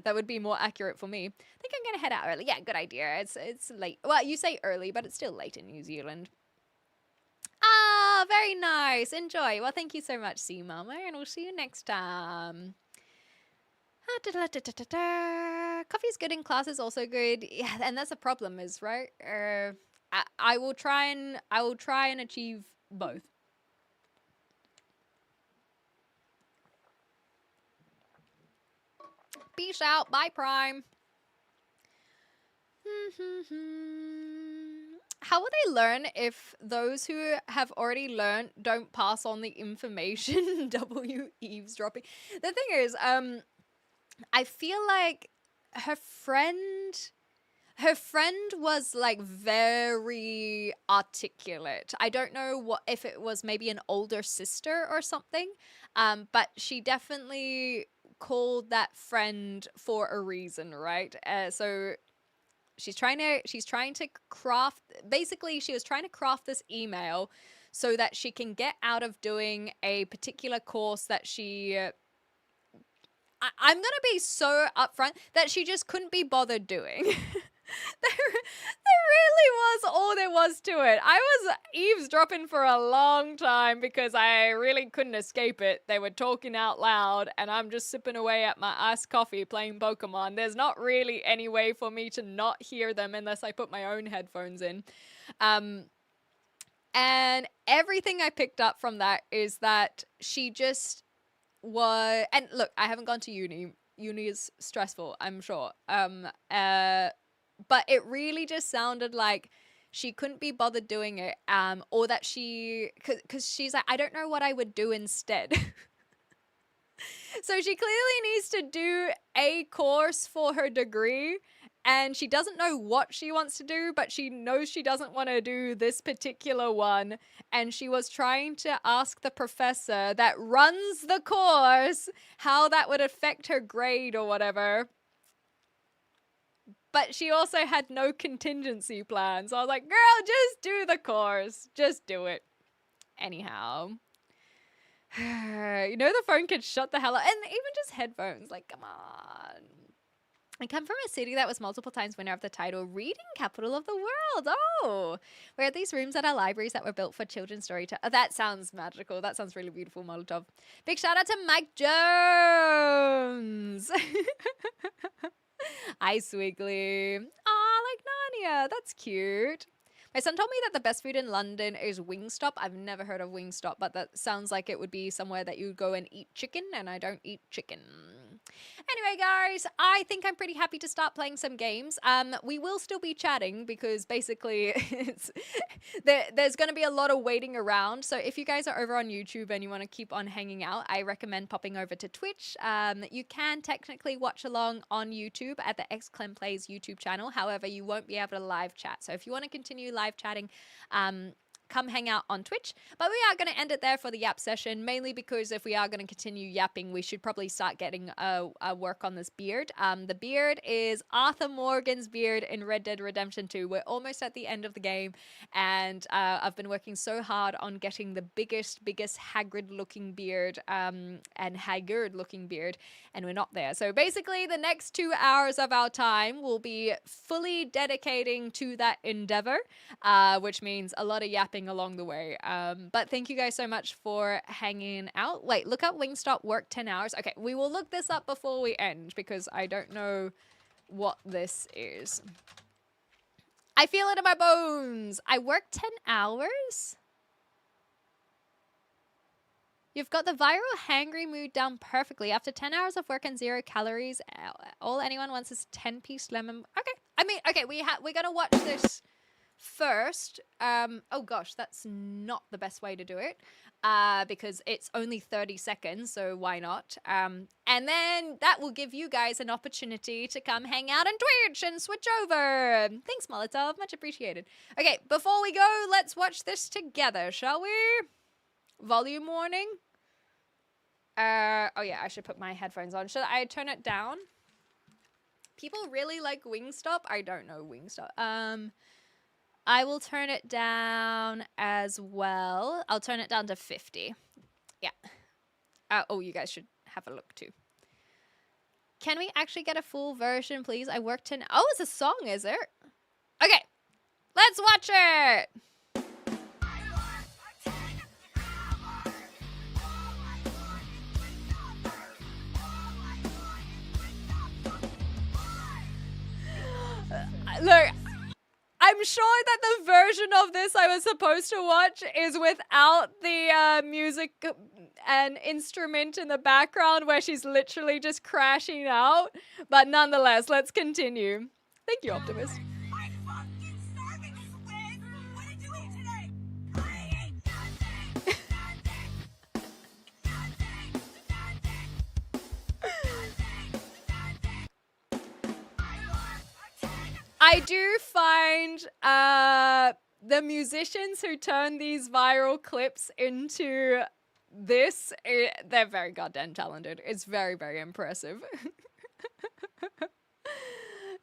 That would be more accurate for me. I think I'm going to head out early. Yeah, good idea. It's late. Well, you say early, but it's still late in New Zealand. Ah, very nice. Enjoy. Well, thank you so much, Sea Mama, and we'll see you next time. Coffee's good and class is also good. Yeah, and that's a problem, is right. I will try and achieve both. Peace out. Bye, Prime. How will they learn if those who have already learned don't pass on the information? W eavesdropping. The thing is, I feel like her friend was like very articulate. I don't know if it was maybe an older sister or something, but she definitely called that friend for a reason, right? So she was trying to craft this email so that she can get out of doing a particular course that she I'm gonna be so upfront that she just couldn't be bothered doing. There really was all there was to it. I was eavesdropping for a long time because I really couldn't escape it. They were talking out loud and I'm just sipping away at my iced coffee playing Pokemon. There's not really any way for me to not hear them unless I put my own headphones in. And everything I picked up from that is that she just was... And look, I haven't gone to uni. Uni is stressful, I'm sure. But it really just sounded like she couldn't be bothered doing it, or that because she's like, I don't know what I would do instead. So she clearly needs to do a course for her degree, and she doesn't know what she wants to do, but she knows she doesn't want to do this particular one, and she was trying to ask the professor that runs the course how that would affect her grade or whatever. But she also had no contingency plan. So I was like, girl, just do the course. Just do it. Anyhow. You know the phone can shut the hell up. And even just headphones. Like, come on. I come from a city that was multiple times winner of the title Reading Capital of the World. Oh, where are these rooms at our libraries that were built for children's storytelling? Oh, that sounds magical. That sounds really beautiful, Molotov. Big shout out to Mike Jones. Hi, Swiggly. Aw, like Narnia. That's cute. My son told me that the best food in London is Wingstop. I've never heard of Wingstop, but that sounds like it would be somewhere that you go and eat chicken, and I don't eat chicken. Anyway, guys, I think I'm pretty happy to start playing some games. We will still be chatting because basically there's going to be a lot of waiting around. So if you guys are over on YouTube and you want to keep on hanging out, I recommend popping over to Twitch. You can technically watch along on YouTube at the XClem Plays YouTube channel. However, you won't be able to live chat. So if you want to continue live chatting, come hang out on Twitch. But we are going to end it there for the yap session, mainly because if we are going to continue yapping, we should probably start getting a work on this beard. The beard is Arthur Morgan's beard in Red Dead Redemption 2. We're almost at the end of the game, and I've been working so hard on getting the biggest Hagrid-looking beard and Haggard-looking beard, and we're not there. So basically, the next 2 hours of our time will be fully dedicating to that endeavor, which means a lot of yapping along the way. But thank you guys so much for hanging out. Wait, look up Wingstop work 10 hours. Okay, we will look this up before we end because I don't know what this is. I feel it in my bones. I work 10 hours? You've got the viral hangry mood down perfectly. After 10 hours of work and 0 calories, all anyone wants is 10-piece lemon. Okay. I mean, okay, we're going to watch this first. Oh gosh, that's not the best way to do it because it's only 30 seconds, so why not? And then that will give you guys an opportunity to come hang out on Twitch and switch over. Thanks, Molotov. Much appreciated. Okay, before we go, let's watch this together, shall we? Volume warning. Oh yeah, I should put my headphones on. Should I turn it down? People really like Wingstop. I don't know Wingstop. I will turn it down as well. I'll turn it down to 50. Yeah. Oh, you guys should have a look too. Can we actually get a full version, please? I worked in... Oh, it's a song, is it? Okay. Let's watch it! Look, I'm sure that the version of this I was supposed to watch is without the music and instrument in the background where she's literally just crashing out. But nonetheless, let's continue. Thank you, Optimus. I'm fucking starving, Squid! What did you eat today? I ate nothing! I do find the musicians who turn these viral clips into this, they're very goddamn talented. It's very, very impressive.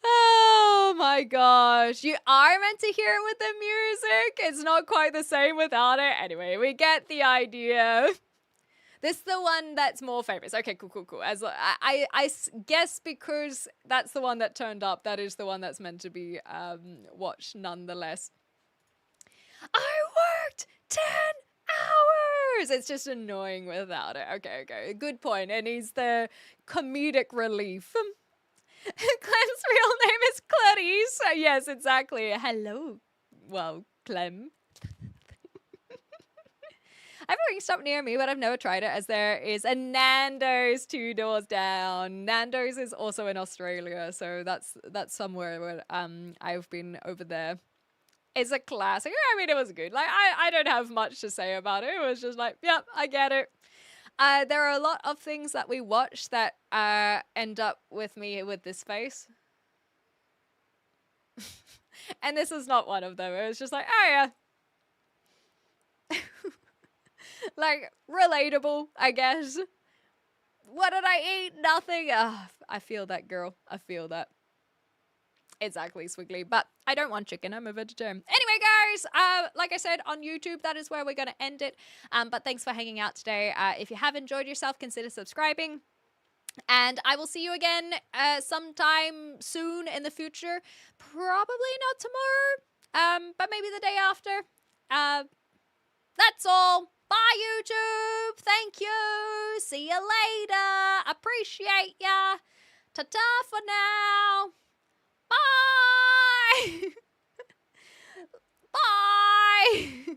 Oh my gosh. You are meant to hear it with the music. It's not quite the same without it. Anyway, we get the idea. This is the one that's more famous. Okay, cool. As I guess because that's the one that turned up, that is the one that's meant to be watched nonetheless. I worked 10 hours! It's just annoying without it. Okay. Good point. It needs the comedic relief. Clem's real name is Clarice. Yes, exactly. Hello. Well, Clem. I have a Wingstop near me, but I've never tried it as there is a Nando's 2 doors down. Nando's is also in Australia, so that's somewhere where I've been over there. It's a classic. I mean, it was good. Like I don't have much to say about it. It was just like, yep, I get it. There are a lot of things that we watch that end up with me with this face. And this is not one of them. It was just like, oh yeah. Like, relatable, I guess. What did I eat? Nothing. I feel that, girl. I feel that. Exactly, Swiggly. But I don't want chicken. I'm a vegetarian. Anyway, guys, like I said, on YouTube, that is where we're going to end it. But thanks for hanging out today. If you have enjoyed yourself, consider subscribing. And I will see you again sometime soon in the future. Probably not tomorrow, but maybe the day after. That's all. Bye, YouTube. Thank you. See you later. Appreciate ya. Ta-ta for now. Bye. Bye.